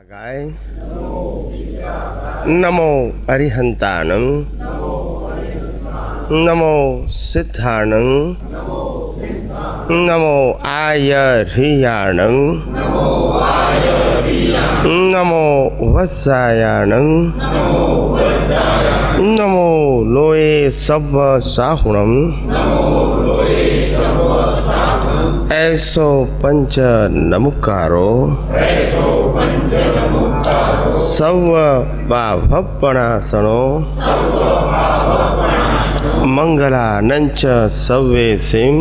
गाय नमो अरिहंताणं नमो सिद्धाणं नमो आयर्याणं नमो वत्सायाणं नमो लोये सव साहुणं ऐसो पंच नमुकारो सव भावपणासनो मंगलानंच सव्वेसिं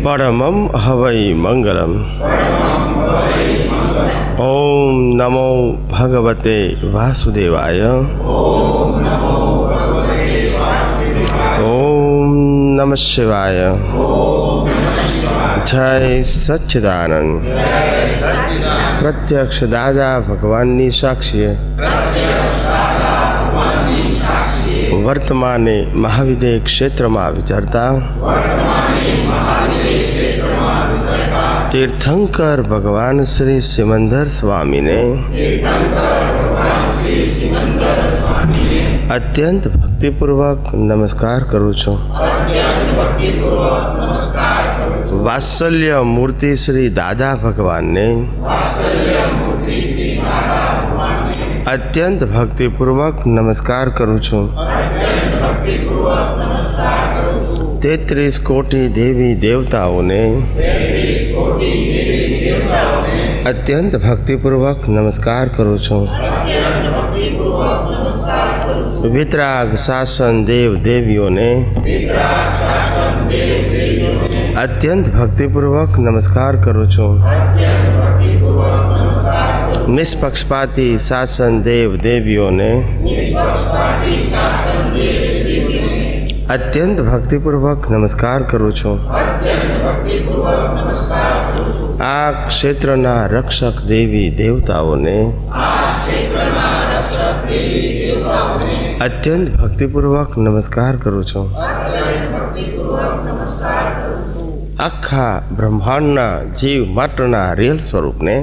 परमं हवै मंगलम। ओम नमो भगवते वासुदेवाय। ओम नमः शिवाय। जय सच्चिदानंद। प्रत्यक्ष दादा भगवाननी साक्षी वर्तमाने महाविद्य क्षेत्र में विचरता तीर्थंकर भगवान श्री सिमंदर स्वामी ने अत्यंत भक्तिपूर्वक नमस्कार करूँ छूं। वात्सल्य मूर्ति श्री दादा भगवान ने अत्यंत भक्तिपूर्वक नमस्कार करूँ छूं। 33 कोटि देवी देवताओं ने अत्यंत भक्तिपूर्वक नमस्कार करूँ छूं। वितराग शासन देव देवियों ने अत्यंत भक्तिपूर्वक नमस्कार करूँ छूं। निष्पक्षपाती शासन देव देवियों ने अत्यंत भक्तिपूर्वक नमस्कार करूँ छूं। आ क्षेत्रना रक्षक देवी देवताओं ने अत्यंत भक्तिपूर्वक नमस्कार करूँ छूं। आखा ब्रह्मांडना जीव मात्रना रियल स्वरूप ने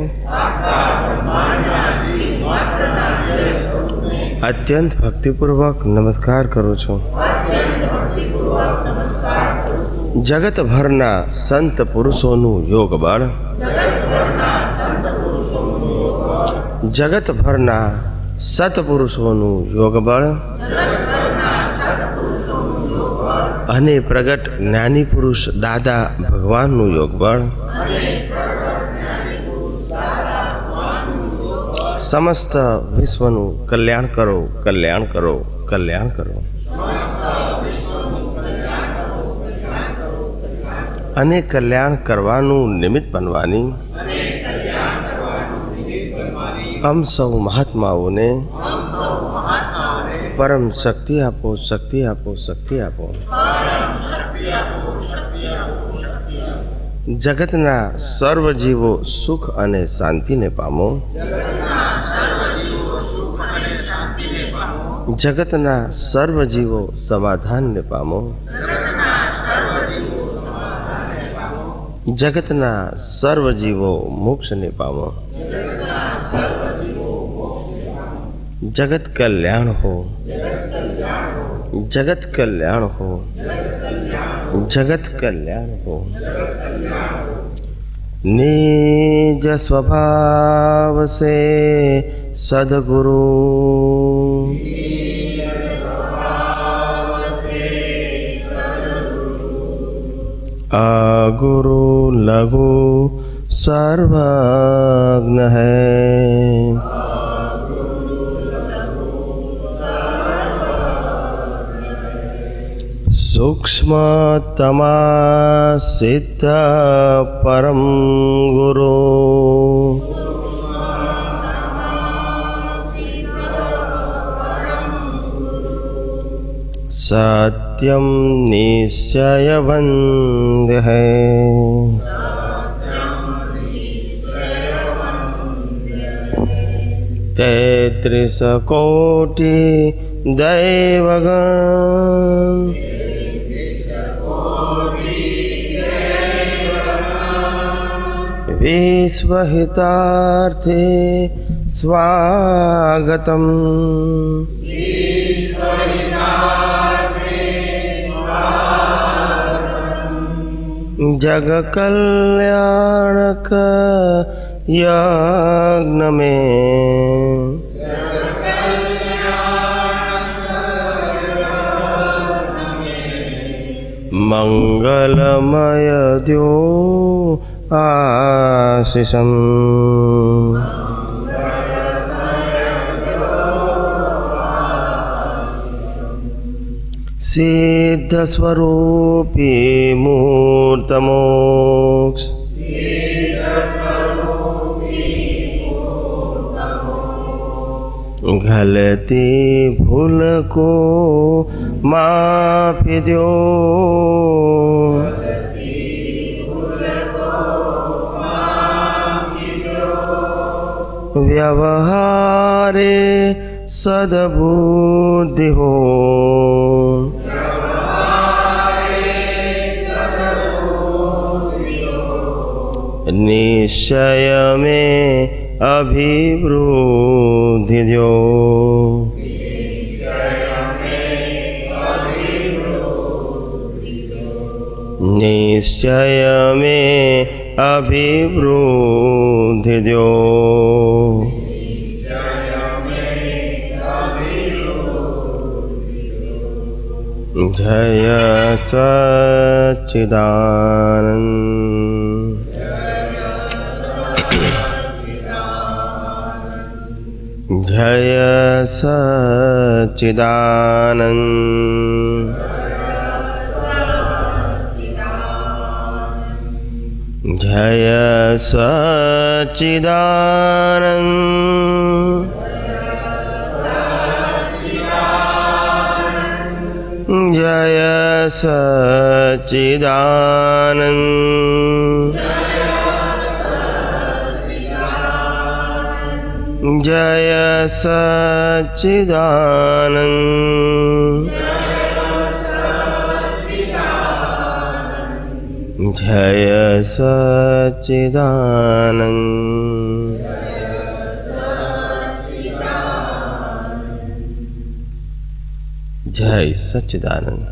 अत्यंत भक्तिपूर्वक नमस्कार करूँ छूं। जगत भरना संत पुरुषों योग बल जगत भरना सतपुरुषों योग बल अने प्रगट ज्ञानी पुरुष दादा भगवान योग बल समस्त विश्वनु कल्याण करो कल्याण करो कल्याण करो। अने कल्याण करवानु निमित्त बनवानी हम सौ महात्माओं ने परम शक्ति आपो शक्ति आपो शक्ति आपो। जगतना सर्व जीवो सुख अने शांति ने पामो। जगतना सर्व जीवो समाधान ने पामो। जगतना सर्व जीवो मोक्ष ने पामो। जगत कल्याण हो जगत कल्याण हो जगत कल्याण हो। निज स्वभाव से सद्गुरु अगुरु लघु सर्वज्ञ है। सूक्ष्मतमा सिद्ध परम गुरु सत्यम निश्चय वंद्य है। 33 कोटि दैवगण विश्वहितार्थे स्वागतम्। जगकल्याणक यज्ञ में मंगलमय द्यो आशीषम्। सिद्धस्वरूपी मूर्तमोक्ष गलती भूल को माफ दो। व्यवहारे सद्बुद्धि हो। निश्चय में अभिवृद्धि दो। निश्चय में अभिवृद्धि दो। जय सच्चिदानंद। जय सच्चिदानंद। जय सच्चिदानंद। जय सच्चिदानंद। जय सच्चिदानंद। जय सच्चिदानंद। जय सच्चिदानंद। जय सच्चिदानंद।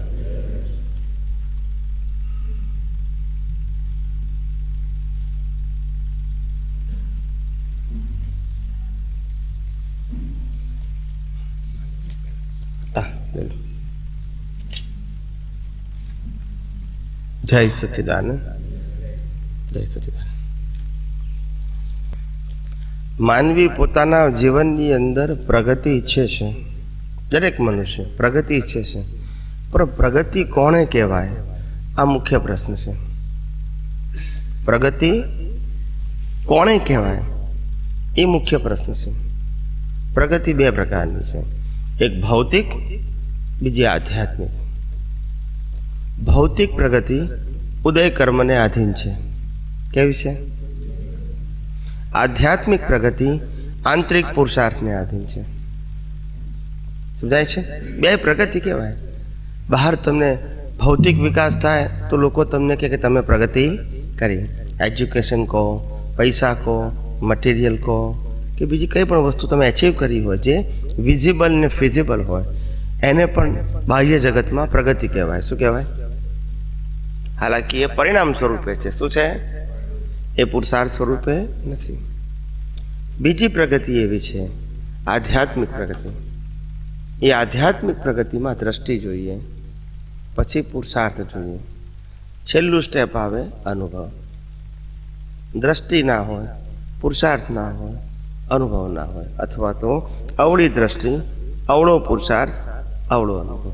जय सच्चिदानंद। मानवी પોતાના જીવનની અંદર પ્રગતિ ઈચ્છે છે। દરેક મનુષ્ય પ્રગતિ ઈચ્છે છે, પણ પ્રગતિ કોને કહેવાય આ મુખ્ય પ્રશ્ન છે। પ્રગતિ કોને કહેવાય એ મુખ્ય પ્રશ્ન છે। પ્રગતિ બે પ્રકારની છે, એક ભૌતિક, બીજી આધ્યાત્મિક। ભૌતિક પ્રગતિ ઉદય કર્મને આધીન છે, કેવી છે? આધ્યાત્મિક પ્રગતિ આંતરિક પુરુષાર્થને આધીન છે। સમજાય છે? બે પ્રગતિ કહેવાય। બહાર તમને ભૌતિક વિકાસ થાય તો લોકો તમને કહે કે તમે પ્રગતિ કરી, એજ્યુકેશન કહો, પૈસા કહો, મટીરિયલ કહો કે બીજી કંઈ પણ વસ્તુ તમે એચીવ કરી હોય જે વિઝિબલ ને ફિઝિબલ હોય એને પણ બાહ્ય જગતમાં પ્રગતિ કહેવાય। શું કહેવાય? હાલાકી એ પરિણામ સ્વરૂપે છે। શું છે? એ પુરુષાર્થ સ્વરૂપે નથી। બીજી પ્રગતિ એવી છે આધ્યાત્મિક પ્રગતિ। એ આધ્યાત્મિક પ્રગતિમાં દ્રષ્ટિ જોઈએ, પછી પુરુષાર્થ જોઈએ, છેલ્લું સ્ટેપ આવે અનુભવ। દ્રષ્ટિ ના હોય, પુરુષાર્થ ના હોય, અનુભવ ના હોય, અથવા તો અવળી દ્રષ્ટિ, અવળો પુરુષાર્થ, અવળો અનુભવ।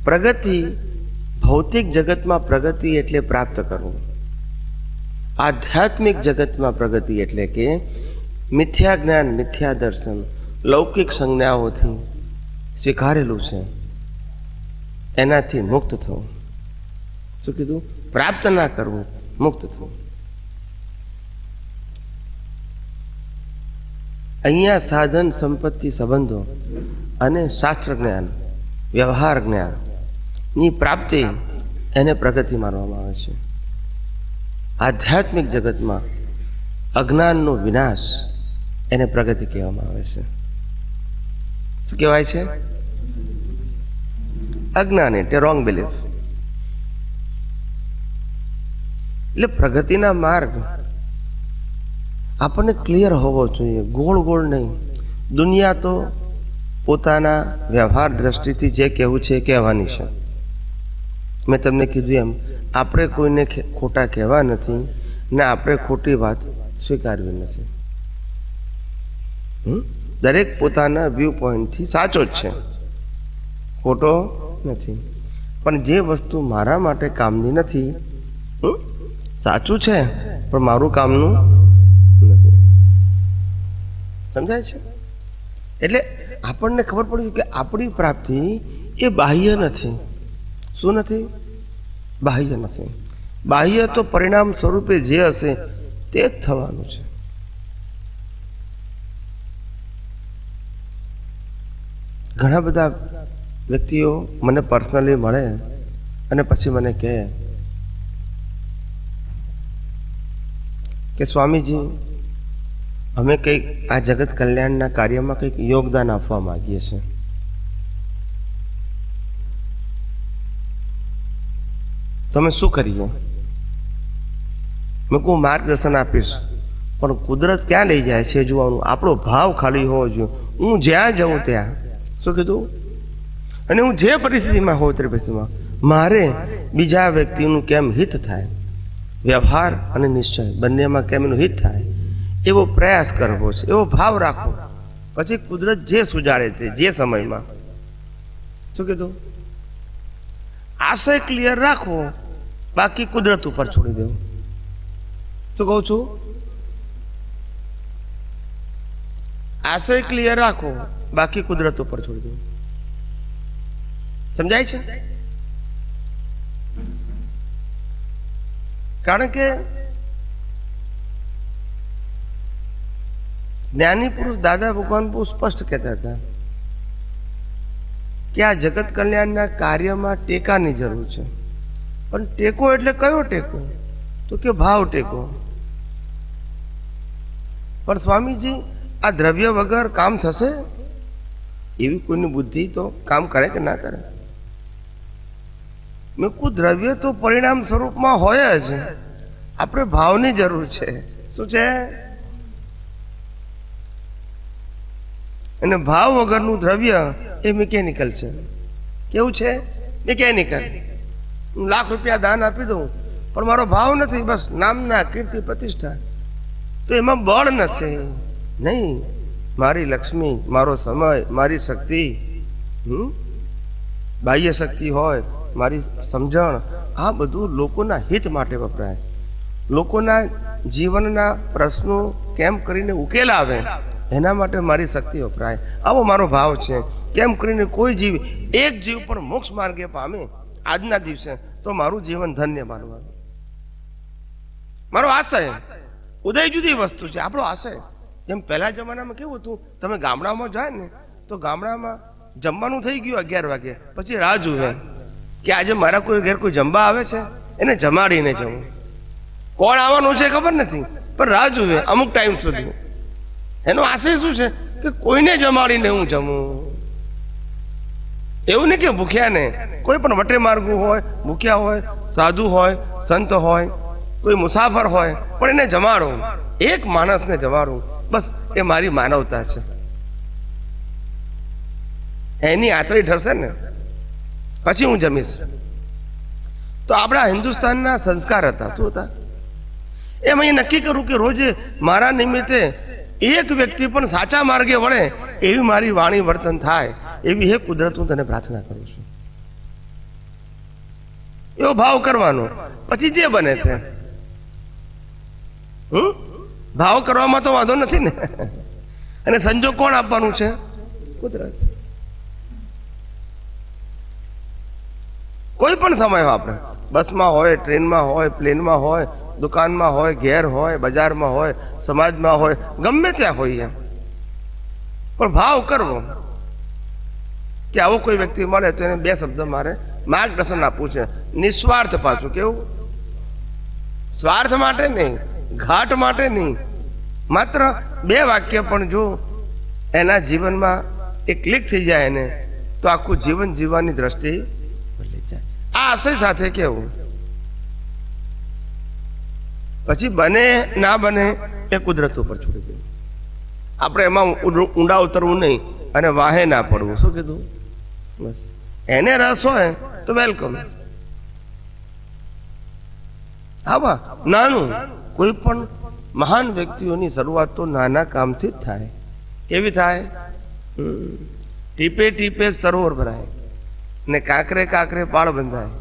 પ્રગતિ ભૌતિક જગતમાં પ્રગતિ એટલે પ્રાપ્ત કરવું, આધ્યાત્મિક જગતમાં પ્રગતિ એટલે કે મિથ્યા જ્ઞાન, મિથ્યા દર્શન, લૌકિક સંજ્ઞાઓથી સ્વીકારેલું છે એનાથી મુક્ત થવું। શું કીધું? પ્રાપ્ત ના કરવું, મુક્ત થવું। અહીંયા સાધન, સંપત્તિ, સંબંધો અને શાસ્ત્ર જ્ઞાન, વ્યવહાર જ્ઞાનની પ્રાપ્તિ એને પ્રગતિ માનવામાં આવે છે। આધ્યાત્મિક જગતમાં અજ્ઞાનનો વિનાશ એને પ્રગતિ કહેવામાં આવે છે. શું કહેવાય છે? અજ્ઞાન એટલે રોંગ બિલીફ. એટલે પ્રગતિના માર્ગ આપણને ક્લિયર હોવો જોઈએ, ગોળ ગોળ નહીં. દુનિયા તો પોતાના વ્યવહાર દ્રષ્ટિથી જે કહેવું છે એ કહેવાની છે. મેં તમને કીધું એમ આપણે કોઈને ખોટા કહેવા નથી ને આપણે ખોટી વાત સ્વીકારવી નથી. દરેક પોતાના વ્યૂ પોઈન્ટથી સાચો જ છે, ખોટો નથી. પણ જે વસ્તુ મારા માટે કામની નથી, સાચું છે પણ મારું કામનું નથી. સમજાય છે? એટલે આપણને ખબર પડી કે આપણી પ્રાપ્તિ એ બાહ્ય નથી. શું નથી? બાહ્ય નથી. બાહ્ય તો પરિણામ સ્વરૂપે જે હશે તે જ થવાનું છે. ઘણા બધા વ્યક્તિઓ મને પર્સનલી મળે અને પછી મને કહે કે સ્વામીજી, અમે કંઈક આ જગત કલ્યાણના કાર્યમાં કંઈક યોગદાન આપવા માંગીએ છીએ. તો અમે શું કરીએ? મેં કહું માર્ગદર્શન આપીશ, પણ કુદરત ક્યાં લઈ જાય છે જોવાનું. આપણો ભાવ ખાલી હોવો જોઈએ. હું જ્યાં જાઉં ત્યાં, શું કીધું, અને હું જે પરિસ્થિતિમાં હોઉં તે પરિસ્થિતિમાં મારે બીજા વ્યક્તિનું કેમ હિત થાય, વ્યવહાર અને નિશ્ચય બંનેમાં કેમ એનું હિત થાય એવો પ્રયાસ કરવો છે, એવો ભાવ રાખવો. પછી કુદરત જે સુજાડે તે જે સમયમાં. શું કીધું? આશય ક્લિયર રાખવો, બાકી કુદરત ઉપર છોડી દેવું. શું કહું છું? આશય ક્લિયર રાખો, બાકી કુદરત ઉપર છોડી દેવું. સમજાય છે? કારણ કે જ્ઞાની પુરુષ દાદા ભગવાન બહુ સ્પષ્ટ કહેતા હતા કે આ જગત કલ્યાણના કાર્યમાં ટેકાની જરૂર છે. પણ ટેકો એટલે કયો ટેકો? તો કે ભાવ ટેકો. પણ સ્વામીજી, આ દ્રવ્ય વગર કામ થશે? એવી કોઈની બુદ્ધિ તો કામ કરે કે ના કરે? મેં કહું દ્રવ્ય તો પરિણામ સ્વરૂપમાં હોય જ, આપણે ભાવની જરૂર છે. શું છે? અને ભાવ વગરનું દ્રવ્ય એ મિકેનિકલ છે. કેવું છે? મિકેનિકલ. હું લાખ રૂપિયા દાન આપી દઉં પણ મારો ભાવ નથી, બસ નામના, કીર્તિ, પ્રતિષ્ઠા, તો એમાં બળ નથી. નહીં, મારી લક્ષ્મી, મારો સમય, મારી શક્તિ, બાહ્ય શક્તિ હોય, મારી સમજણ, આ બધું લોકોના હિત માટે વપરાય. લોકોના જીવનના પ્રશ્નો કેમ કરીને ઉકેલ આવે એના માટે મારી શક્તિ વપરાય. આવો મારો ભાવ છે. કેમ કરીને કોઈ જીવ, એક જીવ પણ મોક્ષ માર્ગે પામે આજના દિવસે, તો મારું જીવન ધન્ય માનવાનું. મારો આશય. ઉદય જુદી વસ્તુ છે, આપણો આશય. જેમ પહેલા જમાનામાં કેવું હતું, તમે ગામડામાં જાય ને તો ગામડામાં જમવાનું થઈ ગયું 11 વાગે, પછી રાહ જુએ કે આજે મારા કોઈ ઘેર કોઈ જમવા આવે છે, એને જમાડીને જવું. કોણ આવવાનું છે ખબર નથી, પણ રાહ જુએ અમુક ટાઈમ સુધી. એનો આશય શું છે કે કોઈને જમાડીને હું જમું. એવું નહીં કે ભૂખ્યા ને, કોઈ પણ વટે માર્ગુ હોય, ભૂખ્યા હોય, સાધુ હોય, સંત હોય, કોઈ મુસાફર હોય, પણ એને જમાડું. એક માણસને જમાડું, બસ એ મારી માનવતા છે. એની આતળી ઠરશે ને પછી હું જમીશ. તો આપણા હિન્દુસ્તાનના સંસ્કાર હતા. શું હતા? એમ અહીં નક્કી કરું કે રોજે મારા નિમિત્તે એક વ્યક્તિ પણ સાચા માર્ગે વળે એવી મારી વાણી વર્તન થાય, એવી હે કુદરત હું તને પ્રાર્થના કરું છું. એવો ભાવ કરવાનો, પછી જે બને તે. ભાવ કરવામાં તો વાંધો નથી ને. અને સંજોગ કોણ આપવાનું છે? કુદરત. કોઈ પણ સમય હોય, આપણે બસમાં હોય, ટ્રેનમાં હોય, પ્લેનમાં હોય, દુકાનમાં હોય, ઘેર હોય, બજારમાં હોય, સમાજમાં હોય, ગમે ત્યાં હોઈએ, પણ ભાવ કરવો કે આવો કોઈ વ્યક્તિ મળે તો એને 2 શબ્દ મારે માર્ગદર્શન આપવું છે. નિસ્વાર્થ પાછું. કેવું? સ્વાર્થ માટે નહીં, ઘાટ માટે નહીં, માત્ર 2 વાક્ય પણ જો એના જીવનમાં એ ક્લિક થઈ જાય ને તો આખું જીવન જીવવાની દ્રષ્ટિ બદલી જાય. આ આશય સાથે કેવું, પછી બને ના બને એ કુદરત ઉપર છોડી દેવું. આપણે એમાં ઊંડા ઉતરવું નહીં અને વાહે ના પડવું. શું કીધું? બસ એને રસ હોય તો વેલકમ. હા, નાનું કોઈ પણ મહાન વ્યક્તિઓની શરૂઆત તો નાના કામથી જ થાય. કેવી થાય? ટીપે ટીપે સરોવર ભરાય ને કાંકરે કાંકરે પાળ બંધાય.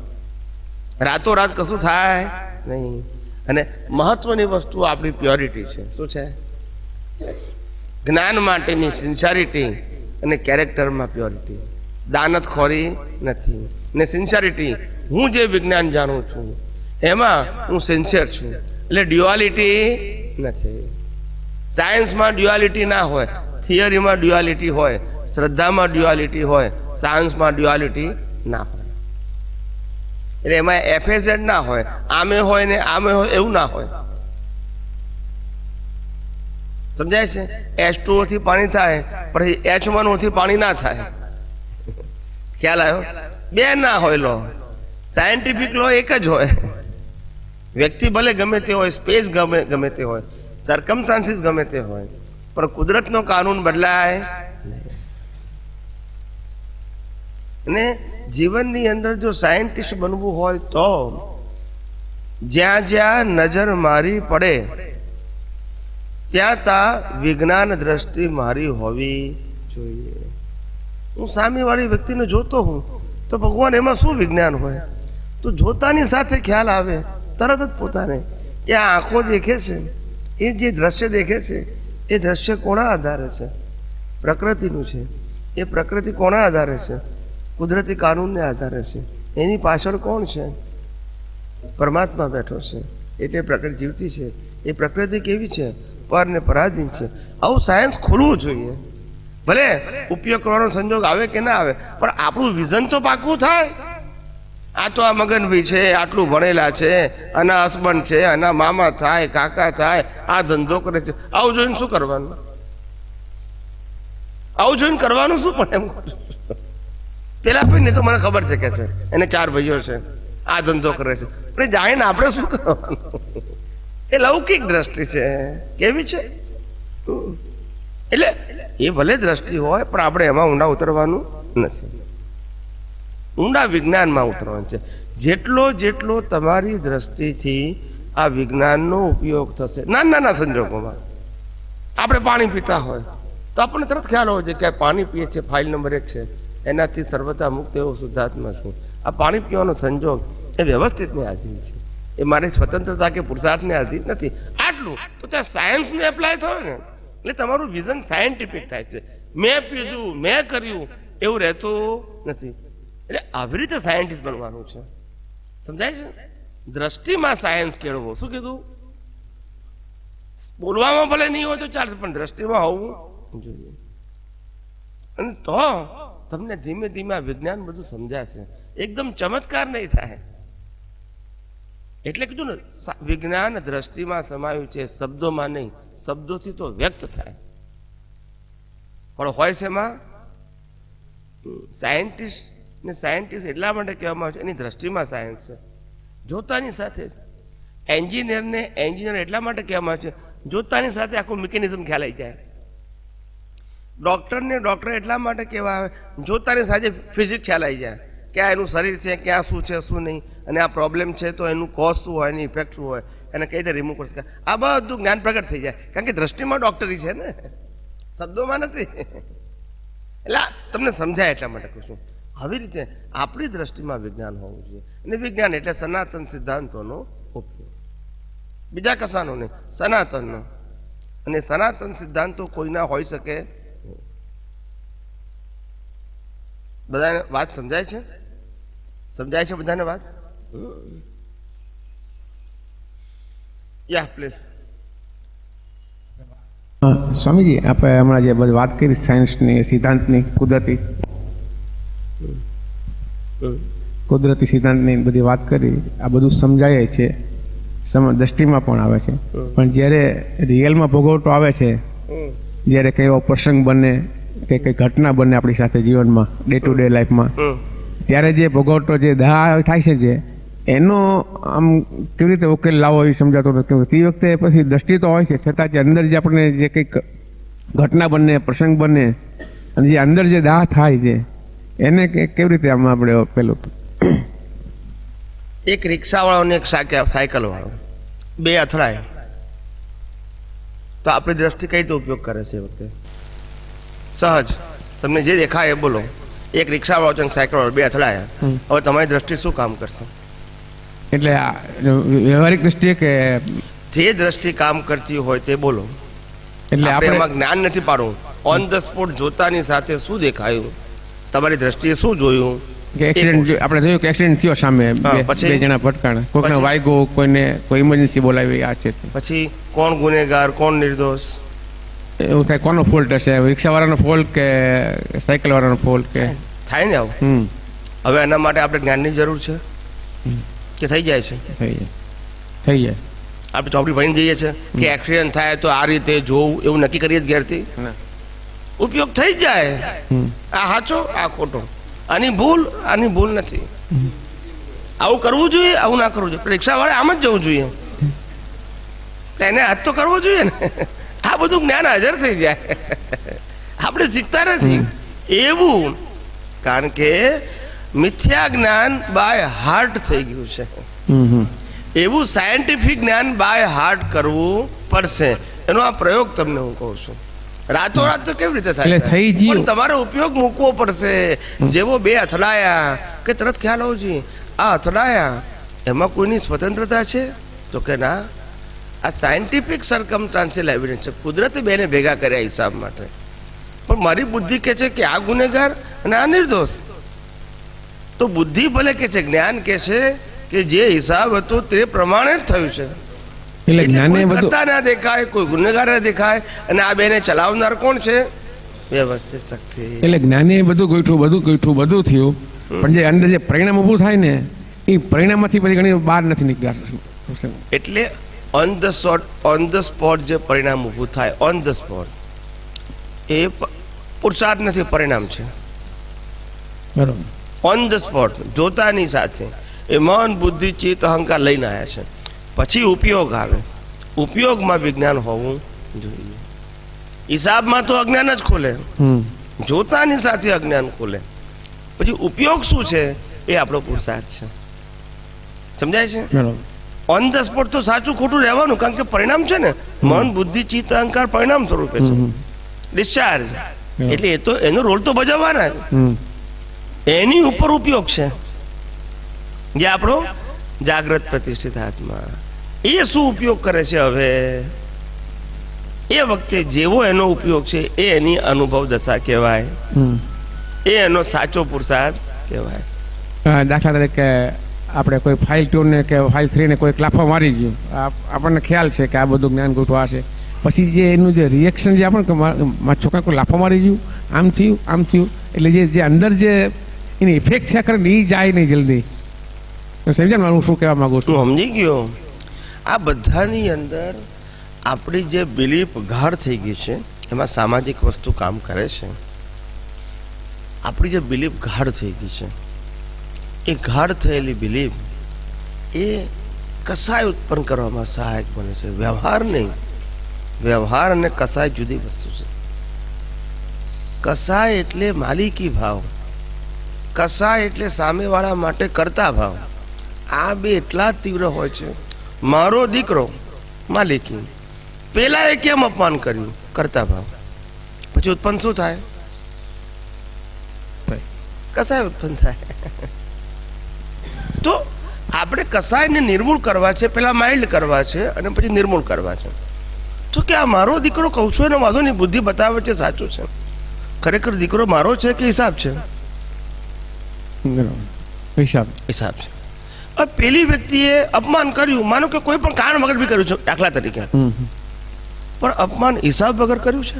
રાતોરાત કશું થાય નહીં. અને મહત્વની વસ્તુ આપણી પ્યોરિટી છે. શું છે? જ્ઞાન માટેની સિન્સિયરિટી અને કેરેક્ટરમાં પ્યોરિટી. દાનતખોરી નથી ને સિન્સિયરિટી. હું જે વિજ્ઞાન જાણું છું એમાં હું સિન્સિયર છું, એટલે ડ્યુઆલિટી નથી. સાયન્સમાં ડ્યુઆલિટી ના હોય, થિયરીમાં ડ્યુઆલિટી હોય, શ્રદ્ધામાં ડ્યુઆલિટી હોય, સાયન્સમાં ડ્યુઆલિટી ના હોય. એટલે એમાં એફએઝેડ ના હોય, આમે હોય ને આમે હોય એવું ના હોય. સમજાય છે? H2O થી પાણી થાય પછી H1O થી પાણી ના થાય. ખ્યાલ આવ્યો? 2 ના હોય લો. સાયન્ટિફિક લો એક જ હોય. વ્યક્તિ ભલે ગમે તે હોય, સ્પેસ ગમે તે હોય, સર્કમસ્ટાન્સીસ ગમે તે હોય, પણ કુદરતનો કાનૂન બદલાય નહીં. અને જીવનની અંદર જો સાયન્ટિસ્ટ બનવું હોય તો જ્યાં જ્યાં નજર મારી પડે ત્યાં વિજ્ઞાન દ્રષ્ટિ મારી હોવી જોઈએ. હું સામેવાળી વ્યક્તિને જોતો હું તો ભગવાન એમાં શું વિજ્ઞાન હોય? તો જોતાની સાથે ખ્યાલ આવે તરત જ પોતાને કે આ આંખો દેખે છે, એ જે દ્રશ્ય દેખે છે એ દ્રશ્ય કોના આધારે છે? પ્રકૃતિનું છે. એ પ્રકૃતિ કોના આધારે છે? કુદરતી કાનૂનને આધારે છે. એની પાછળ કોણ છે? પરમાત્મા બેઠો છે. એટલે પ્રકૃતિ જીવતી છે. એ પ્રકૃતિ કેવી છે? પર ને પરાધીન છે. આવું સાયન્સ ખોલવું જોઈએ. ભલે ઉપયોગ કરવાનો સંજોગ આવે કે ના આવે, પણ આપણું વિઝન તો પાકું થાય. આ તો આ મગનભાઈ છે, આટલું ભણેલા છે, આના હસબન્ડ છે, આના મામા થાય, કાકા થાય, આ ધંધો કરે છે. આવું જોઈને શું કરવાનું? આવું જોઈને કરવાનું શું? પણ એમ પેલા ભાઈ તો મને ખબર છે કે છે એને 4 ભાઈઓ છે, આ ધંધો કરે છે, પણ જાણીને આપણે શું કરવાનું? એ લૌકિક દ્રષ્ટિ છે. કેવી છે? એટલે એ ભલે દ્રષ્ટિ હોય પણ આપણે એમાં ઊંડા ઉતરવાનું નથી. ઊંડા વિજ્ઞાનમાં ઉતરવાનું છે. જેટલો તમારી દ્રષ્ટિથી આ વિજ્ઞાનનો ઉપયોગ થશે. નાના સંજોગોમાં આપણે પાણી પીતા હોય તો આપણને તરત ખ્યાલ હોય છે કે પાણી પીએ છે, ફાઇલ નંબર 1 છે, એનાથી સર્વતા મુક્ત એવો શુદ્ધાત્મા છું. આ પાણી પીવાનો સંજોગ એ વ્યવસ્થિતને આધીન છે. એ મારી સ્વતંત્રતા કે પુરુષાર્થને આધીન નથી. આટલું તો ત્યાં સાયન્સને એપ્લાય થયો ને એટલે તમારું વિઝન સાયન્ટિફિક થાય છે. મેં પીધું, મેં કર્યું એવું રહેતું નથી. એટલે આવી રીતે સાયન્ટિસ્ટ બનવાનું છે. સમજાય છે? દ્રષ્ટિમાં સાયન્સ કેળવો. શું કીધું? બોલવામાં ભલે નહીં હોય તો ચાલશે, પણ દ્રષ્ટિમાં હોવું જોઈએ. અને તો તમને ધીમે ધીમે આ વિજ્ઞાન બધું સમજાશે. એકદમ ચમત્કાર નહીં થાય. એટલે કીધું ને, વિજ્ઞાન દ્રષ્ટિમાં સમાયું છે, શબ્દોમાં નહીં. શબ્દોથી તો વ્યક્ત થાય, પણ હોય છે એમાં સાયન્ટિસ્ટ એટલા માટે કહેવામાં આવે છે એની દ્રષ્ટિમાં સાયન્સ છે. જોતાની સાથે એન્જિનિયર એટલા માટે કહેવામાં આવે છે જોતાની સાથે આખું મિકેનિઝમ ખ્યાલ આવી જાય. ડોક્ટર એટલા માટે કહેવા આવે જોતાની સાથે ફિઝિક્સ ખ્યાલ આવી જાય કે આ એનું શરીર છે, ક્યાં શું છે શું નહીં, અને આ પ્રોબ્લેમ છે તો એનું કોઝ શું હોય, એની ઇફેક્ટ શું હોય, એને કઈ રીતે રિમૂવ કરી શકાય. આ બધું જ્ઞાન પ્રગટ થઈ જાય, કારણ કે દ્રષ્ટિમાં ડોક્ટરી છે ને, શબ્દોમાં નથી. એટલે તમને સમજાય એટલા માટે કહું છું. આવી રીતે આપણી દ્રષ્ટિમાં વિજ્ઞાન હોવું જોઈએ. અને વિજ્ઞાન એટલે સનાતન સિદ્ધાંતોનો ઉપયોગ, બીજા કશાનો નહીં, સનાતનનો. અને સનાતન સિદ્ધાંતો કોઈના હોઈ શકે. બધાને વાત સમજાય છે? સમજાય છે બધાને વાત? યા પ્લીઝ. સ્વામીજી, આપણે હમણાં જે બધી વાત કરી સાયન્સની, સિદ્ધાંતની, કુદરતી સિદ્ધાંતની બધી વાત કરી, આ બધું સમજાય છે. દ્રષ્ટિમાં પણ આવે છે, પણ જ્યારે રિયલમાં ભોગવટો આવે છે, જ્યારે કંઈ એવો પ્રસંગ બને કે કંઈ ઘટના બને આપણી સાથે જીવનમાં ડે ટુ ડે લાઈફમાં, ત્યારે જે ભોગવટો જે દાહ થાય છે, જે એનો આમ કેવી રીતે ઉકેલ લાવો એ સમજાતો નથી. તે વખતે પછી દ્રષ્ટિ તો હોય છે, છતાં જે અંદર જે આપણે જે કંઈક ઘટના બને પ્રસંગ બને અને જે અંદર જે દાહ થાય છે એને કેવી રીતે આમ આપણે પેલું. એક રિક્ષાવાળો ને એક સાયકલ વાળો બે અથડાય તો આપણી દ્રષ્ટિ કઈ રીતે ઉપયોગ કરે છે એ વખતે? સહજ તમને જે દેખાય એ બોલો. એક રિક્ષાવાળો અને સાયકલ વાળો બે અથડાયા, હવે તમારી દ્રષ્ટિ શું કામ કરશે? એટલે આ વ્યવહારિક દ્રષ્ટિએ કે જે દ્રષ્ટિ કામ કરતી હોય તે બોલો. એટલે આપણે આપણે એમાં જ્ઞાન નથી પાડવું. ઓન ધ સ્પોટ જોતાની સાથે શું દેખાયું, તમારી દ્રષ્ટિએ શું જોયું? કે એક્સિડન્ટ આપણે જોયું કે એક્સિડન્ટ થયો સામે, પછી? બે જણા ભટકાણા, કોઈકને પછી? વાગ્યો, કોઈને કોઈ ઇમરજન્સી બોલાવી, આ છે પછી કોણ ગુનેગાર કોણ નિર્દોષ? એવું થાય. કોનો ફોલ્ટ હશે? રિક્ષાવાળાનો ફોલ્ટ કે સાયકલ વાળાનો ફોલ્ટ કે થાય ને આવું. હવે એના માટે આપણે જ્ઞાનની જરૂર છે કે થઈ જાય છે? થઈ જાય. આપણે ચોપડી ભણીને જઈએ છીએ કે એક્સિડન્ટ થાય તો આ રીતે જોવું, એવું નક્કી કરીએ જ ઘેરથી? ઉપયોગ થઈ જાય. આ સાચો આ ખોટો, આની ભૂલ નથી. આવું કરવું જોઈએ, આવું ના કરવું જોઈએ. રિક્ષાવાળે આમ જ જવું જોઈએ, એને હાથ તો કરવો જોઈએ ને. આ બધું જ્ઞાન હાજર થઈ જાય. આપણે શીખતા નથી એવું, કારણ કે મિથ્યા જ્ઞાન બાય હાર્ટ થઈ ગયું છે. એવું સાયન્ટિફિક જ્ઞાન બાય હાર્ટ કરવું પડશે. એનો આ પ્રયોગ તમને હું કહું છું. રાતોરાત તો કેવી રીતે થાય? પણ તમારે ઉપયોગ મૂકવો પડશે. જેવો બે અથડાયા કે તરત ખ્યાલ હોવો જોઈએ આ અથડાયા, એમાં કોઈની સ્વતંત્રતા છે? તો કે ના, આ સાયન્ટિફિક સર્કમસ્ટાન્શિયલ એવિડન્સ છે. કુદરતે બેને ભેગા કર્યા હિસાબ માટે. પણ મારી બુદ્ધિ કે છે કે આ ગુનેગાર અને આ નિર્દોષ. તો બુદ્ધિ ભલે કે છે, જ્ઞાન કે છે કે જે હિસાબ હતો તે પ્રમાણે જ થયું છે. એટલે જ્ઞાને બધું કરતા ના દેખાય, કોઈ ગુનેગાર ના દેખાય, અને આ બેને ચલાવનાર કોણ છે? વ્યવસ્થિત શક્તિ. એટલે જ્ઞાને બધું ગોઠવું બધું થયું, પણ જે અંદર જે પરિણામ ઊભું થાય ને એ પરિણામમાંથી પછી ઘણી બહાર નથી નીકળ્યા. એટલે ઓન ધ સ્પોટ જે પરિણામ ઊભું થાય, ઓન ધ સ્પોટ, એ પુરુષાર્થ નથી, પરિણામ છે. બરોબર. ઓન ધ સ્પોટ જોતાની સાથે એ મન બુદ્ધિ ચિત્ત અહંકાર લઈને આવ્યા છે. પછી ઉપયોગ આવે. ઉપયોગમાં વિજ્ઞાન હોવું જોઈએ. હિસાબમાં તો અજ્ઞાન જ ખોલે, જોતાની સાથે અજ્ઞાન ખોલે. પછી ઉપયોગ શું છે એ આપણો પુરુષાર્થ છે. સમજાય છે? ઓન ધ સ્પોટ તો સાચું ખોટું રહેવાનું, કારણ કે પરિણામ છે ને. મન બુદ્ધિ ચિત્ત અહંકાર પરિણામ સ્વરૂપે છે. ડિસ્ચાર્જ એટલે એ તો એનો રોલ તો ભજવવાના જ. એની ઉપર ઉપયોગ છે જે આપણો જાગ્રત પ્રતિષ્ઠિત આત્મા. એ શું ઉપયોગ કરે છે? હવે એ વખતે જેવો એનો ઉપયોગ છે એ એની અનુભવ દશા કહેવાય, એ એનો સાચો પુરુષાર્થ કહેવાય. દાખલા તરીકે આપણે કોઈ ફાઇલ 2 ને કે ફાઇલ 3 ને કોઈ લાફો મારી ગયું, આપણને ખ્યાલ છે કે આ બધું જ્ઞાન ગોઠવા છે. પછી જે એનું જે રિએક્શન જે આપણે મારા છોકરા કોઈ લાફો મારી ગયું, આમ થયું, એટલે જે અંદર જે એની ઇફેક્ટ છે કરે એ જાય નહીં જલ્દી. સમજાય હું શું કહેવા માંગુ છું? હું સમજી ગયો. આ બધાની અંદર આપણી જે બિલીફ ગાઢ થઈ ગઈ છે, એમાં સામાજિક વસ્તુ કામ કરે છે. આપણી જે બિલીફ ગાઢ થઈ ગઈ છે, એ ગાઢ થયેલી બિલીફ એ કસાય ઉત્પન્ન કરવામાં સહાયક બને છે, વ્યવહાર નહીં. વ્યવહાર અને કસાય જુદી વસ્તુ છે. કસાય એટલે માલિકી ભાવ, કસાય એટલે સામેવાળા માટે કરતા ભાવ. આ બે એટલા તીવ્ર હોય છે. મારો દીકરો માલિકી, પેલા એ કેમ અપમાન કર્યું? કરતા ભાવ. પછી ઉત્પન્ન શું થાય? કસાય ઉત્પન્ન થાય. તો આપણે કસાયને નિર્મૂળ કરવા છે, પેલા માઇલ્ડ કરવા છે અને પછી નિર્મૂળ કરવા છે. તો કે આ મારો દીકરો કહું છું એનો વાંધો નહીં, બુદ્ધિ બતાવે છે સાચું છે. ખરેખર દીકરો મારો છે કે હિસાબ છે? હિસાબ છે. પેલી વ્યક્તિએ અપમાન કર્યું, માનો કે કોઈ પણ કારણ વગર બી કર્યું છે દાખલા તરીકે, પણ અપમાન હિસાબ વગર કર્યું છે,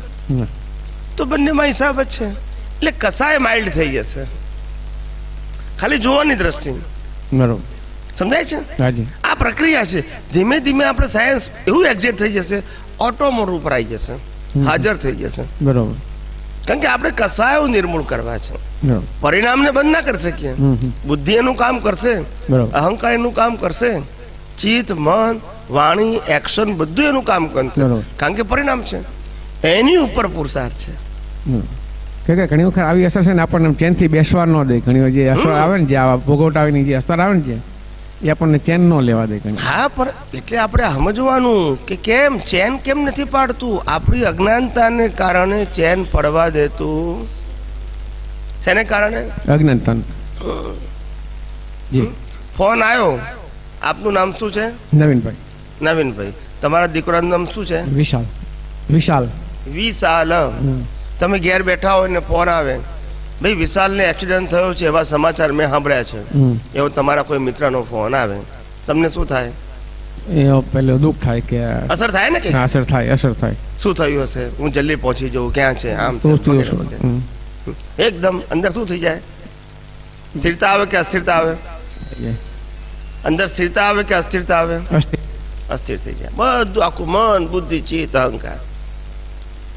તો બંનેમાં હિસાબ જ છે. એટલે કસાય માઇલ્ડ થઈ જશે, ખાલી જોવાની દ્રષ્ટિ. બરોબર. સમજાય છે? આ પ્રક્રિયા છે. ધીમે ધીમે આપણે સાયન્સ એવું એક્ઝેક્ટ થઈ જશે, ઓટોમોડ ઉપર આવી જશે, હાજર થઈ જશે. બરોબર. કારણ કે આપણે કસાયો નિર્મૂળ કરવા છે. બરોબર. પરિણામને બંધ ના કરી શકીએ. બુદ્ધિ એનું કામ કરશે, બરોબર. અહંકાર એનું કામ કરશે, ચિત્ત, મન, વાણી, એક્શન બધું એનું કામ કરશે. બરોબર. કારણ કે પરિણામ છે, એની ઉપર પુરુષાર્થ છે. કે ઘણી વખત આવી અસર છે ને આપણને ચેનથી બેસવા ન દે. ઘણી વાર જે અસર આવે ને, જે આ ભોગવટાવીની જે અસર આવે ને છે, એ આપણને ચેન ન લેવા દે. હા, પણ એટલે આપણે સમજવાનું કે કેમ ચેન કેમ નથી પાડતું. આપણી અજ્ઞાનતાને કારણે ચેન પડવા દેતું. શેને કારણે? અજ્ઞાનતા. જી. ફોન આવ્યો. આપનું નામ શું છે? નવીનભાઈ. નવીનભાઈ. તમારા દીકરાનું નામ શું છે? વિશાલ. વિશાલ. વિશાલ. તમે ઘેર બેઠા હોય ને ફોન આવે, ભાઈ વિશાલને એક્સિડન્ટ થયો છે એવા સમાચાર મેં સાંભળ્યા છે, એવો તમારા કોઈ મિત્રનો ફોન આવે, તમને શું થાય? એ પેલું દુઃખ થાય કે અસર થાય ને, કે અસર થાય. શું થયું હશે, હું જલ્દી પહોંચી જઉં, ક્યાં છે, આમ એકદમ અંદર શું થઈ જાય? સ્થિરતા આવે કે અસ્થિરતા આવે? અંદર સ્થિરતા આવે કે અસ્થિરતા આવે? અસ્થિર થઈ જાય બધું, આખું મન, બુદ્ધિ, ચિત્ત, અહંકાર.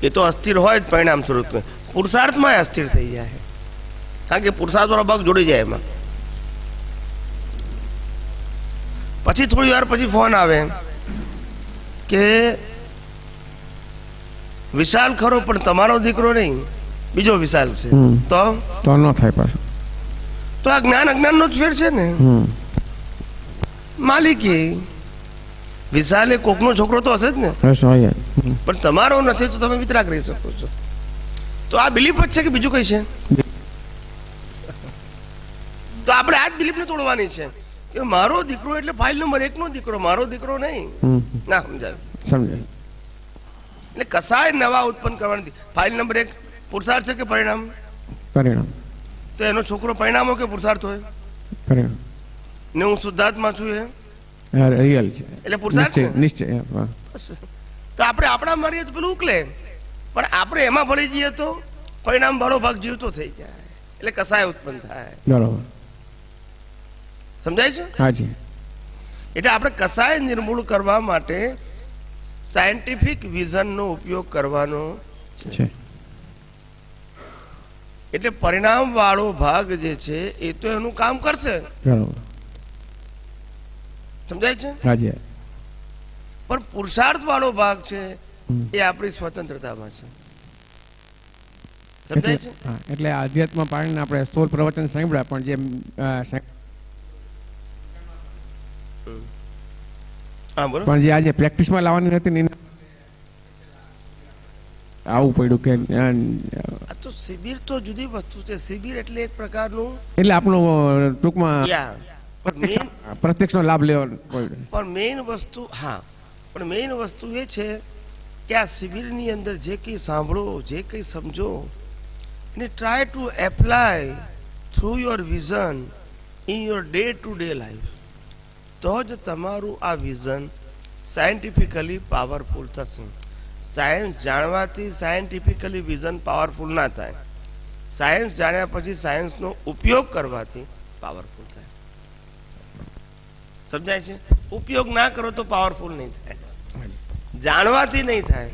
એ તો અસ્થિર હોય જ પરિણામ સ્વરૂપ. પુરુષાર્થમાં અસ્થિર થઈ જાય, કારણ કે પુરુષાર્થ વાળો ભાગ જોડી જાય એમાં. પછી થોડી વાર પછી ફોન આવે કે વિશાલ ખરો પણ તમારો દીકરો નહીં, બીજો વિશાલ છે. તો ન થાય પાછું. તો આ જ્ઞાન અજ્ઞાન નો જ ફેર છે ને. માલિકી વિશાલે કોકનો છોકરો તો હશે જ ને, પણ તમારો નથી તો તમે વિતરાગ રહી શકો છો. તો આ બિલીફ જ છે કે બીજું કઈ છે? તો આપણે આ જ બિલીફને તોડવાની છે કે મારો દીકરો એટલે ફાઇલ નંબર 1 નો દીકરો, મારો દીકરો નહીં. ના સમજાય? એટલે કસાય નવા ઉત્પન્ન કરવાની. ફાઇલ નંબર 1 પુરુષાર્થ છે કે પરિણામ? પરિણામ. તો એનો છોકરો પરિણામ હોય કે પુરુષાર્થ હોય? પરિણામ. ને હું શુદ્ધાત્મા છું, રિયલ છે એટલે પુરુષાર્થ નિશ્ચય. તો આપણે આપણા મારીએ તો પેલું ઉકલે, પણ આપણે એમાં ભળી જઈએ તો પરિણામ વાળો ભાગ જીવતો થઈ જાય, એટલે કસાય ઉત્પન્ન થાય. બરોબર. સમજાય છે? હાજી. એટલે આપણે કસાય નિર્મૂળ કરવા માટે સાયન્ટિફિક વિઝનનો ઉપયોગ કરવાનો છે. એટલે પરિણામ વાળો ભાગ જે છે એ તો એનું કામ કરશે. બરોબર. સમજાય છે? હાજી. પણ પુરુષાર્થ વાળો ભાગ છે એ આપણી સ્વતંત્રતામાં છે. સમજાય છે? એટલે આધ્યાત્મ પાણીને આપણે 16 પ્રવચન સાંભળ્યા, પણ જે પણ જે આજે પ્રેક્ટિસમાં લાવવાની હતી ને આવું પડ્યું કે આ તો શિબિર તો જુદી વસ્તુ છે. શિબિર એટલે એક પ્રકારનું, એટલે આપણું ટૂંકમાં પ્રત્યક્ષનો લાભ લેવાનો પણ મેઇન વસ્તુ, હા, પણ મેઇન વસ્તુ એ છે કે આ શિબિરની અંદર જે કંઈ સાંભળો, જે કંઈ સમજો, અને try to apply through your vision in your day to day life, તો જ તમારું આ વિઝન સાયન્ટિફિકલી પાવરફુલ થશે. સાયન્સ જાણવાથી સાયન્ટિફિકલી વિઝન પાવરફુલ ના થાય. સાયન્સ જાણ્યા પછી સાયન્સનો ઉપયોગ કરવાથી પાવરફુલ થાય. સમજાય છે? ઉપયોગ ના કરો તો પાવરફુલ નહીં થાય. જાણવાથી નહીં થાય.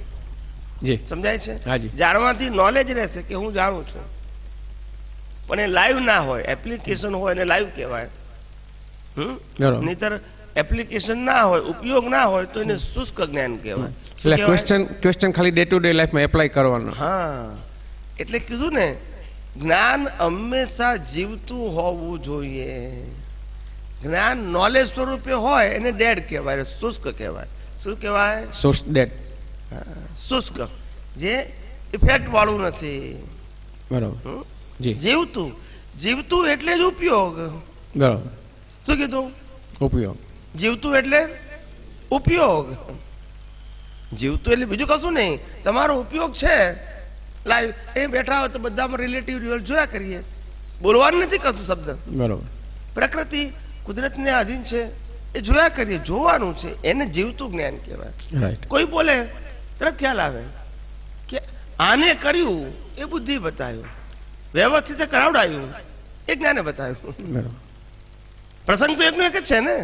સમજાય છે? જાણવાથી નોલેજ રહેશે કે હું જાણું છું, પણ એ લાઈવ ના હોય. એપ્લિકેશન હોય એને લાઈવ કહેવાય. નહીતર એપ્લિકેશન ના હોય, ઉપયોગ ના હોય તો એને શુષ્ક જ્ઞાન કહેવાય. એટલે ક્વેશ્ચન ખાલી ડે ટુ ડે લાઈફમાં એપ્લાય કરવાનો. હા, એટલે કીધું ને, જ્ઞાન હંમેશા જીવતું હોવું જોઈએ. જ્ઞાન નોલેજ સ્વરૂપે હોય એને ડેડ કહેવાય, શુષ્ક કહેવાય. શું કહેવાય? શુષ્ક, ડેડ. શુષ્ક, જે ઇફેક્ટ વાળું નથી. બરાબર. જી. જીવતું, જીવતું એટલે જ ઉપયોગ. બરાબર. શું કીધું? ઉપયોગ. જીવતું એટલે ઉપયોગ. જીવતું એટલે બીજું કશું નહીં, તમારો ઉપયોગ છે. લાઈવ એ બેઠા હોય તો બધામાં રિલેટિવ રિયલ જોયા કરીએ, બોલવાનું નથી કશું શબ્દ. બરાબર. પ્રકૃતિ કુદરતને આધીન છે એ જોયા કરીએ, જોવાનું છે, એને જીવતું જ્ઞાન કહેવાય. રાઈટ. કોઈ બોલે તરત ખ્યાલ આવે કે આને કર્યું એ બુદ્ધિ બતાવ્યું, વ્યવસ્થિત કરાવડાયું એ જ્ઞાને બતાવ્યું. બરાબર. પ્રસંગ તો એકનો એક જ છે ને.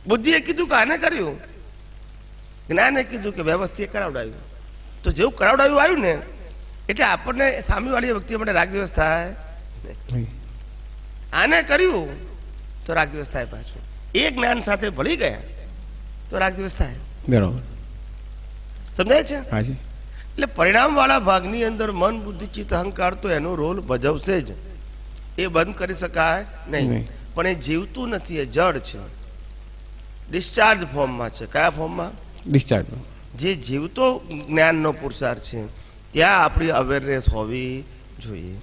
બુદ્ધિએ કીધું કે આને કર્યું, જ્ઞાને કીધું કે વ્યવસ્થિત કરાવડાવ્યું. તો જેવું કરાવડાવ્યું આવ્યું ને એટલે આપણને સામેવાળી વ્યક્તિ માટે રાગ દિવસ થાય. આને કર્યું તો રાગ દિવસ થાય. પાછું એ જ્ઞાન સાથે ભળી ગયા તો રાગ દિવસ થાય. બરોબર, સમજાય છે? હાજી. એટલે પરિણામવાળા ભાગની અંદર મન, બુદ્ધિ, ચિત્ત, અહંકાર તો એનો રોલ ભજવશે જ. એ બંધ કરી શકાય નહીં. પણ એ જીવતું નથી, એ જડ છે, ડિસ્ચાર્જ ફોર્મમાં છે. કયા ફોર્મમાં? ડિસ્ચાર્જ. જે જીવતો જ્ઞાનનો પુરુષાર્થ છે ત્યાં આપણી અવેરનેસ હોવી જોઈએ.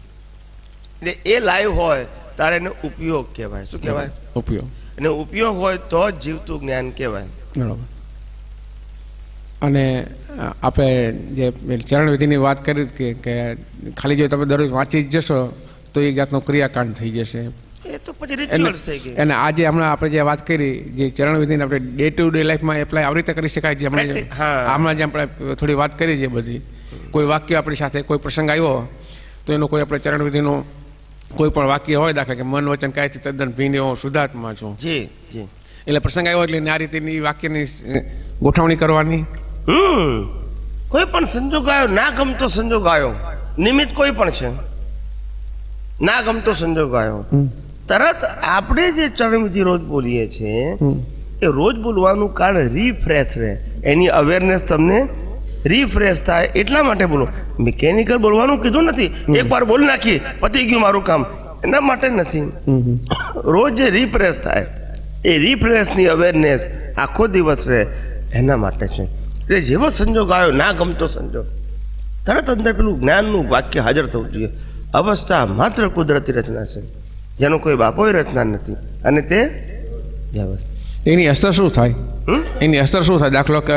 એટલે એ લાઈવ હોય ત્યારે એને ઉપયોગ કહેવાય. શું કહેવાય? ઉપયોગ. અને ઉપયોગ હોય તો જ જીવતું જ્ઞાન કહેવાય. બરોબર. અને આપણે જે ચરણ વિધિની વાત કરી કે ખાલી જો તમે દરરોજ વાંચી જ જશો તો એક જાતનો ક્રિયાકાંડ થઈ જશે. એ તો પછી રિચ્યુઅલ થઈ ગઈ. અને આજે હમણાં આપણે જે વાત કરી જે ચરણ વિધિને આપણે ડે ટુ ડે લાઈફમાં એપ્લાય આવી રીતે કરી શકાય. જે હમણાં જે આપણે થોડી વાત કરી છે બધી, કોઈ વાક્ય આપણી સાથે કોઈ પ્રસંગ આવ્યો તો એનો કોઈ આપણે ચરણ વિધિનો કોઈ પણ વાક્ય હોય, દાખલા કે મન વચન કાયથી તદ્દન ભીને હું શુદ્ધાત્મા છું, જી જી, એટલે પ્રસંગ આવ્યો એટલે આ રીતેની વાક્યની ગોઠવણી કરવાની. કોઈ પણ સંજોગ આવ્યો, ના ગમતો સંજોગ આવ્યો, નિમિત્ત કોઈ પણ છે, ના ગમતો સંજોગ આવ્યો, તરત આપણે જે ચરણવિધિ રોજ બોલીએ છીએ એ રોજ બોલવાનું કારણ રિફ્રેશ રહે, એની અવેરનેસ તમને રિફ્રેશ થાય એટલા માટે બોલો. મિકેનિકલ બોલવાનું કીધું નથી, એકવાર બોલી નાખીએ પતી ગયું મારું કામ, એના માટે નથી. રોજ જે રિફ્રેશ થાય એ રિફ્રેશની અવેરનેસ આખો દિવસ રહે એના માટે છે. એટલે જેવો સંજોગ આવ્યો, ના ગમતો સંજોગ, તરત અંદર પેલું જ્ઞાનનું વાક્ય હાજર થવું જોઈએ. અવસ્થા માત્ર કુદરતી રચના છે, જેનો કોઈ બાપોય રચના નથી, અને તે વ્યવસ્થિત. એની અસર શું થાય? એની અસર શું થાય? દાખલો કે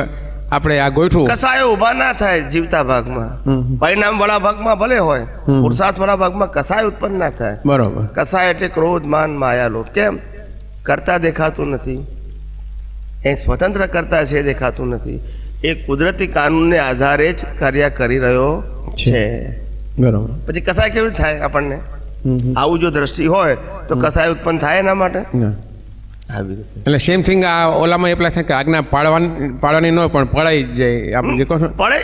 આપણે આ ગોઠવું કસાયો ઊભા ના થાય જીવતા ભાગમાં, પરિણામ વાળા ભાગમાં ભલે હોય, પુરુષાર્થ વાળા ભાગમાં કસાય ઉત્પન્ન ના થાય. બરોબર. કસાય એટલે ક્રોધ, માન, માયા, લોભ. કેમ? કરતા દેખાતું નથી, એ સ્વતંત્ર કરતા છે દેખાતું નથી, એ કુદરતી કાનૂનને આધારે જ કાર્ય કરી રહ્યો છે. બરોબર. પછી કસાય કેવી રીતે થાય? આપણને આવું જો દ્રષ્ટિ હોય તો કસાય ઉત્પન્ન થાય એના માટે. આવી રીતે એટલે સેમ થિંગ આ ઓલામાં એપ્લાય થાય કે આજ્ઞા પાડવાની ન હોય પણ પડાઈ જાય. આપણે જે કહો છો પડે,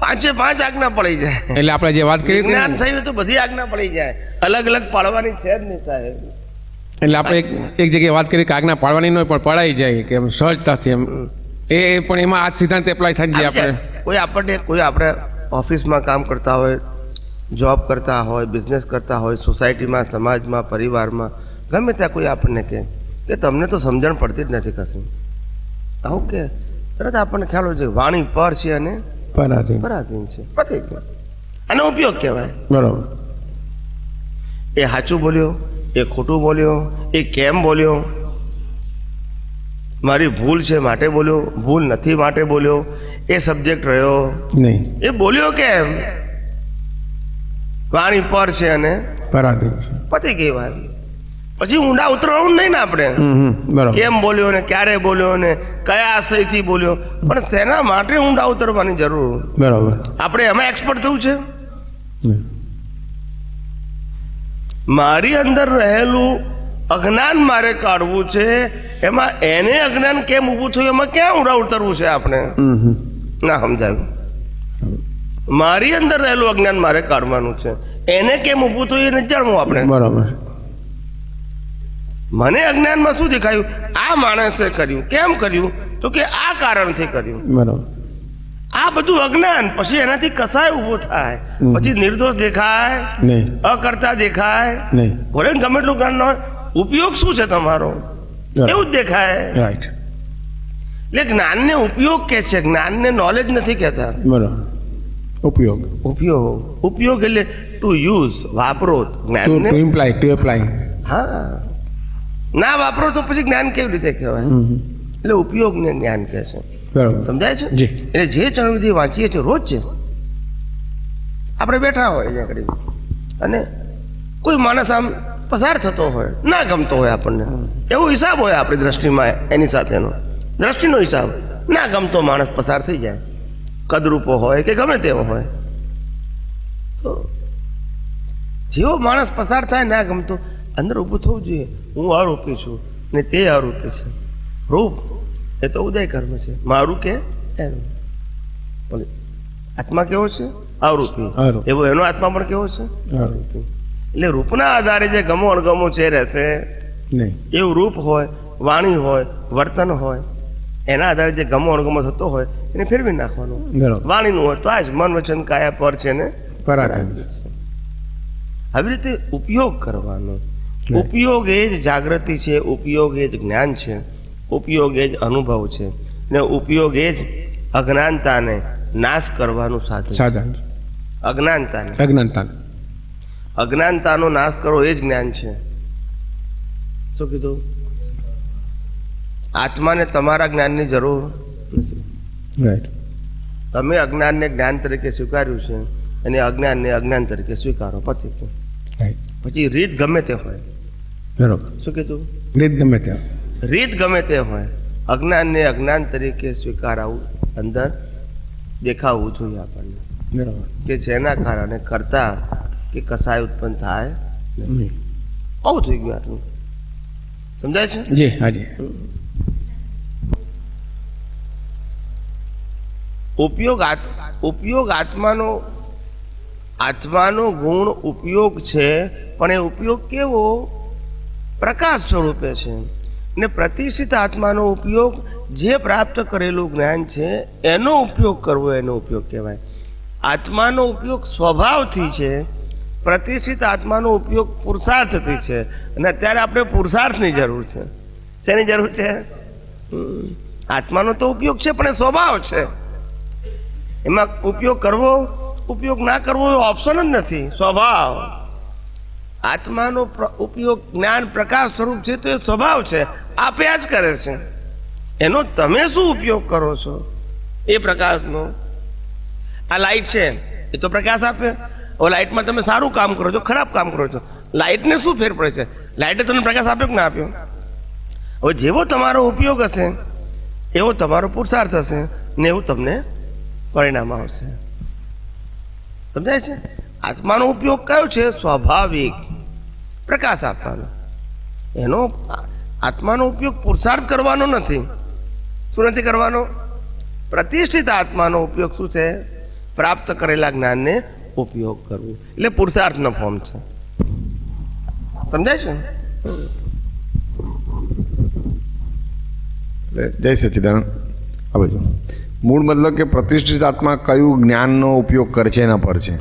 પાંચે પાંચ આજ્ઞા પડી જાય. એટલે આપણે જે વાત કરી જ્ઞાન થયું તો બધી આજ્ઞા પડી જાય, અલગ અલગ પાડવાની છે જ નહીં સાહેબ. એટલે આપણે એક જગ્યાએ વાત કરી કે આજ્ઞા પાડવાની ન હોય પણ પડાઈ જાય કે એમ સહજતાથી એમ, એ પણ એમાં આ સિદ્ધાંત એપ્લાય થાય છે. આપણે કોઈ આપણે ઓફિસમાં કામ કરતા હોય, જોબ કરતા હોય, બિઝનેસ કરતા હોય, સોસાયટીમાં, સમાજમાં, પરિવારમાં, ગમે ત્યાં કોઈ આપણને કહે કે તમને તો સમજણ પડતી જ નથી કશું, આવું કે તરત આપણને ખ્યાલ હોય છે વાણી પર છે અને પરાધીન છે. પતી ગયું. આનો ઉપયોગ કહેવાય. બરોબર. એ સાચું બોલ્યો, એ ખોટું બોલ્યો, એ કેમ બોલ્યો, મારી ભૂલ છે માટે બોલ્યો, ભૂલ નથી માટે બોલ્યો, એ સબ્જેક્ટ રહ્યો નહીં, એ બોલ્યો કેમ? વાણી પર છે અને પરાધીન. પતી ગઈ વાત. પછી ઊંડા ઉતરવાનું નહીં ને આપણે, બરોબર, કેમ બોલ્યો ને ક્યારે બોલ્યો ને કયા આશયથી બોલ્યો, પણ શેના માટે ઊંડા ઉતરવાની જરૂર? બરોબર. આપણે એમાં એક્સપર્ટ થવું છે. મારી અંદર રહેલું અજ્ઞાન મારે કાઢવું છે, એમાં એને અજ્ઞાન કેમ ઊભું થયું એમાં ક્યાં ઊંડા ઉતરવું છે આપણે? ના સમજાયું. મારી અંદર રહેલું અજ્ઞાન મારે કાઢવાનું છે, એને કેમ ઊભું થયું એને જાણવું આપણે. બરોબર. મને અજ્ઞાનમાં શું દેખાયું? આ માણસે કર્યું. કેમ કર્યું? તો કે આ કારણથી કર્યું. બરોબર. આ બધું અજ્ઞાન. પછી એનાથી કસાય ઊભો થાય, પછી નિર્દોષ દેખાય નહીં, અકર્તા દેખાય નહીં, ભલે ગમે એટલું જ્ઞાન ન હોય, ઉપયોગ શું છે તમારો એવું જ દેખાય. રાઈટ. એટલે જ્ઞાનને ઉપયોગ કે છે, જ્ઞાનને નોલેજ નથી કહેતા. બરોબર. ઉપયોગ. ઉપયોગ એટલે ટુ યુઝ, વાપરો જ્ઞાનને. To imply, to apply. હા, ના વાપરો તો પછી જ્ઞાન કેવી રીતે કહેવાય? એટલે ઉપયોગને જ્ઞાન કહે છે. બરોબર. સમજાય છે? જી. એટલે જે ચરણવિધિ વાંચીએ છીએ રોજ છે, આપણે બેઠા હોય અહીંયા આગળ અને કોઈ માણસ આમ પસાર થતો હોય, ના ગમતો હોય આપણને, એવો હિસાબ હોય આપણી દ્રષ્ટિમાં એની સાથેનો, દ્રષ્ટિનો હિસાબ. ના ગમતો માણસ પસાર થઈ જાય, કદરૂપો હોય કે ગમે તેવો હોય, તો જેવો માણસ પસાર થાય ના ગમતો, અંદર ઊભું થવું જોઈએ, હું આરોપી છું ને તે આરોપી છે. રૂપ એ તો ઉદય કર્મ છે, મારું કે એનું. બોલે આત્મા કેવો છે? અરૂપી. અરૂપ. એવો એનો આત્મા પણ કેવો છે? અરૂપી. એટલે રૂપના આધારે જે ગમો અણગમો છે રહેશે નહીં. એવું રૂપ હોય, વાણી હોય, વર્તન હોય, એના આધારે જે ગમો અણગમો થતો હોય એને ફેરવી નાખવાનું. બરોબર. વાણીનું હોય તો આ જ મન વચન કાયા પર છે ને પરાધીન. આવી રીતે ઉપયોગ કરવાનો. ઉપયોગ એ જ જાગૃતિ છે, ઉપયોગ એ જ જ્ઞાન છે, ઉપયોગ એ જ અનુભવ છે, ને ઉપયોગ એ જ અજ્ઞાનતાને નાશ કરવાનું સાધન છે. સાધન. અજ્ઞાનતાને અજ્ઞાનતા. અજ્ઞાનતાનો નાશ કરવો એ જ જ્ઞાન છે. શું કીધું? આત્માને તમારા જ્ઞાનની જરૂર નથી. રાઈટ. તમે અજ્ઞાનને જ્ઞાન તરીકે સ્વીકાર્યું છે અને અજ્ઞાનને અજ્ઞાન તરીકે સ્વીકારો, પતી ગયું. રાઈટ. પછી રીત ગમે તે હોય. બરોબર. શું કીધું? રીત ગમે તે. રીત ગમે તે હોય, અજ્ઞાનને અજ્ઞાન તરીકે સ્વીકારવું અંદર દેખાવું જોઈએ આપણને, બરોબર. કે જેના કારણે કરતા કે કસાય ઉત્પન્ન થાય નહીં. નહીં. બહુ થઈ ગયું આટલું. સમજાય છે? જી હાજી. ઉપયોગ આત્માનો ગુણ ઉપયોગ છે, પણ એ ઉપયોગ કેવો? પ્રકાશ સ્વરૂપે છે. ને પ્રતિષ્ઠિત આત્માનો ઉપયોગ જે પ્રાપ્ત કરેલું જ્ઞાન છે એનો ઉપયોગ કરવો, એનો ઉપયોગ કહેવાય. આત્માનો ઉપયોગ સ્વભાવથી છે, પ્રતિષ્ઠિત આત્માનો ઉપયોગ પુરુષાર્થથી છે. અને અત્યારે આપણે પુરુષાર્થની જરૂર છે. શેની જરૂર છે? આત્માનો તો ઉપયોગ છે પણ એ સ્વભાવ છે. એમાં ઉપયોગ કરવો, ઉપયોગ ના કરવો એ ઓપ્શન જ નથી, સ્વભાવ. આત્માનો ઉપયોગ જ્ઞાન પ્રકાશ સ્વરૂપ છે તો એ સ્વભાવ છે, આપ્યા જ કરે છે. એનો તમે શું ઉપયોગ કરો છો એ પ્રકાશનો? આ લાઈટ છે એ તો પ્રકાશ આપે. હવે લાઈટમાં તમે સારું કામ કરો છો, ખરાબ કામ કરો છો, લાઈટને શું ફેર પડે છે? લાઈટે તમને પ્રકાશ આપ્યો કે ના આપ્યો? હવે જેવો તમારો ઉપયોગ હશે એવો તમારો પુરુષાર્થ હશે ને એવું તમને પરિણામ આવશે. સમજાય છે? આત્માનો ઉપયોગ કયો છે? સ્વાભાવિક, પ્રકાશ આપવાનો. એનો આત્માનો ઉપયોગ પુરુષાર્થ કરવાનો નથી. શું નથી કરવાનો? પ્રતિષ્ઠિત આત્માનો ઉપયોગ શું છે? પ્રાપ્ત કરેલા જ્ઞાનને ઉપયોગ કરવું. એટલે પુરુષાર્થનો ફોર્મ છે. સમજાય છે? જય સચ્ચિદાનંદ. આ બાજુ મૂળ મતલબ કે પ્રતિષ્ઠિત આત્મા કયું જ્ઞાનનો ઉપયોગ કરે છે એના પર છે,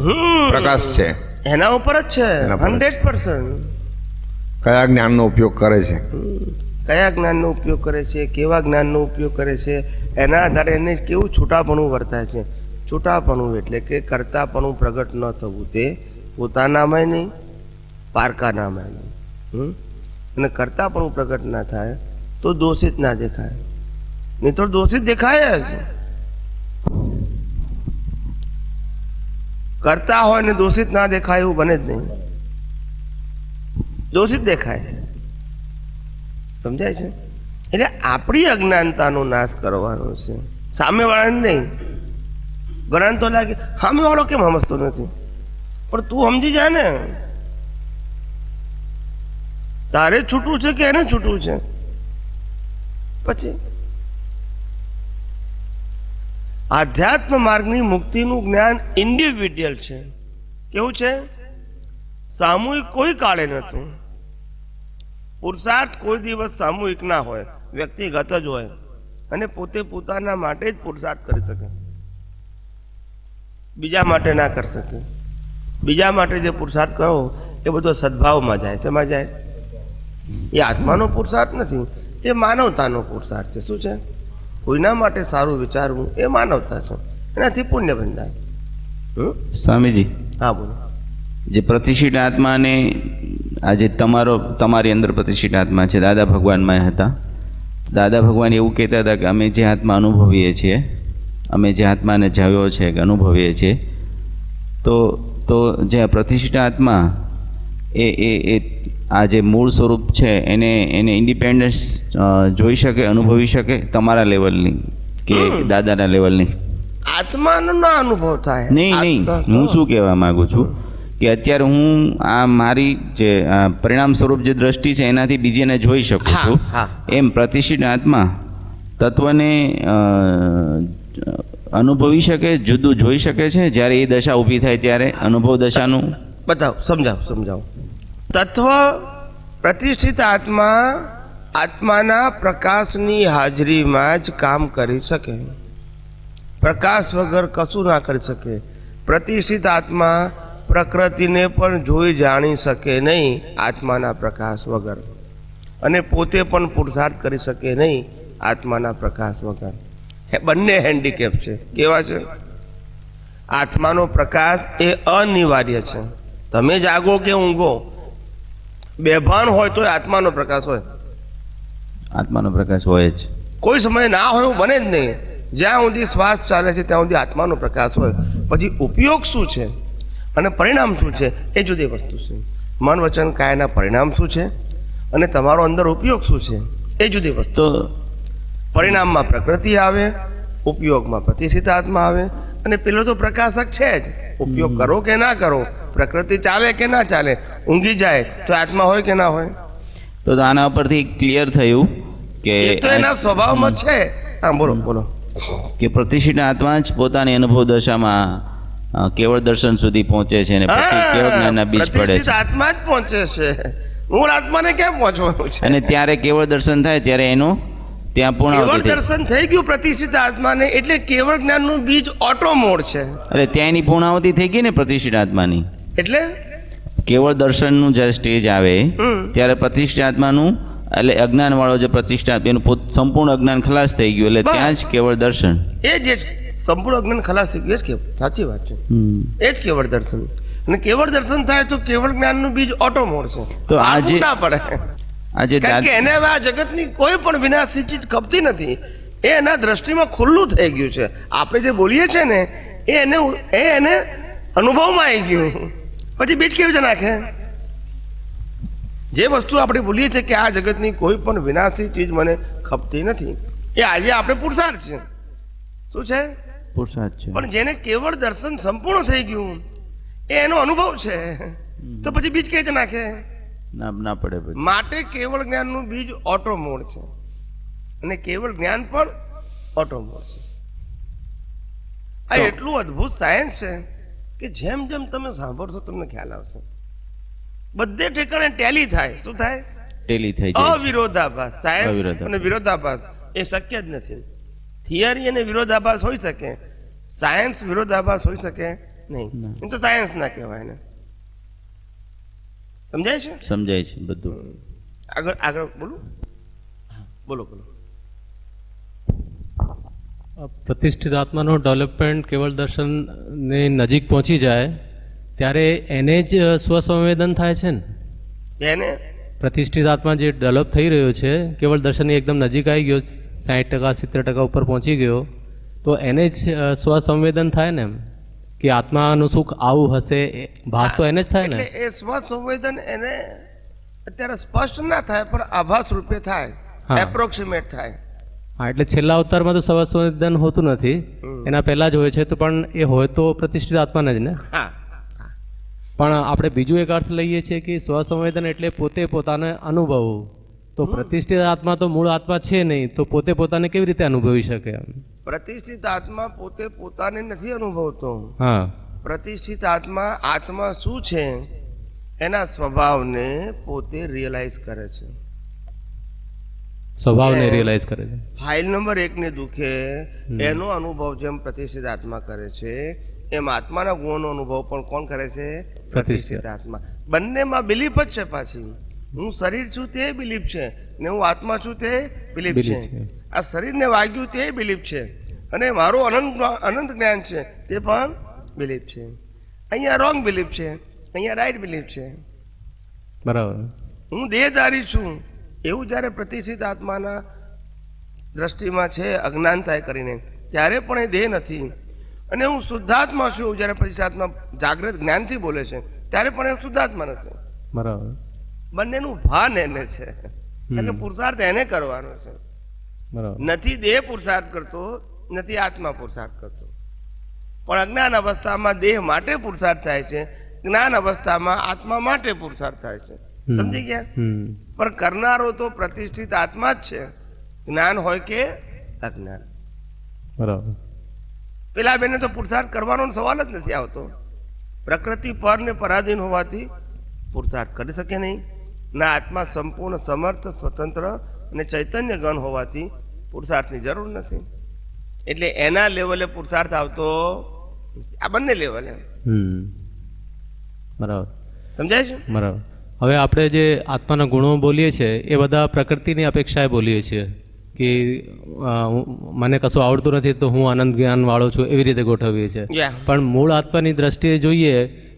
પ્રકાશ છે એના ઉપર જ છે. એના પર જ. 100% કયા જ્ઞાનનો ઉપયોગ કરે છે. કયા જ્ઞાનનો ઉપયોગ કરે છે, કેવા જ્ઞાનનો ઉપયોગ કરે છે, એના આધારે એને કેવું છૂટાપણું વર્તાય છે. છૂટાપણું એટલે કે કરતાપણું પ્રગટ ન થવું, તે પોતાનામાં નહીં, પારકાનામાં નહીં. અને કરતાપણું પ્રગટ ના થાય તો દોષિત ના દેખાય, નહીં તો દોષિત દેખાય જ. કરતા હોય ને દોષિત ના દેખાય એવું બને જ નહીં, દોષિત દેખાય. સમજાય છે? એટલે આપણી અજ્ઞાનતાનો નાશ કરવાનો છે, સામેવાળાને નહીં. ઘણાને તો લાગે સામેવાળો કેમ સમજતો નથી, પણ તું સમજી જા ને. તારે છૂટું છે કે એને છૂટું છે? પછી આધ્યાત્મ માર્ગની મુક્તિનું જ્ઞાન ઇન્ડિવિડ્યુઅલ છે. કેવું છે? સામૂહિક કોઈ કાળે નથી. પુરુષાર્થ કોઈ દિવસ સામૂહિક ના હોય, વ્યક્તિગત જ હોય. અને પોતે પોતાના માટે જ પુરુષાર્થ કરી શકે, બીજા માટે ના કરી શકે. બીજા માટે જે પુરુષાર્થ કરો એ બધો સદભાવમાં જાય. શેમાં જાય? એ આત્માનો પુરુષાર્થ નથી, એ માનવતાનો પુરુષાર્થ છે. શું છે? કોઈના માટે સારું વિચારવું એ માનવતા છે, એનાથી પુણ્ય બંધાય. સ્વામીજી, હા બોલો. જે પ્રતિષ્ઠિત આત્માને આજે તમારી અંદર પ્રતિષ્ઠિત આત્મા છે, દાદા ભગવાનમાં હતા. દાદા ભગવાન એવું કહેતા હતા કે અમે જે આત્મા અનુભવીએ છીએ, અમે જે આત્માને જાવ્યો છે કે અનુભવીએ છીએ, તો જે પ્રતિષ્ઠિત આત્મા એ આ જે મૂળ સ્વરૂપ છે એને ઇન્ડિપેન્ડન્સ જોઈ શકે, અનુભવી શકે, તમારા લેવલની કે દાદાના લેવલની? આત્માનો ના અનુભવ થાય. નહીં, હું શું કહેવા માંગુ છું કે અત્યારે હું આ મારી જે પરિણામ સ્વરૂપ જે દ્રષ્ટિ છે એનાથી બીજીને જોઈ શકું હા, છું હા. એમ પ્રતિષ્ઠિત આત્મા તત્વને અનુભવી શકે, જુદું જોઈ શકે છે જ્યારે એ દશા ઊભી થાય ત્યારે અનુભવ દશાનું બતાવો, સમજાવો. તત્વ પ્રતિષ્ઠિત આત્મા આત્માના પ્રકાશની હાજરીમાં જ કામ કરી શકે. પ્રકાશ વગર કશું ના કરી શકે. પ્રતિષ્ઠિત આત્મા પ્રકૃતિને પણ જોઈ જાણી શકે નહીં આત્માના પ્રકાશ વગર, અને પોતે પણ પુરુષાર્થ કરી શકે નહીં આત્માના પ્રકાશ વગર. બંને હેન્ડીકેપ છે. કેવા છે? આત્માનો પ્રકાશ એ અનિવાર્ય છે. તમે જાગો કે ઊંઘો, બેભાન હોય તો આત્માનો પ્રકાશ હોય. આત્માનો પ્રકાશ હોય જ. કોઈ સમય ના હોય એવું બને જ નહીં. જ્યાં સુધી શ્વાસ ચાલે છે ત્યાં સુધી આત્માનો પ્રકાશ હોય. પછી ઉપયોગ શું છે અને પરિણામ શું છે એ જુદી વસ્તુ છે. મન વચન કાયના પરિણામ શું છે અને તમારો અંદર ઉપયોગ શું છે એ જુદી વસ્તુ. તો પરિણામમાં પ્રકૃતિ આવે, ઉપયોગમાં પ્રતિષ્ઠિત આત્મા આવે, અને પેલો તો પ્રકાશક છે જ. ઉપયોગ કરો કે ના કરો, પ્રકૃતિ ચાલે કે ના ચાલે, ઊંઘી જાય તો આત્મા હોય કે ના હોય? તો આના ઉપરથી ક્લિયર થયું કે એ તો એના સ્વભાવમાં છે. હા, બોલો. કે પ્રતિષ્ઠિત આત્મા જ પોતાની અનુભવ દશામાં કેવળ દર્શન સુધી પહોંચે છે અને પછી કેવળ જ્ઞાનના બીજ પડે પ્રતિષ્ઠિત છે આત્મા જ પહોંચે છે. મૂળ આત્માને ક્યાં પહોંચવાનું છે? અને ત્યારે કેવળ દર્શન થાય ત્યારે એનું ત્યાં કેવળ પૂર્ણાવતિ થાય. દર્શન થઈ ગયું પ્રતિષ્ઠિત આત્માને, એટલે કેવળ જ્ઞાનનું બીજ ઓટો મોડ છે. એટલે ત્યાં એની પૂર્ણાવતિ થઈ ગઈ ને પ્રતિષ્ઠિત આત્માની. એટલે કેવળ દર્શનનું જ્યારે સ્ટેજ આવે ત્યારે પ્રતિષ્ઠિત આત્માનું એટલે અજ્ઞાન વાળો જે પ્રતિષ્ઠિત એનું સંપૂર્ણ અજ્ઞાન ખલાસ થઈ ગયું એટલે બસ. ત્યાં જ કેવળ દર્શન. એ જ સંપૂર્ણ અજ્ઞાન ખલાસ થઈ ગયું. એ જ કેવળ, સાચી વાત છે. એ જ કેવળ દર્શન. અને કેવળ દર્શન થાય તો કેવળ જ્ઞાનનું બીજ ઓટો મોડ છે. તો આજે- માનવું ના પડે, આજે કારણ કે એને હવે આ જગતની કોઈ પણ વિનાશી ચીજ ખપતી નથી. એ એના દ્રષ્ટિમાં ખુલ્લું થઈ ગયું છે. આપણે જે બોલીએ છીએ ને એ એને અનુભવમાં આવી ગયું. પછી બીજ કેવી રીતે નાખે? જે વસ્તુ આપણે બોલીએ છીએ કે આ જગતની કોઈ પણ વિનાશી ચીજ મને ખપતી નથી, એ આજે આપણે પુરુષાર્થ છે. શું છે? પુરુષાર્થ છે. પણ જેને કેવળ દર્શન સંપૂર્ણ થઈ ગયું એ એનો અનુભવ છે, તો પછી બીજ કેવી રીતે નાખે? ના પડે પછી. માટે કેવળ જ્ઞાનનું બીજ ઓટો મોડ છે, અને કેવળ જ્ઞાન પણ ઓટો મોડ છે. આ એટલું અદ્ભુત સાયન્સ છે કે જેમ જેમ તમે સાંભળશો તમને ખ્યાલ આવશે. બધે ઠેકાણે ટેલી થાય. શું થાય? ટેલી થઈ જાય છે. અવિરોધાભાસ. સાયન્સ અવિરોધાભાસ. અને વિરોધાભાસ એ શક્ય જ નથી. થિયરી અને વિરોધાભાસ હોઈ શકે, સાયન્સ વિરોધાભાસ હોઈ શકે નહીં. એમ તો સાયન્સ ના કહેવાય ને. સમજાય છે? સમજાય છે બધું. આગળ બોલો. પ્રતિષ્ઠિત આત્માનો ડેવલપમેન્ટ કેવળ દર્શનની નજીક પહોંચી જાય ત્યારે એને જ સ્વસંવેદન થાય છે ને. એને પ્રતિષ્ઠિત આત્મા જે ડેવલપ થઈ રહ્યો છે કેવળ દર્શનની એકદમ નજીક આવી ગયો, 60% 70% ઉપર પહોંચી ગયો, તો એને જ સ્વસંવેદન થાય ને એમ કે આત્માનું સુખ આવું હશે. ભાસ તો એને જ થાય ને. એટલે એ સ્વસંવેદન એને અત્યારે સ્પષ્ટ ના થાય પણ આભાસ રૂપે થાય, હા. એપ્રોક્સિમેટ થાય. હા, એટલે છેલ્લા અવતારમાં તો સ્વસંવેદન હોતું નથી, એના પહેલા જ હોય છે. તો પણ એ હોય તો પ્રતિષ્ઠિત આત્માને જ ને. હા, પણ આપણે બીજું એક અર્થ લઈએ છીએ કે સ્વસંવેદન એટલે પોતે પોતાને અનુભવવું. તો પ્રતિષ્ઠિત આત્મા તો મૂળ આત્મા છે નહીં, તો પોતે પોતાને કેવી રીતે અનુભવી શકે? પ્રતિષ્ઠિત આત્મા પોતે પોતાને નથી અનુભવતો. હા, પ્રતિષ્ઠિત આત્મા શું છે એના સ્વભાવને પોતે રિયલાઇઝ કરે છે. સ્વભાવને રિયલાઇઝ કરે છે. ફાઇલ નંબર 1 ને દુખે એનો અનુભવ જેમ પ્રતિષ્ઠિત આત્મા કરે છે એમ આત્માના ગુણોનો અનુભવ પણ કોણ કરે છે? પ્રતિષ્ઠિત આત્મા. બંનેમાં બિલીફ જ છે. પાછી હું શરીર છું તે બિલીફ છે, ને હું આત્મા છું તે બિલીફ છે. આ શરીરને વાગ્યું તે બિલીફ છે, અને મારું અનંત જ્ઞાન છે તે પણ બિલીફ છે. અહીંયા રોંગ બિલીફ છે, અહીંયા રાઈટ બિલીફ છે. બરાબર. હું દેહધારી છું એવું જ્યારે પ્રતિષ્ઠિત આત્માના દ્રષ્ટિમાં છે અજ્ઞાનતા કરીને, ત્યારે પણ એ દેહ નથી. અને હું શુદ્ધાત્મા છું જ્યારે પ્રતિષ્ઠિત આત્મા જાગ્રત જ્ઞાનથી બોલે છે ત્યારે પણ એ શુદ્ધાત્મા નથી. બરાબર. બંનેનું ભાન એને છે, કારણ કે પુરુષાર્થ એને કરવાનો છે. બરાબર. નથી દેહ પુરુષાર્થ કરતો, નથી આત્મા પુરુષાર્થ કરતો. પણ અજ્ઞાન અવસ્થામાં દેહ માટે પુરુષાર્થ થાય છે, જ્ઞાન અવસ્થામાં આત્મા માટે પુરુષાર્થ થાય છે. સમજી ગયા? પણ કરનારો તો પ્રતિષ્ઠિત આત્મા જ છે, જ્ઞાન હોય કે અજ્ઞાન. બરાબર. પેલા બેને તો પુરુષાર્થ કરવાનો સવાલ જ નથી આવતો. પ્રકૃતિ પર ને પરાધીન હોવાથી પુરુષાર્થ કરી શકે નહીં. ના આત્મા સંપૂર્ણ સમર્થ, સ્વતંત્ર અને ચૈતન્ય ગણ હોવાથી પુરુષાર્થની જરૂર નથી. એટલે એના લેવલે પુરુષાર્થ આવતો નથી. આ બંને લેવલે. બરાબર. સમજાય છે? બરાબર. હવે આપણે જે આત્માના ગુણો બોલીએ છીએ એ બધા પ્રકૃતિની અપેક્ષાએ બોલીએ છીએ કે મને કશું આવડતું નથી તો હું આનંદ જ્ઞાન વાળો છું, એવી રીતે ગોઠવીએ છીએ. Yeah. પણ મૂળ આત્માની દ્રષ્ટિએ જોઈએ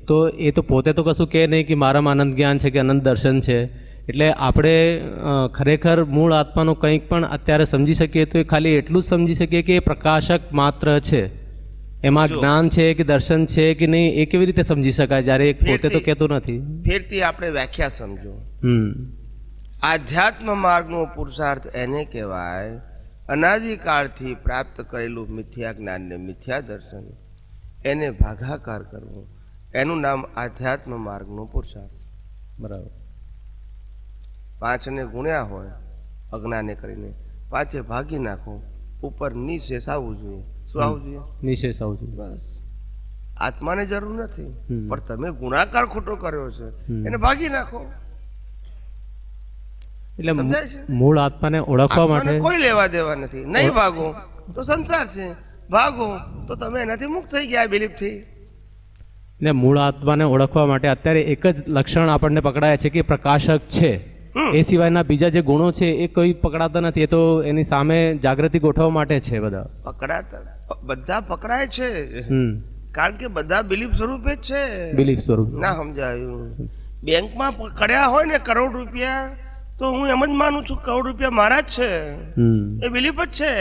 તો એ તો પોતે તો કશું કહે નહીં કે મારામાં આનંદ જ્ઞાન છે કે અનંત દર્શન છે. એટલે આપણે ખરેખર મૂળ આત્માનું કંઈક પણ અત્યારે સમજી શકીએ તો એ ખાલી એટલું જ સમજી શકીએ કે એ પ્રકાશક માત્ર છે. એમાં જ્ઞાન છે કે દર્શન છે કે નહીં એ કેવી રીતે સમજી શકાય જ્યારે એ પોતે તો કહેતો નથી. ફેરથી આપણે વ્યાખ્યા સમજો. આધ્યાત્મ માર્ગનો પુરુષાર્થ એને કહેવાય અનાદિકાળથી પ્રાપ્ત કરેલું મિથ્યા જ્ઞાન ને મિથ્યા દર્શન એને ભાગાકાર કરવું, એનું નામ આધ્યાત્મ માર્ગનો પુરુષાર્થ. બરાબર. 5 ને ગુણ્યા હોય અજ્ઞાને કરીને, 5 ભાગી નાખો, ઉપર નિશેષ આવવું જોઈએ. શું આવવું જોઈએ? નિશેષ આવું છે. બસ. આત્માને જરૂર નથી, પણ તમે ગુણાકાર ખોટો કર્યો છે એને ભાગી નાખો. એટલે સમજાય છે? મૂળ આત્માને ઓળખવા આત્માને માટે કોઈ લેવા દેવા નથી. નહીં ભાગો તો સંસાર છે, ભાગો તો તમે એનાથી મુક્ત થઈ ગયા બિલીફથી. ને મૂળ આત્માને ઓળખવા માટે અત્યારે એક જ લક્ષણ આપણને પકડાય છે કે પ્રકાશક છે. એ સિવાયના બીજા જે ગુણો છે એ કોઈ પકડાતા નથી. એ તો એની સામે જાગૃતિ ગોઠવવા માટે છે બધા. પકડાતા બધા પકડાય છે, હમ. કારણ કે બધા બિલીફ સ્વરૂપે જ છે. બિલીફ સ્વરૂપ. ના સમજાયું? બેંકમાં પકડ્યા હોય ને કરોડ રૂપિયા તો હું એમ જ માનું છું કરોડ રૂપિયા મારા જ છે. એ બિલીફ જ છે.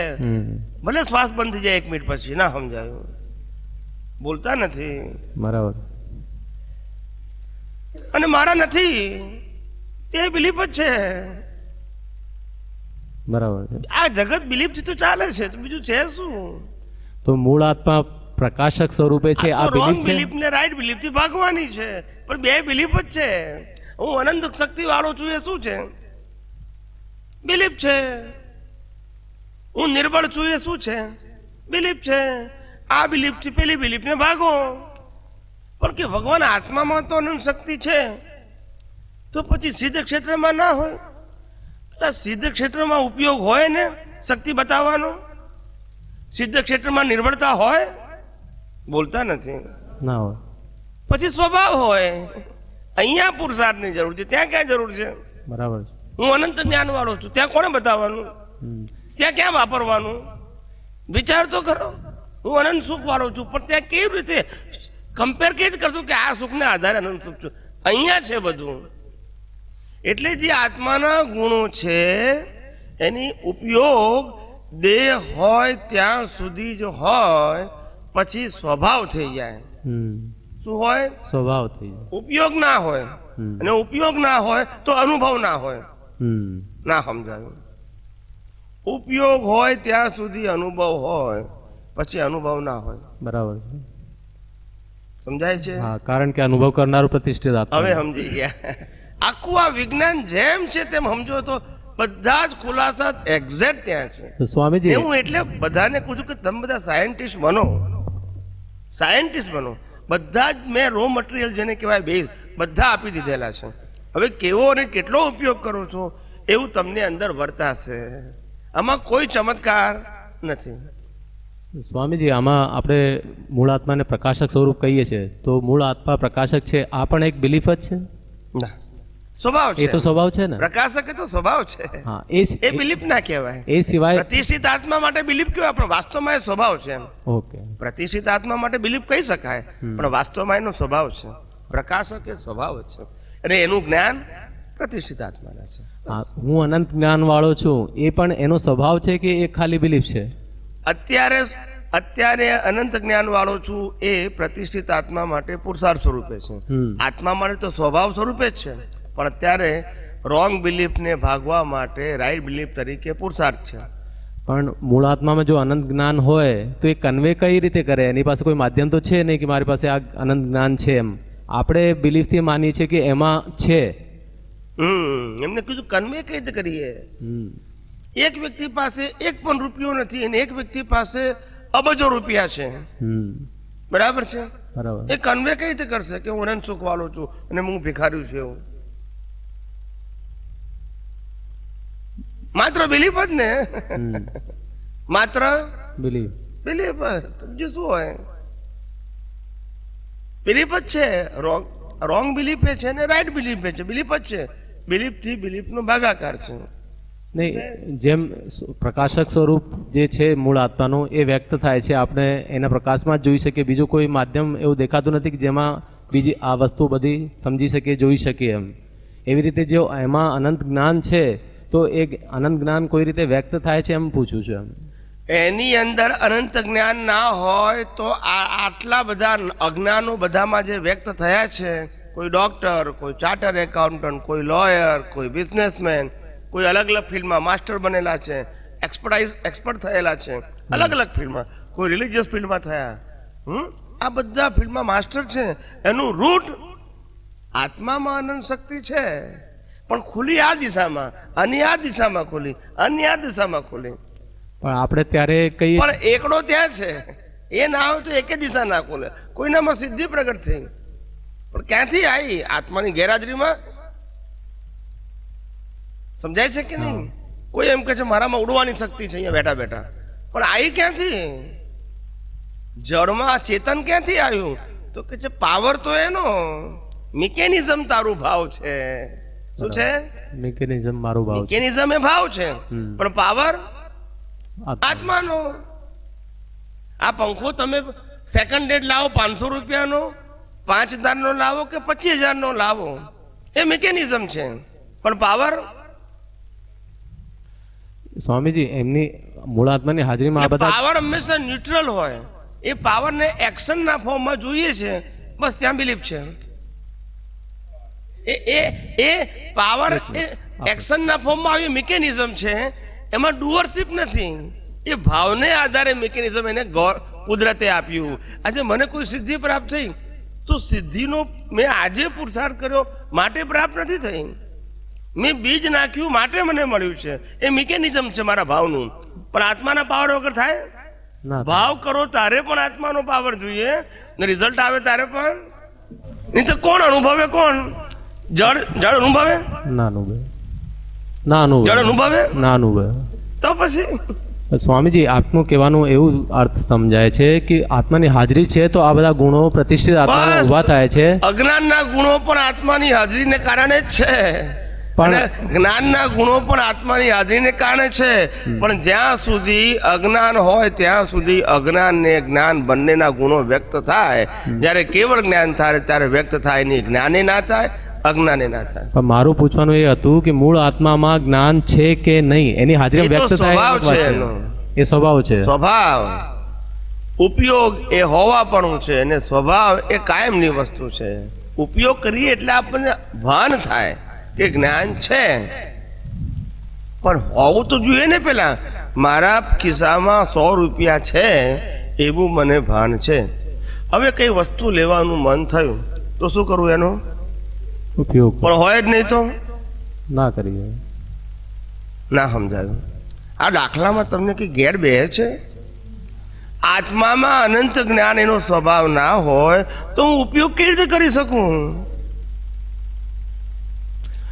ભલે શ્વાસ બંધ થઈ જાય 1 મિનિટ પછી. ના સમજાયું? બોલતા નથી. બરાબર. અને મારા નથી તે બિલીફ જ છે. બરાબર છે. આ જગત બિલીફ થી તો ચાલે છે, તો બીજું છે શું? તો મૂળ આત્મા પ્રકાશક સ્વરૂપે છે. આ રોંગ બિલીફ છે. બિલીફ ને રાઈટ બિલીફ થી ભાગવાની છે, પણ બે બિલીફ જ છે. હું અનંત શક્તિ વાળો છું એ શું છે? બિલીફ છે. હું નિર્બળ છું એ શું છે? બિલીફ છે. આ બિલીફ થી પેલી બિલીફ ને ભાગો. પણ કે ભગવાન આત્મામાં તો અનંત શક્તિ છે, તો પછી સિદ્ધ ક્ષેત્રમાં ના હોય? એટલે સિદ્ધ ક્ષેત્રમાં ઉપયોગ હોય ને શક્તિ બતાવવાનો? સિદ્ધ ક્ષેત્રમાં નિર્બળતા હોય? બોલતા નથી. ના હોય. પછી સ્વભાવ હોય. અહીંયા પુરુષાર્થની જરૂર છે, ત્યાં ક્યાં જરૂર છે? બરાબર છે. હું અનંત જ્ઞાન વાળો છું, ત્યાં કોને બતાવવાનું? ત્યાં ક્યાં વાપરવાનું? વિચાર તો કરો. હું અનંત સુખ વાળો છું, પણ ત્યાં કેવી રીતે કમ્પેર કેવી રીતે કરશું કે આ સુખને આધારે અનંત સુખ છું? અહીંયા છે બધું. એટલે જે આત્માના ગુણો છે એની ઉપયોગ દેહ હોય ત્યાં સુધી જ હોય, પછી સ્વભાવ થઈ જાય. શું હોય? સ્વભાવ થઈ જાય. ઉપયોગ ના હોય. અને ઉપયોગ ના હોય તો અનુભવ ના હોય. ના સમજાયું? ઉપયોગ હોય ત્યાં સુધી અનુભવ હોય, પછી અનુભવ ના હોય. બરાબર છે. સમજાય છે? હા, કારણ કે અનુભવ કરનારું પ્રતિષ્ઠિત આત્મા. હવે સમજી ગયા. આખું આ વિજ્ઞાન જેમ છે તેમ સમજો તો બધા જ ખુલાસા એક્ઝેક્ટ ત્યાં છે. તો સ્વામીજી, હું એટલે બધાને કહું છું કે તમે બધા સાયન્ટિસ્ટ બનો. સાયન્ટિસ્ટ બનો. બધા જ મેં રો મટીરિયલ જેને કહેવાય બેઝ બધા આપી દીધેલા છે. હવે કેવો અને કેટલો ઉપયોગ કરો છો એવું તમને અંદર વર્તાશે. આમાં કોઈ ચમત્કાર નથી. સ્વામીજી, આમાં આપણે મૂળ આત્માને પ્રકાશક સ્વરૂપ કહીએ છીએ, તો મૂળ આત્મા પ્રકાશક છે આ પણ એક બિલીફ જ છે? ના, સ્વભાવ એ છે. તો સ્વભાવ છે ને. પ્રકાશક એ તો સ્વભાવ છે. હા, એ બિલીફ ના કહેવાય. એ સિવાય. પ્રતિષ્ઠિત આત્મા માટે બિલીફ કહેવાય, પણ વાસ્તવમાં એ સ્વભાવ છે. ઓકે. પ્રતિષ્ઠિત આત્મા માટે બિલીફ કહી શકાય, પણ વાસ્તવમાં એનો સ્વભાવ છે. પ્રકાશક એ સ્વભાવ જ છે, અને એનું જ્ઞાન પ્રતિષ્ઠિત આત્માના છે. હા, હું અનંત જ્ઞાન વાળો છું એ પણ એનો સ્વભાવ છે કે એ ખાલી બિલીફ છે? અત્યારે અનંત જ્ઞાન વાળો છું એ પ્રતિષ્ઠિત આત્મા માટે પુરુષાર્થ સ્વરૂપે છે. આત્મા માટે તો સ્વભાવ સ્વરૂપે જ છે, પણ અત્યારે રોંગ બિલીફ ને ભાગવા માટે રાઈટ બિલીફ તરીકે પુરુષાર્થ છે. પણ મૂળ આત્મામાં જો અનંત જ્ઞાન હોય તો એ કન્વે કઈ રીતે કરે? એની પાસે કોઈ માધ્યમ તો છે નહીં કે મારી પાસે આ અનંત જ્ઞાન છે એમ. આપણે બિલીફથી માનીએ છીએ કે એમાં છે. એમને કીધું કન્વે કઈ રીતે કરીએ? એક વ્યક્તિ પાસે એક પણ રૂપિયો નથી અને એક વ્યક્તિ પાસે અબજો રૂપિયા છે, બરાબર છે? બરાબર. એ કન્વે કઈ રીતે કરશે કે હું અનંત સુખ વાળો છું અને હું ભિખાર્યું છું એવું? માત્ર બિલીફ જ ને, માત્ર બિલીફ. બિલીફ જ. બીજું શું હોય? બિલીફ જ છે. રોંગ બિલીફ છે ને રાઈટ બિલીફ છે. બિલીફ જ છે. બિલીફ થી બિલીફ નો ભાગાકાર છે. નહીં, જેમ પ્રકાશક સ્વરૂપ જે છે મૂળ આત્માનું એ વ્યક્ત થાય છે, આપણે એના પ્રકાશમાં જ જોઈ શકીએ. બીજું કોઈ માધ્યમ એવું દેખાતું નથી કે જેમાં બીજી આ વસ્તુ બધી સમજી શકીએ, જોઈ શકીએ. એમ એવી રીતે જો એમાં અનંત જ્ઞાન છે તો એ અનંત જ્ઞાન કોઈ રીતે વ્યક્ત થાય છે એમ પૂછું છું. એની અંદર અનંત જ્ઞાન ના હોય તો આટલા બધા અજ્ઞાનો બધામાં જે વ્યક્ત થયા છે, કોઈ ડોક્ટર, કોઈ ચાર્ટર એકાઉન્ટન્ટ, કોઈ લોયર, કોઈ બિઝનેસમેન, કોઈ અલગ અલગ ફિલ્ડમાં માસ્ટર બનેલા છે, એક્સપર્ટ થયેલા છે અલગ અલગ ફિલ્ડમાં, કોઈ રિલિજિયસ ફિલ્ડમાં થયા, આ બધા ફિલ્ડમાં માસ્ટર છે. એનું રૂટ આત્મામાં અનંત શક્તિ છે, પણ ખુલી આ દિશામાં, અને આ દિશામાં ખુલી, અને આ દિશામાં ખુલી. પણ આપણે ત્યારે કહીએ પણ એકડો ત્યાં છે, એ ના હોય તો એકે દિશા ના ખુલે. કોઈનામાં સિદ્ધિ પ્રગટ થઈ, પણ ક્યાંથી આવી? આત્માની ગેરહાજરીમાં. સમજાય છે કે નહીં? કોઈ એમ કે છે મારામાં ઉડવાની શક્તિ છે અહીંયા બેઠા બેઠા, પણ આવી ક્યાંથી? જળમાં ચેતન ક્યાંથી આવ્યું? તો કે છે પાવર તો એનો મિકેનિઝમ તારું ભાવ છે. શું છે? મિકેનિઝમ મારું ભાવ છે. મિકેનિઝમ એ ભાવ છે, પણ પાવર આત્માનો. આ પંખો તમે સેકન્ડ હેન્ડ લાવો 500 રૂપિયાનો, 5000 નો લાવો કે 25000 નો લાવો, એ મિકેનિઝમ છે, પણ પાવર. સ્વામીજી, એમની મૂળ આત્માની હાજરીમાં આ બધા પાવર હંમેશા ન્યુટ્રલ હોય. એ પાવરને એક્શનના ફોર્મમાં જોઈએ છે, બસ ત્યાં બિલીફ છે. એ પાવર એક્શનના ફોર્મમાં આવી મિકેનિઝમ છે, એમાં ડુઅરશિપ નથી. એ ભાવને આધારે મિકેનિઝમ એને કુદરતે આપ્યું. આજે મને કોઈ સિદ્ધિ પ્રાપ્ત થઈ તો સિદ્ધિનો મેં આજે પુરુષાર્થ કર્યો માટે પ્રાપ્ત નથી થઈ. મેં બીજ નાખ્યું માટે મને મળ્યું છે. એ મિકેનિઝમ છે મારા ભાવનું. પણ આત્માના પાવર વગર થાય? ના. ભાવ કરો તારે પણ આત્માનો પાવર જોઈએ, ને રિઝલ્ટ આવે તારે પણ. નહીં તો કોણ અનુભવે? કોણ? જળ અનુભવે? ના અનુભવે. ના અનુભવે. જળ અનુભવે? ના અનુભવે. તો પછી સ્વામીજી, આપનું કહેવાનું એવું અર્થ સમજાય છે કે આત્માની હાજરી છે તો આ બધા ગુણો પ્રતિષ્ઠિત આત્મામાં બસ. ઊભા થાય છે. અજ્ઞાનના ગુણો પણ આત્માની હાજરીને કારણે જ છે, પણ અને જ્ઞાનના ગુણો પણ આત્માની હાજરીને કારણે છે. પણ જ્યાં સુધી અજ્ઞાન હોય ત્યાં સુધી અજ્ઞાન ને જ્ઞાન બંનેના ગુણો વ્યક્ત થાય. જ્યારે કેવળ જ્ઞાન થાય ત્યારે વ્યક્ત થાય નહીં, જ્ઞાને ના થાય, અજ્ઞાને ના થાય. પણ મારું પૂછવાનું એ હતું કે મૂળ આત્મામાં જ્ઞાન છે કે નહીં, એની હાજરી એ તો વ્યક્ત થાય સ્વભાવ એ વાત છે છે. એનો. એ સ્વભાવ છે. સ્વભાવ. ઉપયોગ એ હોવાપણું છે, અને સ્વભાવ એ કાયમની વસ્તુ છે. ઉપયોગ કરીએ એટલે આપણને ભાન થાય કે જ્ઞાન છે, પણ હોવું તો જોઈએ ને. પેલા મારા ખિસ્સામાં 100 રૂપિયા છે એવું મને ભાન છે. હવે કઈ વસ્તુ લેવાનું મન થયું તો શું કરવું? એનો ઉપયોગ પણ હોય જ નહીં તો ના કરીએ. ના સમજાયું. આ દાખલામાં તમને કઈ ગેર બે છે? આત્મામાં અનંત જ્ઞાન એનો સ્વભાવ ના હોય તો હું ઉપયોગ કેવી રીતે કરી શકું?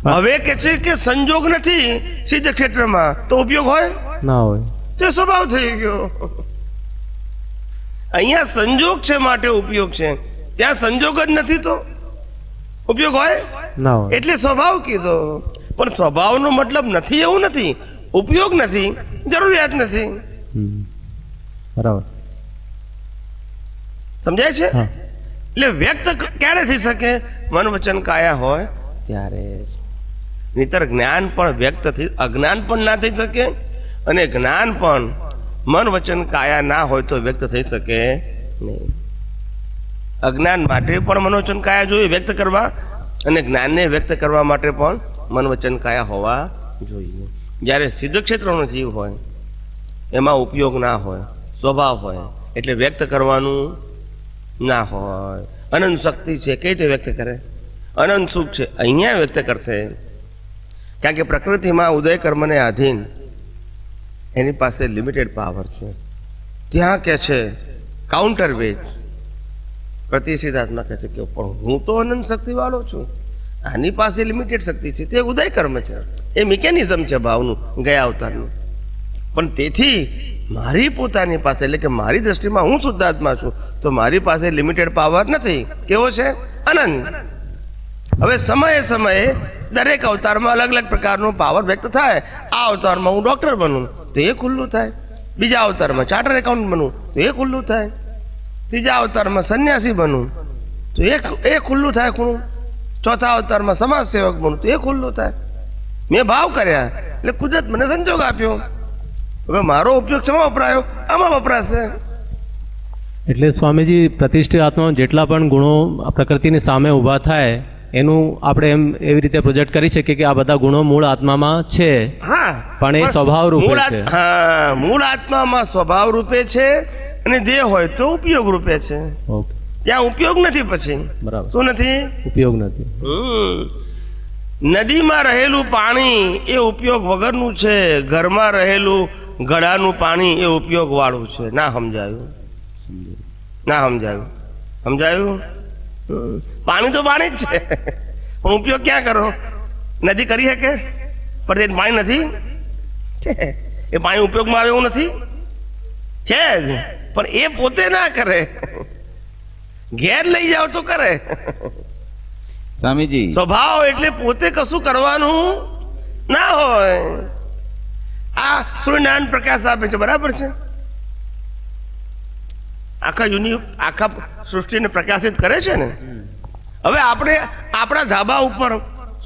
હવે કે છે કે સંજોગ નથી સિદ્ધ ક્ષેત્રમાં, તો ઉપયોગ હોય? ના હોય. તે સ્વભાવ થઈ ગયો. અહીંયા સંજોગ છે માટે ઉપયોગ છે, ત્યાં સંજોગ જ નથી તો ઉપયોગ હોય? ના હોય. એટલે સ્વભાવ કીધો. પણ સ્વભાવનો મતલબ નથી એવું નથી, ઉપયોગ નથી, જરૂરિયાત નથી. બરાબર. સમજાય છે? હા. એટલે વ્યક્ત ક્યારે થઈ શકે? મન વચન કાયા હોય ત્યારે. નહીતર જ્ઞાન પણ વ્યક્ત થઈ, અજ્ઞાન પણ ના થઈ શકે, અને જ્ઞાન પણ મન વચન કાયા ના હોય તો વ્યક્ત થઈ શકે નહીં. અજ્ઞાન માટે પણ મન વચન કાયા જોઈએ વ્યક્ત કરવા, અને જ્ઞાનને વ્યક્ત કરવા માટે પણ મન વચન કાયા હોવા જોઈએ. જ્યારે સિદ્ધ ક્ષેત્રનો જીવ હોય એમાં ઉપયોગ ના હોય, સ્વભાવ હોય, એટલે વ્યક્ત કરવાનું ના હોય. અનંત શક્તિ છે કઈ રીતે વ્યક્ત કરે? અનંત સુખ છે અહીંયા વ્યક્ત કરશે. કારણ કે પ્રકૃતિમાં ઉદય કર્મને આધીન એની પાસે લિમિટેડ પાવર છે. ત્યાં કે છે કાઉન્ટર વેજ. પ્રતિષ્ઠિત આત્મા કહે છે કે પણ હું તો અનંત શક્તિ વાળો છું, આની પાસે લિમિટેડ શક્તિ છે, તે ઉદય કર્મ છે, એ મિકેનિઝમ છે ભાવનું ગયા અવતારનું. પણ તેથી મારી પોતાની પાસે એટલે કે મારી દ્રષ્ટિમાં હું શુદ્ધાત્મા છું તો મારી પાસે લિમિટેડ પાવર નથી. કેવો છે? અનંત. હવે સમયે સમયે દરેક અવતારમાં અલગ અલગ પ્રકારનો પાવર વ્યક્ત થાય. આ અવતારમાં હું ડૉક્ટર બનું તો એ ખુલ્લું થાય, બીજા અવતારમાં ચાર્ટર એકાઉન્ટ બનું તો એ ખુલ્લું થાય, ત્રીજા અવતારમાં સંન્યાસી બનું તો એ ખુલ્લું થાય ખૂણું, ચોથા અવતારમાં સમાજ સેવક બનું તો એ ખુલ્લું થાય. મેં ભાવ કર્યા એટલે કુદરત મને સંજોગ આપ્યો. હવે મારો ઉપયોગ શેમાં વપરાયો? આમાં વપરાશે. એટલે સ્વામીજી પ્રતિષ્ઠિત આત્મામાં જેટલા પણ ગુણો આ પ્રકૃતિની સામે ઊભા થાય એનું આપણે એમ એવી રીતે પ્રોજેક્ટ કરી શકીએ કે આ બધા ગુણો મૂળ આત્મામાં છે, હા, પણ એ સ્વભાવ રૂપે છે. હા, મૂળ આત્મામાં સ્વભાવ રૂપે છે અને દેહ હોય તો ઉપયોગ રૂપે છે. ઓકે, ત્યાં ઉપયોગ નથી. પછી બરાબર. શું નથી? ઉપયોગ નથી. નદીમાં રહેલું પાણી એ ઉપયોગ વગરનું છે, ઘરમાં રહેલું ગળાનું પાણી એ ઉપયોગ વાળું છે. ના સમજાયું? ના સમજાયું? સમજાયું? પાણી તો પાણી જ છે પણ ઉપયોગ ક્યાં કરો? નદી કરી શકે પણ તે પાણી નથી છે. એ પાણી ઉપયોગમાં આવે એવું નથી છે જ, પણ એ પોતે ના કરે, ઘેર લઈ જાવ તો કરે. સ્વામીજી, સ્વભાવ એટલે પોતે કશું કરવાનું ના હોય. આ સૂર્યનારાયણ પ્રકાશ આપે છે, બરાબર છે, આખા સૃષ્ટિને પ્રકાશિત કરે છે ને. હવે આપણે આપણા ધાબા ઉપર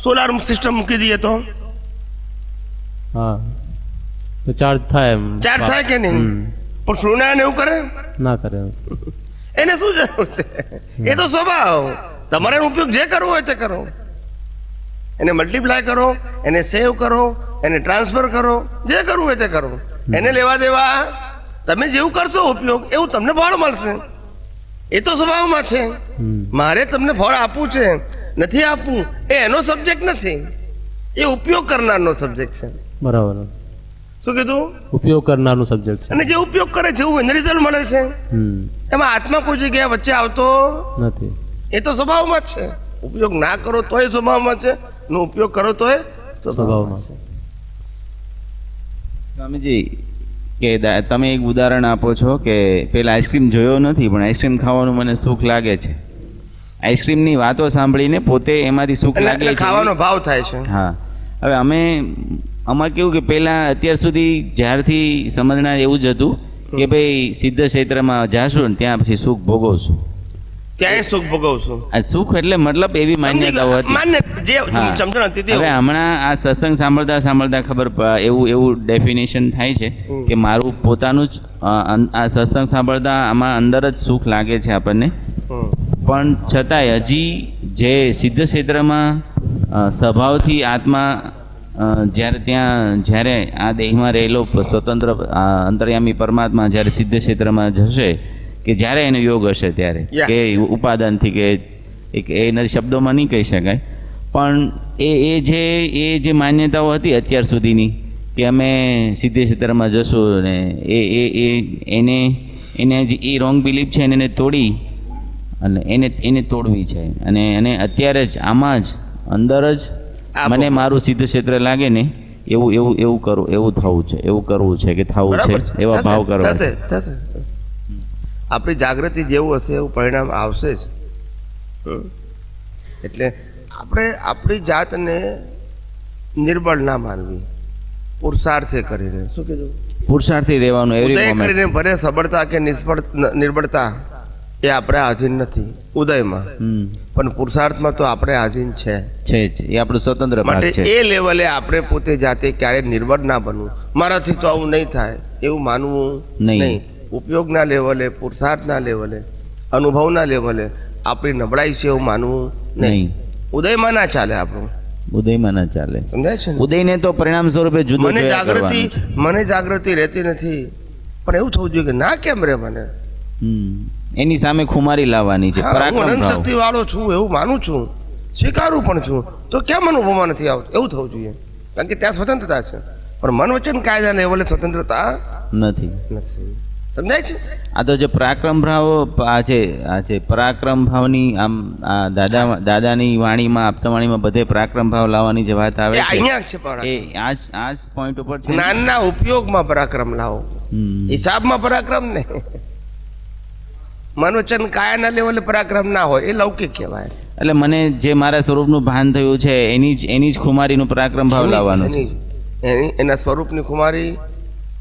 સોલાર સિસ્ટમ મૂકી દઈએ તો હા, તો ચાર્જ થાય એમ. ચાર્જ થાય કે નહીં? પણ સૂર્યનારાયણ એવું કરે? ના કરે. એને શું જરૂર છે? એ તો સ્વભાવ. તમારે એનો ઉપયોગ જે કરવો હોય તે કરો, એને મલ્ટીપ્લાય કરો, એને સેવ કરો, એને ટ્રાન્સફર કરો, જે કરવું હોય તે કરો. એને લેવા દેવા તમે જેવું કરશો ઉપયોગ એવું તમને ફળ મળશે. એ તો સ્વભાવમાં છે. મારે તમને ફળ આપવું છે નથી આપવું એ એનો સબ્જેક્ટ નથી, એ ઉપયોગ કરનારનો સબ્જેક્ટ છે. બરાબર. શું કીધું? ઉપયોગ કરનારનું સબ્જેક્ટ છે. અને જે ઉપયોગ કરે છે એવું એને રિઝલ્ટ મળે છે. એમાં આત્મા કોઈ જગ્યાએ વચ્ચે આવતો નથી. એ તો સ્વભાવમાં જ છે. ઉપયોગ ના કરો તોય સ્વભાવમાં છે, નો ઉપયોગ કરો તોય સ્વભાવમાં છે. સ્વામીજી, કે તમે એક ઉદાહરણ આપો છો કે પેલા આઈસ્ક્રીમ જોયો નથી પણ આઈસ્ક્રીમ ખાવાનું મને સુખ લાગે છે. આઈસ્ક્રીમની વાતો સાંભળીને પોતે એમાંથી સુખ લાગે એટલે છે. ખાવાનો ભાવ થાય છે. હા, હવે આમાં કેવું કે પહેલા અત્યાર સુધી જ્યારથી સમજણા એવું જ હતું કે ભાઈ સિદ્ધ ક્ષેત્રમાં જાશું ને ત્યાં પછી સુખ ભોગવશું, ત્યાંય સુખ ભોગવશું. આ સુખ એટલે મતલબ એવી માન્યતાઓ હતી. માન્ય જે હા. સમજણ હતી તે. હવે હમણાં આ સત્સંગ સાંભળતા ખબર એવું ડેફિનેશન થાય છે કે મારું પોતાનું જ આ સત્સંગ સાંભળતા આમાં અંદર જ સુખ લાગે છે આપણને. પણ છતાંય હજી જે સિદ્ધ ક્ષેત્રમાં સ્વભાવથી આત્મા જ્યારે આ દેહમાં રહેલો સ્વતંત્ર અંતર્યામી પરમાત્મા જ્યારે સિદ્ધ ક્ષેત્રમાં જશે કે જ્યારે એનો યોગ હશે ત્યારે કે ઉપાદાનથી કે એના શબ્દોમાં નહીં કહી શકાય, પણ એ જે માન્યતાઓ હતી અત્યાર સુધીની કે અમે સિદ્ધ ક્ષેત્રમાં જશું ને એને એ રોંગ બિલીફ છે એને તોડી અને એને તોડવી છે. અને અત્યારે જ આમાં જ અંદર જ મને મારું સિદ્ધ ક્ષેત્ર લાગે ને એવું કરવું, એવું થવું છે, એવું કરવું છે કે થવું છે, એવા ભાવ કરવા છે. થશે. આપણી જાગૃતિ જેવું હશે એવું પરિણામ આવશે જ. એટલે આપણે આપણી જાતને નિર્બળ ના માનવી, પુરુષાર્થે કરીને. શું કીધું? પુરુષાર્થી રહેવાનું એવરી ઉદય મોમેન્ટ. કરીને ભલે સબળતા કે નિર્બળતા એ આપણે આધીન નથી ઉદયમાં, પણ પુરુષાર્થમાં તો આપણે આધીન છે જ. એ આપણો સ્વતંત્ર ભાગ માટે છે. એ લેવલે આપણે પોતે જાતે ક્યારે નિર્બળ ના બનવું. મારાથી તો આવું નહીં થાય એવું માનવું નહીં. ઉપયોગના લેવલે, પુરુષાર્થના લેવલે, અનુભવના લેવલે આપણી નબળાઈ છે એવું માનવું નહીં. ઉદયમાં ના ચાલે આપણું, ઉદયમાં ના ચાલે. સમજાય છે ને? ઉદયને તો પરિણામ સ્વરૂપે જુદો મને જોયા કરવાનું છે. જાગૃતિ રહેતી નથી, પણ એવું થવું જોઈએ કે ના કેમ રે મને એની સામે ખુમારી લાવવાની છે, હા, હું પરાક્રમ અનંત ભાવ. શક્તિ વાળો છું એવું માનું છું, સ્વીકારું પણ છું, તો કેમ અનુભવમાં નથી આવતું? એવું થવું જોઈએ, કારણ કે ત્યાં સ્વતંત્રતા છે, પણ મન વચન કાયદા લેવલે સ્વતંત્રતા નથી. નથી. સમજાય છે? આ તો જે પરાક્રમ ભાવ આ છે પરાક્રમ ભાવની આમ આ દાદાની વાણીમાં આપતાવાણીમાં બધે પરાક્રમ ભાવ લાવવાની જે વાત આવે એ છે અહીંયા જ છે પરાક્રમ. એ આ જ પોઈન્ટ ઉપર છે. જ્ઞાનના ઉપયોગમાં પરાક્રમ લાવો, હમ. હિસાબમાં પરાક્રમ ને મન વચન કાયાના લેવલે પરાક્રમ ના હોય, એ લૌકિક કહેવાય. એટલે મને જે મારા સ્વરૂપનું ભાન થયું છે એની જ ખુમારીનું પરાક્રમ ભાવ લાવવાનું છે. એના સ્વરૂપની ખુમારી,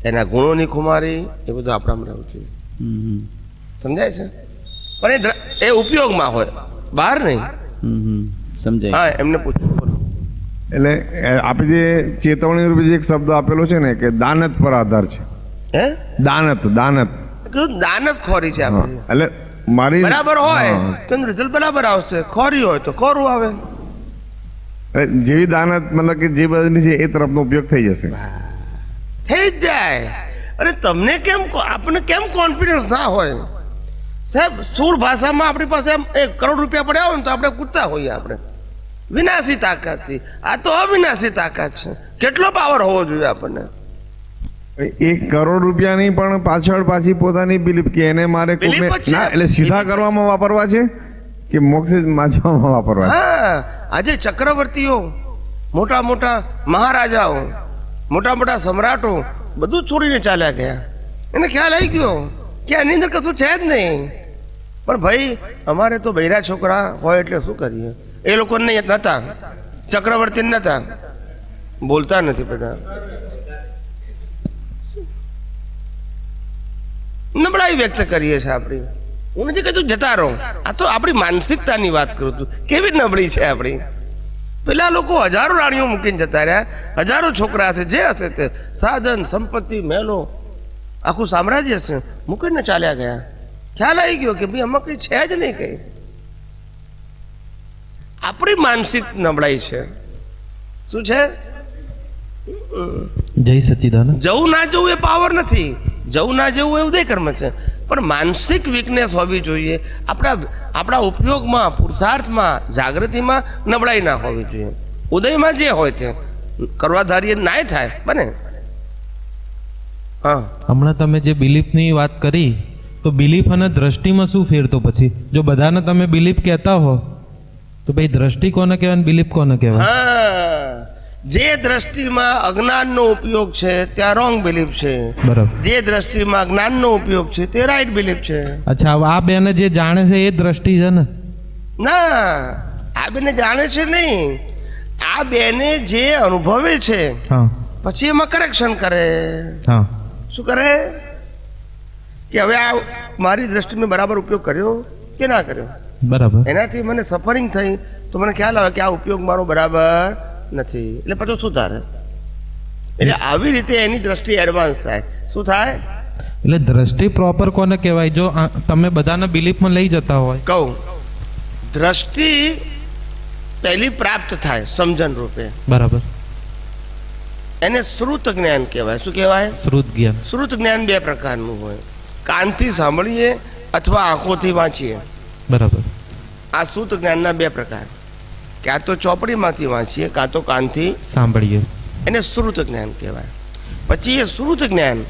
એના ગુણોની ખુમારી, એ બધું આપણામાં રહેવું જોઈએ. હમ. સમજાય છે? પણ એ ઉપયોગમાં હોય, બહાર નહીં. હમ. સમજાય. હા, એમને પૂછવું. બોલો. એટલે આપણે જે ચેતવણી રૂપે જે એક શબ્દ આપેલો છે ને કે દાનત પર આધાર છે. હે દાનત કીધું દાન જ ખોરી છે હા. આપણી. એટલે મારી બરાબર હોય હા. તો રિઝલ્ટ બરાબર આવશે, ખોરી હોય તો ખોરું આવે. એટલે જેવી દાનત મતલબ કે જે બધી છે એ તરફનો ઉપયોગ થઈ જશે. થઈ જ જાય. અરે તમને કેમ, આપણને કેમ કોન્ફિડન્સ ના હોય સાહેબ? સ્થૂળ ભાષામાં આપણી પાસે એમ 1 કરોડ રૂપિયા પડ્યા હોય ને તો આપણે કૂદતા હોઈએ, આપણે વિનાશી તાકાતથી. આ તો અવિનાશી તાકાત છે. કેટલો પાવર હોવો જોઈએ આપણને? 1 કરોડ રૂપિયાની પણ પાછળ પાછી પોતાની બિલીફ કે એને મારે કોકને Belief જ છે. ના એટલે સીધા કરવામાં વાપરવા છે કે મોક્ષ માજવામાં વાપરવા છે? હા, આજે ચક્રવર્તીઓ, મોટા મોટા મહારાજાઓ, મોટા મોટા સમ્રાટો બધું જ છોડીને ચાલ્યા ગયા. એને ખ્યાલ આવી ગયો કે આની અંદર કશું છે જ નહીં. પણ ભાઈ, અમારે તો બૈરા છોકરા હોય એટલે શું કરીએ? એ લોકોને નહોતા, ચક્રવર્તી નહોતા, બોલતા નથી બધા. નબળાઈ વ્યક્ત કરીએ છીએ આપણી. હું નથી કહેતું જતા રહો, આ તો આપણી માનસિકતાની વાત કરું છું. કેવી નબળી છે આપણી. પેલા લોકો હજારો રાણીઓ મૂકીને જતા રહ્યા, હજારો છોકરા હશે, જે હશે તે સાધન સંપત્તિ મહેલો આખું સામ્રાજ્ય હશે, મૂકીને ચાલ્યા ગયા. ખ્યાલ આવી ગયો કે ભાઈ આમાં કંઈ છે જ નહીં. કંઈ આપણી માનસિક નબળાઈ છે. શું છે? જય સચ્ચિદાનંદ. જવું ના જવું એ પાવર નથી, જવું ના જવું એ ઉદય કર્મ છે. પણ માનસિક વીકનેસ હોવી જોઈએ. આપણા ઉપયોગમાં, પુરુષાર્થમાં, જાગૃતિમાં નબળાઈ ના હોવી જોઈએ. ઉદયમાં જે હોય તે કરવા ધારીએ નાય થાય બને. હા, હમણાં તમે જે બિલીફની વાત કરી, તો બિલીફ અને દ્રષ્ટિમાં શું ફેર? તો પછી જો બધાને તમે બિલીફ કહેતા હો તો ભાઈ દ્રષ્ટિ કોને કહેવાય ને બિલીફ કોને કહેવાય? હા, જે દ્રષ્ટિમાં અજ્ઞાનનો ઉપયોગ છે ત્યાં રોંગ બિલીફ છે, બરાબર. જે દ્રષ્ટિમાં જ્ઞાનનો ઉપયોગ છે તે રાઈટ બિલીફ છે. અચ્છા, હવે આ બેને જે જાણે છે એ દ્રષ્ટિ છે ને? ના, આ બેને જાણે છે નહીં, આ બેને જે અનુભવે છે હા પછી એમાં કરેક્શન કરે. હા શું કરે? કે હવે આ મારી દ્રષ્ટિ મેં બરાબર ઉપયોગ કર્યો કે ના કર્યો? બરાબર. એનાથી મને સફરિંગ થઈ તો મને ખ્યાલ આવે કે આ ઉપયોગ મારો બરાબર નથી, એટલે પછી સુધારે. એટલે આવી રીતે એની દ્રષ્ટિ એડવાન્સ થાય. શું થાય? એટલે દ્રષ્ટિ પ્રોપર કોને કહેવાય? જો તમે બધાને બિલીફમાં લઈ જતા હોય. કહું, દ્રષ્ટિ પહેલી પ્રાપ્ત થાય સમજણ રૂપે, બરાબર. એને શ્રુત જ્ઞાન કહેવાય. શું કહેવાય? શ્રુત જ્ઞાન. શ્રુત જ્ઞાન 2 પ્રકારનું હોય. કાનથી સાંભળીએ અથવા આંખોથી વાંચીએ. બરાબર. આ શ્રુત જ્ઞાનના 2 પ્રકાર. ક્યાં તો ચોપડીમાંથી વાંચીએ, કાં તો કાનથી સાંભળીએ. એને શ્રુત જ્ઞાન કહેવાય. પછી એ શ્રુત જ્ઞાન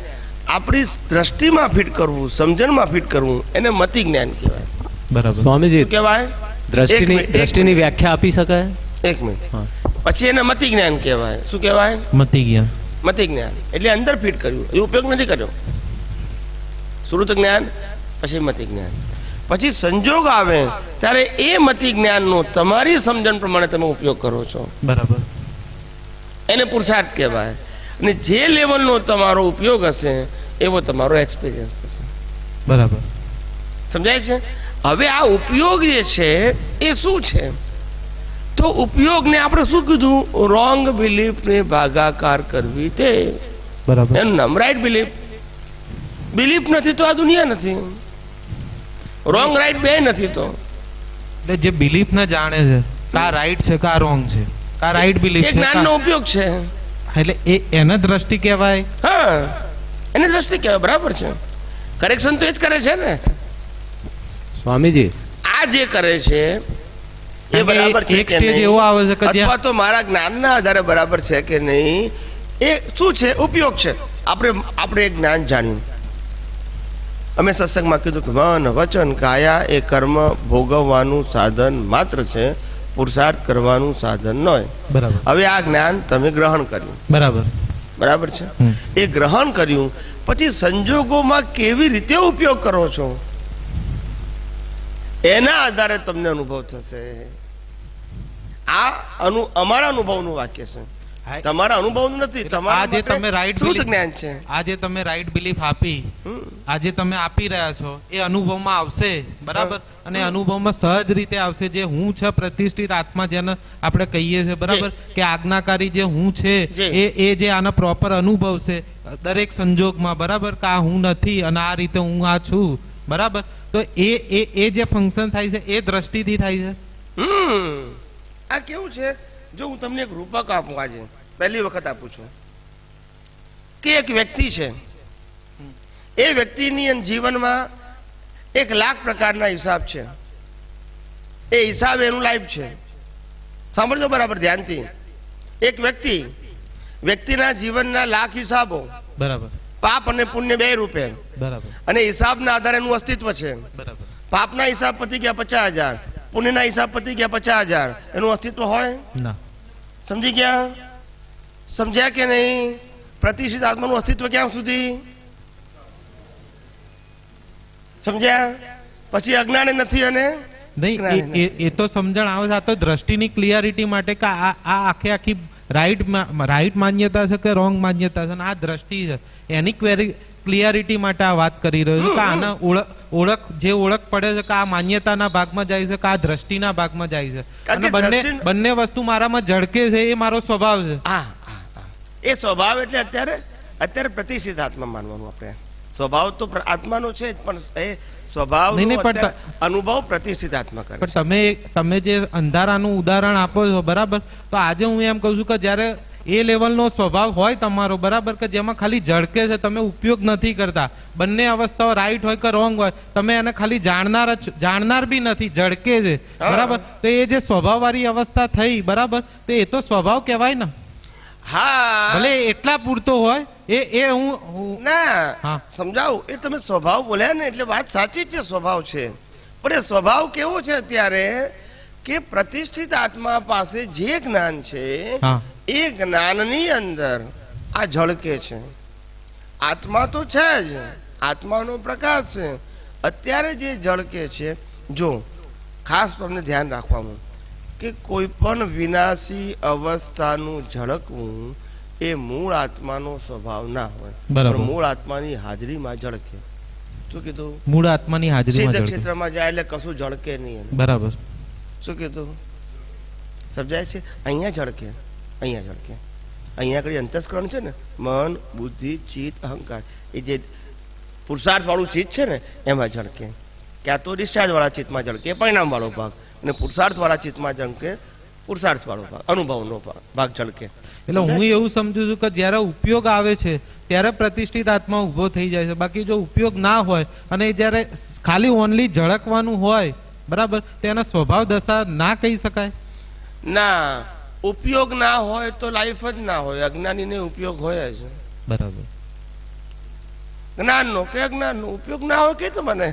આપણી દ્રષ્ટિમાં ફિટ કરવું, સમજણમાં ફિટ કરવું, એને મતિ જ્ઞાન કહેવાય. બરાબર. સ્વામીજી, શું કહેવાય? દ્રષ્ટિની વ્યાખ્યા આપી શકાય? 1 મિનિટ. પછી એને મતિ જ્ઞાન કહેવાય. શું કહેવાય? મતિ જ્ઞાન. મતિ જ્ઞાન એટલે અંદર ફિટ કર્યું, એ ઉપયોગ નથી કર્યો. શ્રુત જ્ઞાન, પછી મતિ જ્ઞાન. પછી સંજોગ આવે ત્યારે એ મતિ જ્ઞાનનો તમારી સમજણ પ્રમાણે તમે ઉપયોગ કરો છો, બરાબર. એને પુરુષાર્થ કહેવાય. અને જે લેવલનો તમારો ઉપયોગ હશે એવો તમારો એક્સપિરિયન્સ થશે. બરાબર. સમજાય છે? હવે આ ઉપયોગ જે છે એ શું છે? તો ઉપયોગને આપણે શું કીધું? રોંગ બિલીફને ભાગાકાર કરવી, તે બરાબર. એનું નામ રાઈટ બિલીફ. બિલીફ નથી તો આ દુનિયા નથી. રોંગ રાઈટ બે નથી તો. એટલે જે બિલીફ ને જાણે છે કા રાઈટ છે કા રોંગ છે, કા રાઈટ બિલીફ એ છે જ્ઞાનનો ઉપયોગ છે. એટલે એને દ્રષ્ટિ કહેવાય. હા, એને દ્રષ્ટિ કહેવાય. બરાબર છે. કરેક્શન તો એ જ કરે છે ને. સ્વામીજી આ જે કરે છે એ બરાબર છે એક કે સ્ટેજ નહીં? એવો આવે છે કે અથવા તો મારા જ્ઞાનના આધારે બરાબર છે કે નહીં, એ શું છે? ઉપયોગ છે. આપણે એક જ્ઞાન જાણ્યું. અમે સત્સંગમાં કીધું કે મન વચન કાયા એ કર્મ ભોગવવાનું સાધન માત્ર છે, પુરુષાર્થ કરવાનું સાધન ન હોય. બરાબર હવે આ જ્ઞાન તમે ગ્રહણ કર્યું, બરાબર બરાબર છે. એ ગ્રહણ કર્યું પછી સંજોગોમાં કેવી રીતે ઉપયોગ કરો છો એના આધારે તમને અનુભવ થશે. આ અમારા અનુભવનું વાક્ય છે, તમારા અનુભવનું નથી. આ જે તમે રાઈટ શ્રુત જ્ઞાન છે. આ જે તમે રાઈટ બિલીફ આપી, આ જે તમે આપી રહ્યા છો એ અનુભવમાં આવશે, બરાબર. અને અનુભવમાં સહજ રીતે આવશે. જે હું છે પ્રતિષ્ઠિત આત્મા, જેને આપણે કહીએ છીએ, બરાબર, કે આજ્ઞાકારી જે હું છે એ જે આનો પ્રોપર અનુભવ છે દરેક સંજોગમાં, બરાબર, કે આ હું નથી અને આ રીતે હું આ છું, બરાબર. તો એ જે ફંક્શન થાય છે એ દ્રષ્ટિથી થાય છે. આ કેવું છે, જો હું તમને એક રૂપક આપું, આજે પહેલી વખત આપું છું કે એક વ્યક્તિ છે, એ વ્યક્તિની જીવનમાં 1,00,000 પ્રકારના હિસાબ છે. એ હિસાબ એનું લાઈફ છે. સાંભળજો બરાબર ધ્યાનથી. એક વ્યક્તિના જીવનના 1,00,000 હિસાબો, બરાબર પાપ અને પુણ્ય 2 રૂપે, બરાબર અને હિસાબના આધારે એનું અસ્તિત્વ છે. બરાબર પાપના હિસાબ પતી ગયા 50,000, પુણ્યના હિસાબ પતી ગયા 50,000, એનું અસ્તિત્વ હોય? ના. સમજી ગયા? સમજ્યા કે નહીં? પ્રતિષ્ઠિત આત્માનું અસ્તિત્વ ક્યાં સુધી? સમજ્યા? પછી અજ્ઞાન નથી અને નહીં, એ તો સમજણ આવે છે. આ તો દ્રષ્ટિની ક્લિયરિટી માટે કે આ આખી રાઈટ માન્યતા છે કે રોંગ માન્યતા છે, આ દ્રષ્ટિ છે એની ક્લિયરિટી માટે આ વાત કરી રહ્યો છું. કે આના ઓળખ પડે છે કે આ માન્યતાના ભાગમાં જાય છે કે આ દ્રષ્ટિના ભાગમાં જાય છે. અને બંને વસ્તુ મારામાં ઝળકે છે, એ મારો સ્વભાવ છે. એ સ્વભાવ એટલે અત્યારે પ્રતિષ્ઠિત આત્મા માનવાનું. આપણે સ્વભાવ તો આત્માનો છે જ, પણ એ સ્વભાવ અનુભવ પ્રતિષ્ઠિત આત્મા કરે. પણ તમે જે અંધારાનું ઉદાહરણ આપો છો, બરાબર, તો આજે હું એમ કહું છું કે જ્યારે એ લેવલનો સ્વભાવ હોય તમારો, બરાબર, કે જેમાં ખાલી ઝળકે છે, તમે ઉપયોગ નથી કરતા, બંને અવસ્થાઓ રાઈટ હોય કે રોંગ હોય, તમે એને ખાલી જાણનાર બી નથી, ઝળકે છે, બરાબર, તો એ જે સ્વભાવ વાળી અવસ્થા થઈ, બરાબર, તો એ તો સ્વભાવ કહેવાય ને. હા, ભલે એટલા પૂરતો હોય એ હું ના સમજાવું. એ તમે સ્વભાવ બોલ્યા ને એટલે વાત સાચી છે, સ્વભાવ છે. પણ એ સ્વભાવ કેવો છે અત્યારે કે પ્રતિષ્ઠિત આત્મા પાસે જે જ્ઞાન છે એ જ્ઞાનની અંદર આ ઝળકે છે. આત્મા તો છે જ, આત્માનો પ્રકાશ છે. અત્યારે જે ઝળકે છે, જો ખાસ તમને ધ્યાન રાખવાનું કે કોઈ પણ વિનાશી અવસ્થાનું ઝળકવું એ મૂળ આત્માનો સ્વભાવ ના હોય, પણ મૂળ આત્માની હાજરીમાં ઝળકે. શું કીધું? મૂળ આત્માની હાજરીમાં સિદ્ધ ક્ષેત્રમાં જાય એટલે કશું ઝળકે નહીં. બરાબર. શું કીધું? સમજાય છે? અહીંયા ઝળકે, અહીંયા ઝળકે. અહીંયા આગળ અંતસ્કરણ છે ને, મન, બુદ્ધિ, ચિત્ત, અહંકાર, એ જે પુરુષાર્થ વાળું ચિત્ત છે ને એમાં ઝળકે. ક્યાં તો ડિસ્ચાર્જ વાળા ચિત્તમાં ઝળકે, પરિણામ વાળો ભાગ, અને પુરુષાર્થ વાળા ચિત્તમાં ઝળકે પુરુષાર્થ વાળો ભાગ, અનુભવનો ભાગ ઝળકે. એટલે હું એવું સમજુ છું કે જ્યારે ઉપયોગ આવે છે ત્યારે પ્રતિષ્ઠિત આત્મા ઉભો થઈ જાય છે. બાકી જો ઉપયોગ ના હોય અને જ્યારે ખાલી ઓનલી ઝળકવાનું હોય, બરાબર, તેના સ્વભાવ દશા ના કહી શકાય. ના, ઉપયોગ ના હોય તો લાઈફ જ ના હોય. અજ્ઞાનીને ઉપયોગ હોય જ. બરાબર. જ્ઞાનનો કે અજ્ઞાનનો ઉપયોગ ના હોય કે તો મને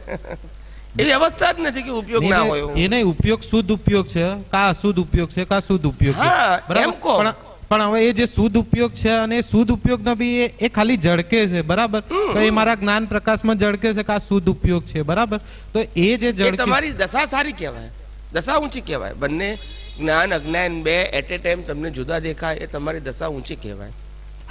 એવી અવસ્થા જ નથી કે ઉપયોગ ના હોય. એ નહીં, ઉપયોગ શુદ્ધ ઉપયોગ છે કા અશુદ્ધ ઉપયોગ છે કા શુદ્ધ ઉપયોગ છે, બરાબર. પણ હવે એ જે શુદ્ધ ઉપયોગ છે અને એ શુદ્ધ ઉપયોગ ન બી એ ખાલી ઝળકે છે, બરાબર, તો એ મારા જ્ઞાન પ્રકાશમાં ઝળકે છે કે આ શુદ્ધ ઉપયોગ છે, બરાબર. તો એ જે ઝળકે, તમારી દશા સારી કહેવાય, દશા ઊંચી કહેવાય. બંને જ્ઞાન અજ્ઞાન બે એટ એ ટાઈમ તમને જુદા દેખાય, એ તમારી દશા ઊંચી કહેવાય.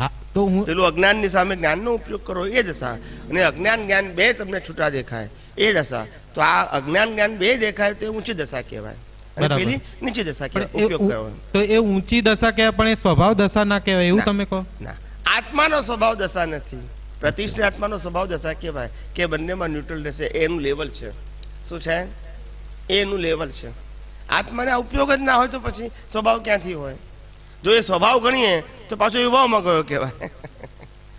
હા, તો હું પેલું અજ્ઞાનની સામે જ્ઞાનનો ઉપયોગ કરો એ દશા, અને અજ્ઞાન જ્ઞાન બે તમને છૂટા દેખાય એ દશા. તો આ અજ્ઞાન જ્ઞાન બે દેખાય તો એ ઊંચી દશા કહેવાય, અને પેલી નીચી દશા કહેવાય. ઉપયોગ કરવાનો તો એ ઊંચી દશા કહેવાય, પણ એ સ્વભાવ દશા ના કહેવાય, એવું તમે કહો? ના, આત્માનો સ્વભાવ દશા નથી. પ્રતિષ્ઠિત આત્માનો સ્વભાવ દશા કહેવાય કે બંનેમાં ન્યુટ્રલ રહેશે. એનું લેવલ છે. શું છે? એનું લેવલ છે. આત્માને આ ઉપયોગ જ ના હોય તો પછી સ્વભાવ ક્યાંથી હોય? જો એ સ્વભાવ ગણીએ તો પાછો વિભાવમાં ગયો કહેવાય.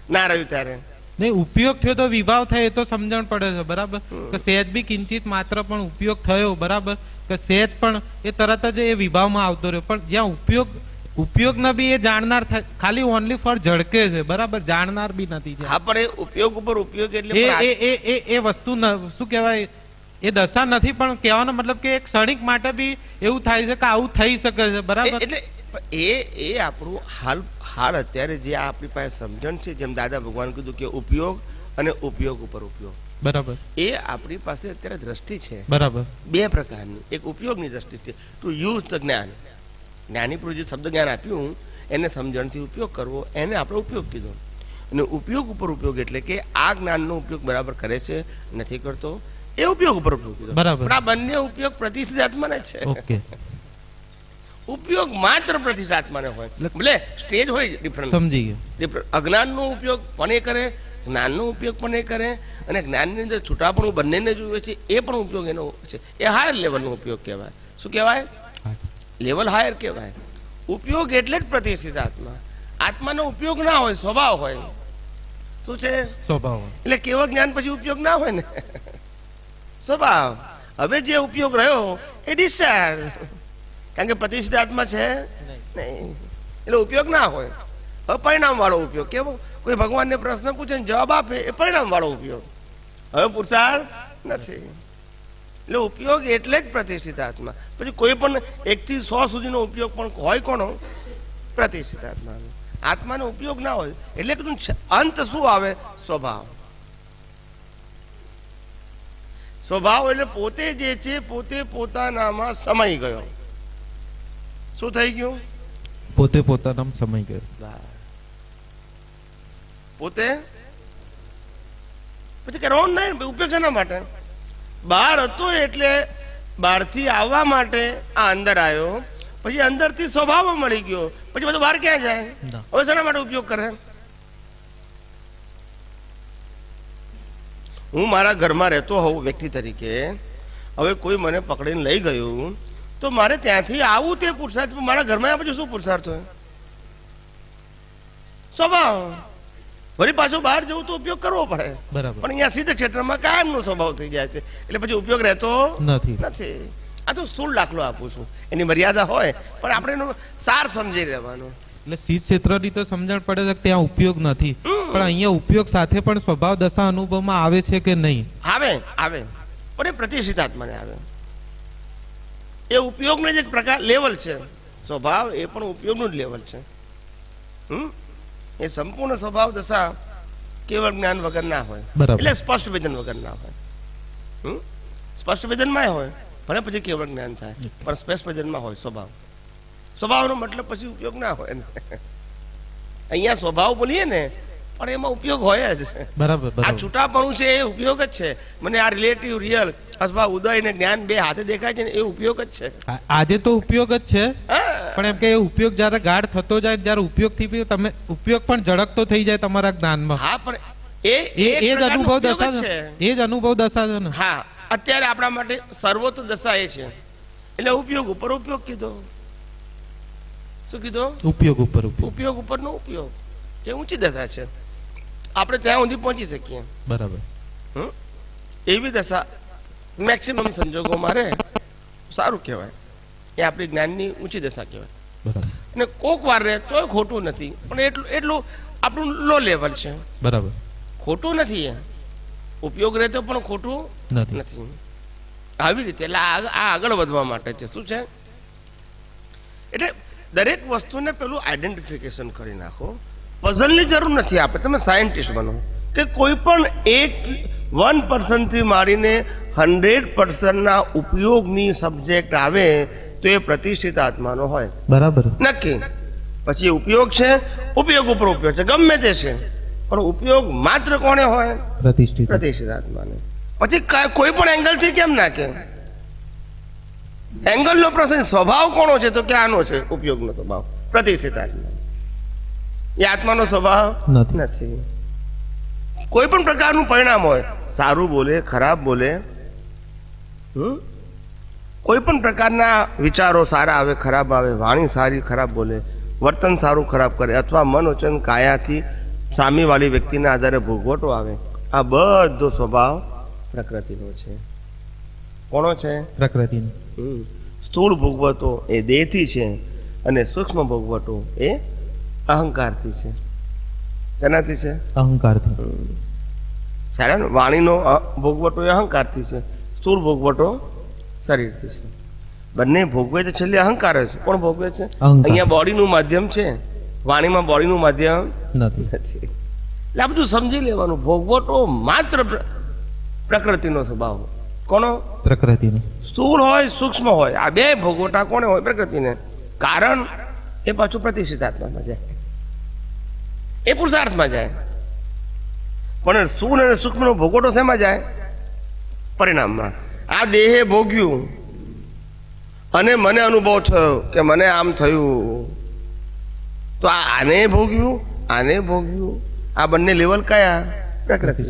ના રહ્યું ત્યારે નહીં, ઉપયોગ થયો તો વિભાવ થાય એ તો સમજણ પડે છે, બરાબર, કે સહેજ બી કિંચિત માત્ર પણ ઉપયોગ થયો, બરાબર, કે સહેજ પણ એ તરત જ એ વિભાવમાં આવતો રહ્યો. પણ જ્યાં ઉપયોગના બી એ જાણનાર થાય, ખાલી ઓનલી ફોર ઝળકે છે, બરાબર, જાણનાર બી નથી. હા, પણ એ ઉપયોગ ઉપર ઉપયોગ એટલે એ પણ એ એ એ એ વસ્તુ શું કહેવાય, એ દશા નથી, પણ કહેવાનો મતલબ કે એક ક્ષણિક માટે બી એવું થાય છે કે આવું થઈ શકે છે, બરાબર. એટલે એ આપણું હાલ અત્યારે જે આપણી પાસે સમજણ છે, જેમ દાદા ભગવાન કીધું કે ઉપયોગ અને ઉપયોગ ઉપર ઉપયોગ, બરાબર, એ આપણી પાસે અત્યારે દ્રષ્ટિ છે બરાબર, બે પ્રકારની. એક ઉપયોગની દ્રષ્ટિ છે, ટુ યુઝ ધ જ્ઞાન. જ્ઞાની પુરુષે જે શબ્દ જ્ઞાન આપ્યું એને સમજણથી ઉપયોગ કરવો, એને આપણે ઉપયોગ કીધો. અને ઉપયોગ ઉપર ઉપયોગ એટલે કે આ જ્ઞાનનો ઉપયોગ બરાબર કરે છે નથી કરતો, એ ઉપયોગ ઉપર ઉપયોગ કીધો. બરાબર. પણ આ બંને ઉપયોગ પ્રતિષ્ઠિત આત્માને જ છે. ઓકે, ઉપયોગ માત્ર પ્રતિષ્ઠિત આત્માને હોય, ભલે સ્ટેજ હોય ડિફરન્ટ. સમજી ગયો. અજ્ઞાનનો ઉપયોગ પણ એ કરે, જ્ઞાનનો ઉપયોગ પણ એ કરે, અને જ્ઞાનની અંદર છૂટાપણું બંનેને જોવે છે, એ પણ ઉપયોગ એનો છે. એ હાયર લેવલનો ઉપયોગ કહેવાય. શું કહેવાય? લેવલ હાયર કહેવાય. ઉપયોગ એટલે જ પ્રતિષ્ઠિત આત્મા. આત્માનો ઉપયોગ ના હોય, સ્વભાવ હોય. શું છે? સ્વભાવ. એટલે કેવળ જ્ઞાન પછી ઉપયોગ ના હોય ને, સ્વભાવ. હવે જે ઉપયોગ રહ્યો એ ડિસ્ચાર્જ, કારણ કે પ્રતિષ્ઠિત આત્મા છે નહીં, એટલે ઉપયોગ ના હોય. અપરિણામ વાળો ઉપયોગ. કેવો? કોઈ ભગવાનને પ્રશ્ન પૂછે ને જવાબ આપે, એ પરિણામ વાળો ઉપયોગ. હવે પુરુષાર્થ નથી. એટલે ઉપયોગ એટલે જ પ્રતિષ્ઠિત આત્મા. પછી કોઈ પણ 1 થી 100 સુધીનો ઉપયોગ પણ હોય કોનો? પ્રતિષ્ઠિત આત્માનો. આત્માનો ઉપયોગ ના હોય એટલે કે અંત શું આવે? સ્વભાવ. સ્વભાવ એટલે પોતે જે છે પોતે પોતાનામાં સમાઈ ગયો. શું થઈ ગયું? પોતે પોતાના સમય ગયો. પોતે પછી કરવાનું નહીં. ઉપયોગ શેના માટે? બહાર હતો એટલે બહારથી આવવા માટે આ અંદર આવ્યો, પછી અંદરથી સ્વભાવ મળી ગયો, પછી બધું બહાર ક્યાં જાય? હવે શેના માટે ઉપયોગ કરે? હું મારા ઘરમાં રહેતો હોઉં વ્યક્તિ તરીકે, હવે કોઈ મને પકડીને લઈ ગયું તો મારે ત્યાંથી આવું તે પુરુષાર્થ. મારા ઘરમાં પછી શું પુરુષાર્થ હોય? સ્વભાવ. વળી પાછો બહાર જવું તો ઉપયોગ કરવો પડે, બરાબર. પણ અહીંયા સિદ્ધ ક્ષેત્રમાં કાયમનો સ્વભાવ થઈ જાય છે, એટલે પછી ઉપયોગ રહેતો નથી. આ તો સ્થૂળ દાખલો આપું છું, એની મર્યાદા હોય, પણ આપણે એનો સાર સમજી રહેવાનો. એટલે શીત ક્ષેત્રની તો સમજણ પડે છે કે ત્યાં ઉપયોગ નથી, પણ અહીંયા ઉપયોગ સાથે પણ સ્વભાવ દશા અનુભવમાં આવે છે કે નહીં? આવે પણ એ પ્રતિષ્ઠિત આત્માને આવે. એ ઉપયોગનો જ એક પ્રકાર લેવલ છે. સ્વભાવ એ પણ ઉપયોગનું જ લેવલ છે. એ સંપૂર્ણ સ્વભાવ દશા કેવળ જ્ઞાન વગર ના હોય, બરાબર. એટલે સ્પષ્ટ વેદન વગર ના હોય. સ્પષ્ટ વેદનમાં હોય ભલે પછી કેવળ જ્ઞાન થાય, પણ સ્પષ્ટ વેદનમાં હોય સ્વભાવ. સ્વભાવનો મતલબ પછી ઉપયોગ ના હોય ને. અહીંયા સ્વભાવ બોલીએ ને પણ એમાં ઉપયોગ હોય જ. બરાબર, આ બરાબર. છૂટાપણું છે એ ઉપયોગ જ છે. મને આ રિલેટિવ રિયલ અથવા ઉદય ને જ્ઞાન બે હાથે દેખાય છે ને એ ઉપયોગ જ છે. આજે તો ઉપયોગ જ છે, હા. પણ એમ કે એ ઉપયોગ જયારે ગાઢ થતો જાય, જયારે ઉપયોગથી બી તમે ઉપયોગ પણ ઝળકતો થઈ જાય તમારા જ્ઞાનમાં, હા, પણ એ એક જ પ્રકારનો અનુભવ ઉપયોગ દશા જ છે. એ જ અનુભવ દશા છે ને. હા, અત્યારે આપણા માટે સર્વોચ્ચ દશા એ છે, એટલે ઉપયોગ ઉપર ઉપયોગ કીધો. શું કીધો? ઉપયોગ ઉપર ઉપયોગ. ઉપયોગ ઉપરનો ઉપયોગ. એ ઊંચી દશા છે, આપણે ત્યાં સુધી પહોંચી શકીએ. બરાબર. એવી દશા મેક્સિમમ સંજોગોમાં રહે સારું કહેવાય. એ આપણી જ્ઞાનની ઊંચી દશા કહેવાય. બરાબર, અને કોક વાર રહે તોય ખોટું નથી, પણ એટલું આપણું લો લેવલ છે. બરાબર. ખોટું નથી. એ ઉપયોગ રહેતો પણ ખોટું નથી. આવી રીતે એટલે આ આગળ વધવા માટે છે. શું છે? એટલે દરેક વસ્તુને પેલું આઈડેન્ટિફિકેશન કરી નાખો. પઝલની જરૂર નથી. આપણે તમે સાયન્ટિસ્ટ બનો કે કોઈ પણ 1% થી મારીને 100% ઉપયોગની સબ્જેક્ટ આવે તો એ પ્રતિષ્ઠિત આત્માનો હોય. બરાબર. નક્કી. પછી એ ઉપયોગ છે, ઉપયોગ ઉપર ઉપયોગ છે, ગમે તે છે, પણ ઉપયોગ માત્ર કોને હોય? પ્રતિષ્ઠિત આત્માને. પછી કોઈ પણ એંગલથી કેમ ના કે એંગલનો પ્રશ્ન. સ્વભાવ કોનો છે? તો કે આનો છે, ઉપયોગનો સ્વભાવ. પ્રતિષ્ઠિત આત્મા. એ આત્માનો સ્વભાવ નથી. કોઈ પણ પ્રકારનું પરિણામ હોય, સારું બોલે, ખરાબ બોલે, કોઈ પણ પ્રકારના વિચારો સારા આવે, ખરાબ આવે, વાણી સારી ખરાબ બોલે, વર્તન સારું ખરાબ કરે, અથવા મન વચન કાયાથી સામેવાળી વ્યક્તિના આધારે ભોગવટો આવે, આ બધો સ્વભાવ પ્રકૃતિનો છે. કોનો છે? પ્રકૃતિનો. સ્થૂળ ભોગવટો એ દેહથી છે અને સૂક્ષ્મ ભોગવટો એ અહંકારથી છે. તેનાથી છે? અહંકારથી. સારા ને? વાણીનો ભોગવટો એ અહંકારથી છે, સ્થૂળ ભોગવટો શરીરથી છે. બંને ભોગવે તો છેલ્લે અહંકાર જ. કોણ ભોગવે છે? અહંકાર. અહીંયા બોડીનું માધ્યમ છે, વાણીમાં બોડીનું માધ્યમ નથી. નથી. એટલે આ બધું સમજી લેવાનું. ભોગવટો માત્ર પ્રકૃતિનો સ્વભાવ. કોનો? પ્રકૃતિનો. સ્થૂળ હોય સૂક્ષ્મ હોય, આ બે ભોગવટા કોને હોય? પ્રકૃતિને. કારણ એ પાછું પ્રતિષ્ઠિત આત્મામાં જાય, એ પુરુષાર્થમાં જાય. પણ સ્થૂળ અને સૂક્ષ્મનો ભોગવટો શેમાં જાય? પરિણામમાં. આ દેહે ભોગ્યું અને મને અનુભવ થયો કે મને આમ થયું, તો આને ભોગ્યું, આને ભોગ્યું. આ બંને લેવલ કયા? પ્રકૃતિ.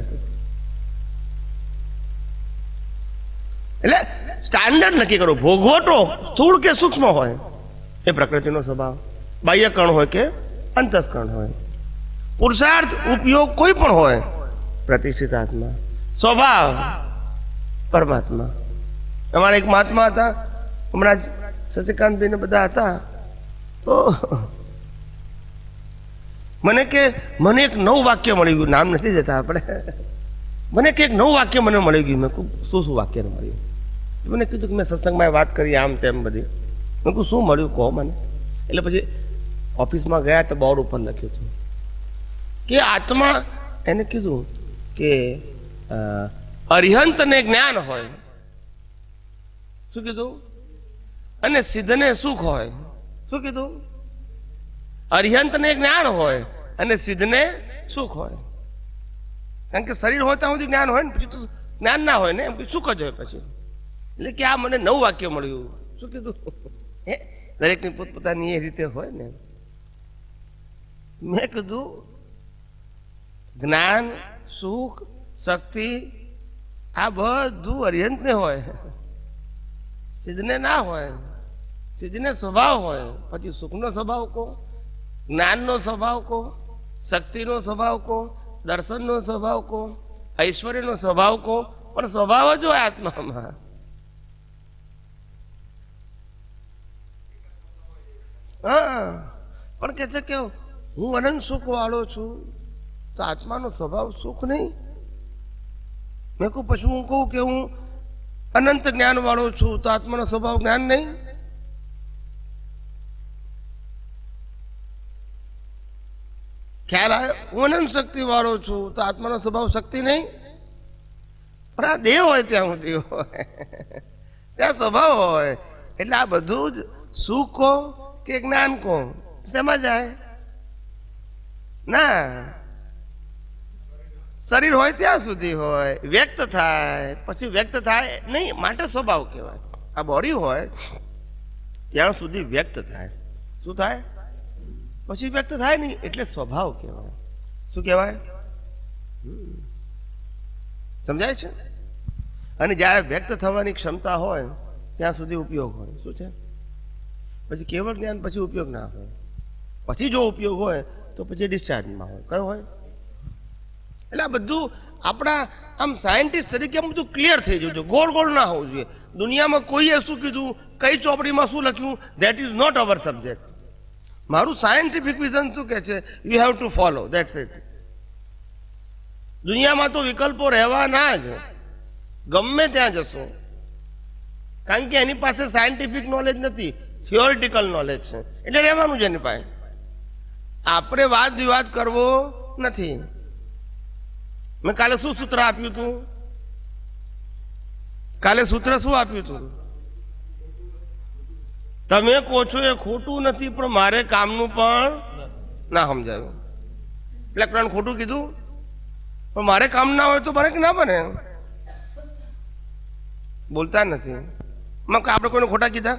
એટલે સ્ટાન્ડર્ડ નક્કી કરો. ભોગવટો સ્થૂળ કે સૂક્ષ્મ હોય એ પ્રકૃતિનો સ્વભાવ, બાહ્યકણ હોય કે અંતસ્કરણ હોય. પુરુષાર્થ ઉપયોગ કોઈ પણ હોય, પ્રતિષ્ઠિત આત્મા. સ્વભાવ પરમાત્મા. અમારા એક મહાત્મા હતા, હમણાં જ શશિકાંતભાઈ ને બધા હતા, તો મને કે મને એક નવું વાક્ય મળી ગયું, નામ નથી જતા આપણે. મને કે એક નવું વાક્ય મને મળી ગયું. મેં કહું શું શું વાક્ય મળ્યું? મને કીધું કે મેં સત્સંગમાં વાત કરી આમ તેમ બધી. મેં કહું શું મળ્યું કહો મને. એટલે પછી ઓફિસમાં ગયા તો બોર્ડ ઉપર લખ્યું હતું કે આત્મા, એને કીધું કે અરિહંતને જ્ઞાન હોય. શું કીધું? અને સિદ્ધને સુખ હોય. શું કીધું? અરિહંતને જ્ઞાન હોય અને સિદ્ધને સુખ હોય. કારણ કે શરીર હોય ત્યાં સુધી જ્ઞાન હોય ને, પછી તો જ્ઞાન ના હોય ને, એમ સુખ જ હોય પછી. એટલે કે આ મને નવું વાક્ય મળ્યું. શું કીધું? દરેકની પોતપોતાની એ રીતે હોય ને. મેં કીધું જ્ઞાન, સુખ, શક્તિ આ બધું અરિહંતને હોય, સિદ્ધને ના હોય. સિદ્ધને સ્વભાવ હોય. પછી સુખનો સ્વભાવ કહો, જ્ઞાનનો સ્વભાવ કહો, શક્તિનો સ્વભાવ કહો, દર્શનનો સ્વભાવ કહો, ઐશ્વર્યનો સ્વભાવ કહો, પણ સ્વભાવ જ હોય આત્મામાં. હા, પણ કે છે કે હું અનંત સુખ વાળો છું, તો આત્માનો સ્વભાવ સુખ નહીં. મેં કહું પછી હું કહું કે હું અનંત જ્ઞાન વાળો છું, તો આત્માનો સ્વભાવ જ્ઞાન નહીં. ખ્યાલ આવે? હું અનંત શક્તિ વાળો છું, તો આત્માનો સ્વભાવ શક્તિ નહીં. પણ આ દેહ હોય ત્યાં સુધી હોય, ત્યાં સ્વભાવ હોય. એટલે આ બધું જ સુખ કહો કે જ્ઞાન કહો, શેમાં જાય? ના, શરીર હોય ત્યાં સુધી હોય, વ્યક્ત થાય, પછી વ્યક્ત થાય નહીં માટે સ્વભાવ કહેવાય. આ બોડી હોય ત્યાં સુધી વ્યક્ત થાય. શું થાય? પછી વ્યક્ત થાય નહીં એટલે સ્વભાવ કહેવાય. શું કહેવાય? સમજાય છે? અને જ્યારે વ્યક્ત થવાની ક્ષમતા હોય ત્યાં સુધી ઉપયોગ હોય. શું છે? પછી કેવળ જ્ઞાન પછી ઉપયોગ ના હોય. પછી જો ઉપયોગ હોય તો પછી ડિસ્ચાર્જમાં હોય. કયો હોય? એટલે આ બધું આપણા આમ સાયન્ટિસ્ટ તરીકે આમ બધું ક્લિયર થઈ જવું જોઈએ. ગોળ ગોળ ના હોવું જોઈએ. દુનિયામાં કોઈએ શું કીધું, કઈ ચોપડીમાં શું લખ્યું, that is not our subject. મારું સાયન્ટિફિક વિઝન શું કહે છે, you have to follow, that's it. દુનિયામાં તો વિકલ્પો રહેવાના જ, ગમે ત્યાં જશો. કારણ કે એની પાસે સાયન્ટિફિક નોલેજ નથી, થિયોરિટિકલ નોલેજ છે. એટલે રહેવાનું છે એની પાસે. આપણે વાદ વિવાદ કરવો નથી. મેં કાલે શું સૂત્ર આપ્યું હતું? કાલે સૂત્ર શું આપ્યું હતું? તમે કહો છો એ ખોટું નથી, પણ મારે કામનું પણ ના સમજાયું. એટલે ખોટું કીધું, પણ મારે કામ ના હોય તો બને કે ના બને? બોલતા નથી. આપણે કોઈને ખોટા કીધા?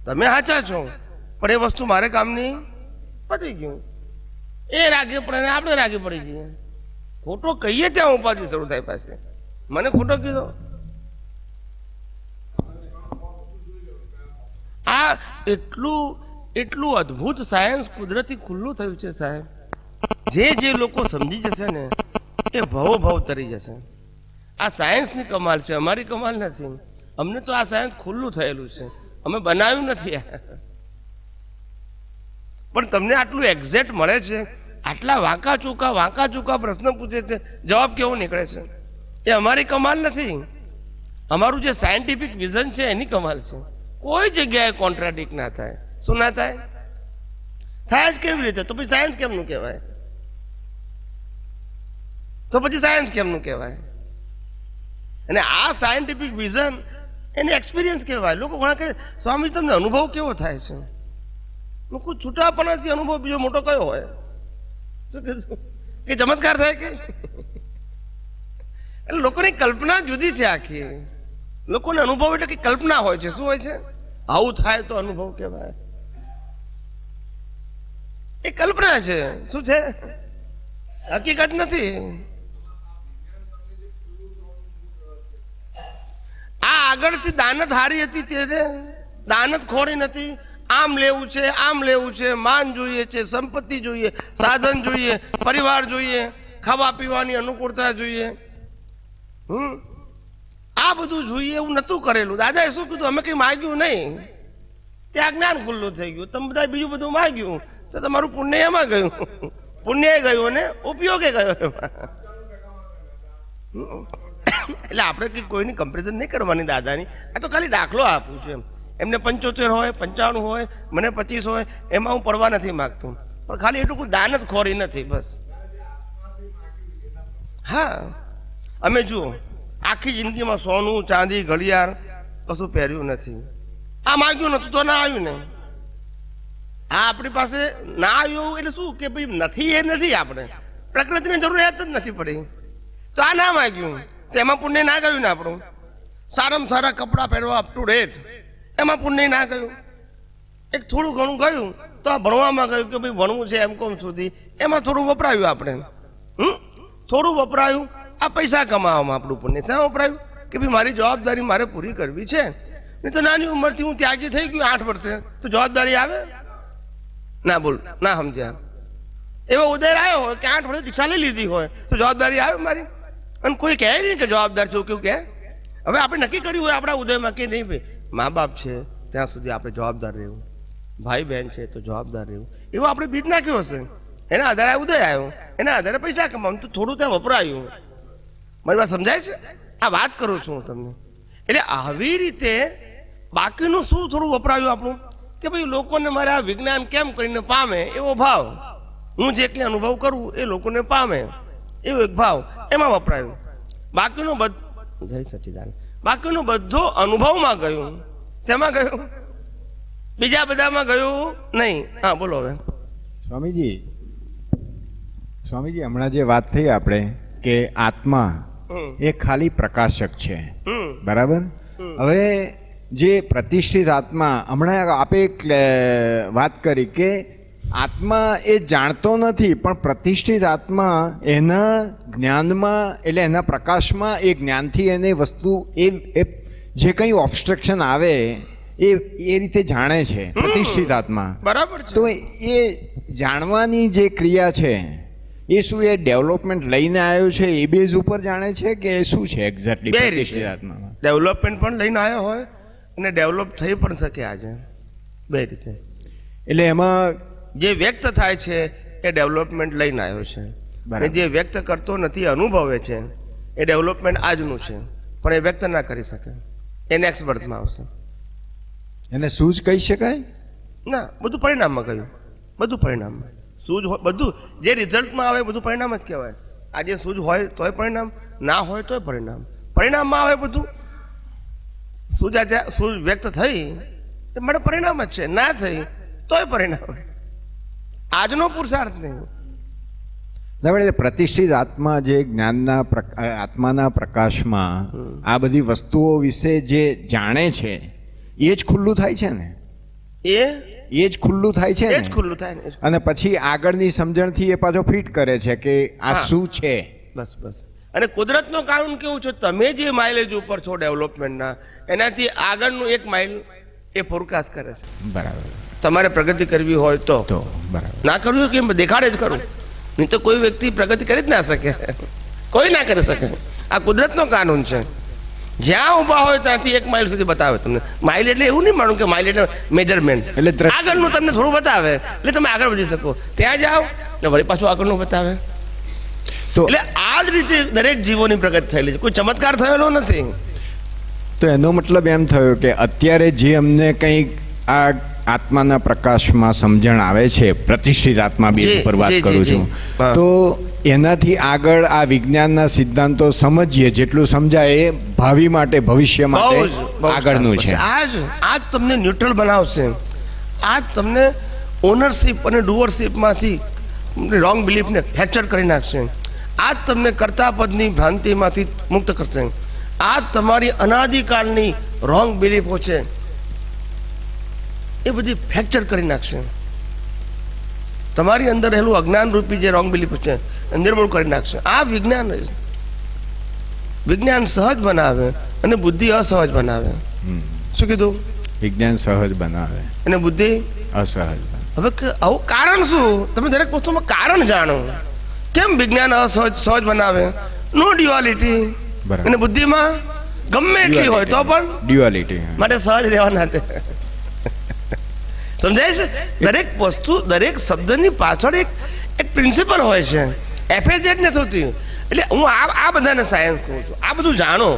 તમે સાચા છો, પણ એ વસ્તુ મારે કામની પતી ગયું. એ રાગે પડે ને આપણે રાગે પડી જઈએ. ખોટો કહીએ ત્યાં ઉપાધિ શરૂ થાય. પાસે મને ખોટો કીધો. આ એટલું અદ્ભુત સાયન્સ કુદરતી ખુલ્લું થયું છે સાહેબ. જે લોકો સમજી જશે ને એ ભવ તરી જશે. આ સાયન્સની કમાલ છે, અમારી કમાલ નથી. અમને તો આ સાયન્સ ખુલ્લું થયેલું છે, અમે બનાવ્યું નથી. પણ તમને આટલું એક્ઝેક્ટ મળે છે, આટલા વાંકા ચૂકા પ્રશ્ન પૂછે છે, જવાબ કેવો નીકળે છે, એ અમારી કમાલ નથી. અમારું જે સાયન્ટિફિક વિઝન છે એની કમાલ છે. કોઈ જગ્યાએ કોન્ટ્રાડિક્ટ ના થાય. શું ના થાય? થાય જ કેવી રીતે? તો પછી સાયન્સ કેમનું કહેવાય? અને આ સાયન્ટિફિક વિઝન એને એક્સપિરિયન્સ કહેવાય. લોકો ઘણા કહે સ્વામી તમને અનુભવ કેવો થાય છે? લોકો છૂટાપણાથી અનુભવ બીજો મોટો કયો હોય? શું કીધું કે ચમત્કાર થાય કે? એટલે લોકોની કલ્પના જુદી છે આખી. લોકોને અનુભવ એટલે કે કલ્પના હોય છે. શું હોય છે? આવું થાય તો અનુભવ કહેવાય. એ કલ્પના છે. શું છે? હકીકત નથી. આ આગળથી દાનત હારી હતી ત્યારે દાનત ખોરી નથી. આમ લેવું છે, માન જોઈએ છે, સંપત્તિ જોઈએ, સાધન જોઈએ, પરિવાર જોઈએ, ખાવા પીવાની અનુકૂળતા જોઈએ, આ બધું જોઈએ એવું નતું કરેલું. દાદાએ શું કીધું? અમે કઈ માગ્યું નહીં, ત્યાં જ્ઞાન ખુલ્લું થઈ ગયું. તમે બધા બીજું બધું માગ્યું તો તમારું પુણ્ય એમાં ગયું. પુણ્ય ગયું અને ઉપયોગે ગયો એમાં. એટલે આપણે કઈ કોઈની કમ્પેરિઝન નહીં કરવાની દાદાની. આ તો ખાલી દાખલો આપું છું. એમને 75 હોય, 95 હોય, મને 25 હોય, એમાં હું પડવા નથી માગતું. પણ ખાલી એટલું કોઈ દાન જ ખોરી નથી બસ. હા, અમે જુઓ આખી જિંદગીમાં સોનું ચાંદી ઘડિયાળ કશું પહેર્યું નથી. આ માગ્યું નતું તો ના આવ્યું ને. આ આપણી પાસે ના આવ્યું એટલે શું કે ભાઈ નથી, એ નથી. આપણે પ્રકૃતિની જરૂરિયાત જ નથી પડી તો આ ના માગ્યું તો એમાં પુણ્ય ના ગયું ને આપણું. સારામાં સારા કપડાં પહેરવા અપ ટુ ડેટ, એમાં પુણ્ય ના ગયું. એક થોડું ઘણું ગયું તો આ ભણવામાં ગયું કે ભાઈ ભણવું છે M.Com સુધી, એમાં થોડું વપરાયું આપણે. થોડું વપરાયું. આ પૈસા કમાવામાં આપણું પુણ્ય શા વપરાયું કે ભાઈ મારી જવાબદારી મારે પૂરી કરવી છે. નહીં તો નાની ઉંમરથી હું ત્યાગી થઈ ગયું 8 વર્ષે તો જવાબદારી આવે ના? બોલ, ના સમજ્યા? એવો ઉદય આવ્યો હોય કે 8 વર્ષે દીક્ષા લઈ લીધી હોય તો જવાબદારી આવે મારી? અને કોઈ કહે નહીં કે જવાબદાર છે, કેવું કહે? હવે આપણે નક્કી કર્યું હોય આપણા ઉદયમાં કે નહીં ભાઈ મા બાપ છે ત્યાં સુધી આપણે જવાબદાર રહેવું, ભાઈ બહેન છે તો જવાબદાર રહેવું, એવો આપણે બીજ નાખ્યો હશે. એના આધારે ઉદય આવ્યો, એના આધારે પૈસા કમાવાનું તો થોડું ત્યાં વપરાયું. મારી વાત સમજાય છે? આ વાત કરું છું હું તમને. એટલે આવી રીતે બાકીનું શું થોડું વપરાયું આપણું કે ભાઈ લોકોને મારે આ વિજ્ઞાન કેમ કરીને પામે એવો ભાવ, હું જે કંઈ અનુભવ કરું એ લોકોને પામે એવો એક ભાવ, એમાં વપરાયું. બાકીનું બધું જય સચ્ચિદાનંદ, બાકીનું બધું અનુભવમાં ગયું. શેમાં ગયું? બીજા બધામાં ગયું નહીં. હા બોલો હવે. સ્વામીજી હમણાં જે વાત થઈ આપણે કે આત્મા એ ખાલી પ્રકાશક છે, બરાબર? હવે જે પ્રતિષ્ઠિત આત્મા, હમણાં આપે એક વાત કરી કે આત્મા એ જાણતો નથી પણ પ્રતિષ્ઠિત આત્મા એના જ્ઞાનમાં એટલે એના પ્રકાશમાં એ જ્ઞાનથી એને વસ્તુ એ જે કંઈ ઓબ્સ્ટ્રક્શન આવે એ રીતે જાણે છે પ્રતિષ્ઠિત આત્મા. બરાબર છે. તો એ જાણવાની જે ક્રિયા છે એ શું એ ડેવલપમેન્ટ લઈને આવ્યો છે એ બેઝ ઉપર જાણે છે કે શું છે એક્ઝેક્ટલી પ્રતિષ્ઠિત આત્મામાં? ડેવલપમેન્ટ પણ લઈને આવ્યો હોય અને ડેવલપ થઈ પણ શકે આજે, બે રીતે. એટલે એમાં જે વ્યક્ત થાય છે એ ડેવલપમેન્ટ લઈને આવ્યો છે, અને જે વ્યક્ત કરતો નથી અનુભવે છે એ ડેવલપમેન્ટ આજનું છે પણ એ વ્યક્ત ના કરી શકે, એ નેક્સ્ટ બર્થમાં આવશે. એને શું જ કહી શકાય? ના, બધું પરિણામમાં ગયું. બધું પરિણામમાં સૂઝ હોય, બધું જે રિઝલ્ટમાં આવે બધું પરિણામ જ કહેવાય. આજે સૂઝ હોય તોય પરિણામ, ના હોય તોય પરિણામ. પરિણામમાં આવે બધું. સૂઝ વ્યક્ત થઈ એ મારે પરિણામ જ છે, ના થઈ તોય પરિણામ. આજનો પુરુષાર્થ નહીં. એટલે પ્રતિષ્ઠિત આત્મા જે જ્ઞાનના આત્માના પ્રકાશમાં આ બધી વસ્તુઓ વિશે જે જાણે છે એ જ ખુલ્લું થાય છે ને? એ જ ખુલ્લું થાય છે, એ જ ખુલ્લું થાય ને. અને પછી આગળની સમજણથી એ પાછો ફિટ કરે છે કે આ શું છે. બસ બસ. અને કુદરતનો કાનૂન કેવું છે, તમે જે માઇલેજ ઉપર છો ડેવલપમેન્ટના એનાથી આગળનું 1 માઇલ એ ફોરકાસ્ટ કરે છે. બરાબર. તમારે પ્રગતિ કરવી હોય તો બરાબર. ના કરવી હોય કે દેખાડે જ કરું. નહીં તો કોઈ વ્યક્તિ પ્રગતિ કરી જ ના શકે, કોઈ ના કરી શકે. આ કુદરતનો કાનૂન છે. જ્યાં ઊભા હોય ત્યાંથી 1 માઇલ સુધી બતાવે તમને. માઇલ એટલે એવું નહીં માનું કે માઇલ એટલે મેજરમેન્ટ, એટલે દ્રષ્ટિ. આગળનું તમને થોડું બતાવે એટલે તમે આગળ વધી શકો. ત્યાં જાઓ ને વળી પાછું આગળનું બતાવે. તો એટલે આ જ રીતે દરેક જીવોની પ્રગતિ થયેલી છે, કોઈ ચમત્કાર થયેલો નથી. તો એનો મતલબ એમ થયો કે અત્યારે જે અમને કંઈક આ આત્માના પ્રકાશમાં સમજણ આવે છે, પ્રતિષ્ઠિત આત્મા બે જી, ઉપર વાત જી, કરું જી, છું, હા. તો એનાથી આગળ આ વિજ્ઞાનના સિદ્ધાંતો સમજીએ જેટલું સમજાય એ ભાવિ માટે, ભવિષ્ય બહુ માટે જ, બહુ જ આગળનું સારું છે. છે. આ જ તમને ન્યુટ્રલ બનાવશે. આ જ તમને ઓનરશિપ અને ડુઅરશિપમાંથી રોંગ બિલીફને ફ્રેક્ચર કરી નાખશે. આ જ તમને કર્તાપદની ભ્રાંતિમાંથી મુક્ત કરશે. આ જ તમારી અનાદિકાળની રોંગ બિલીફો છે એ બધી ફ્રેક્ચર કરી નાખશે. તમારી અંદર રહેલું અજ્ઞાન રૂપી જે રોંગ બિલીફ છે એ નિર્મૂળ કરી નાખશે. આ વિજ્ઞાન છે. વિજ્ઞાન સહજ બનાવે અને બુદ્ધિ અસહજ બનાવે. શું કીધું? વિજ્ઞાન સહજ બનાવે અને બુદ્ધિ અસહજ બનાવે. હવે આવું કારણ શું? તમે દરેક વસ્તુમાં કારણ જાણો. કેમ વિજ્ઞાન સહજ બનાવે? નો ડ્યુઆલિટી. બરાબર. અને બુદ્ધિમાં ગમે એટલી હોય તો પણ ડ્યુઆલિટી. માટે સહજ રહેવાના તે. સમજાય છે? દરેક વસ્તુ, દરેક શબ્દની પાછળ એક પ્રિન્સિપલ હોય છે. એફએઝેડ નથી હોતી. એટલે હું આ બધાને સાયન્સ કહું છું. આ બધું જાણો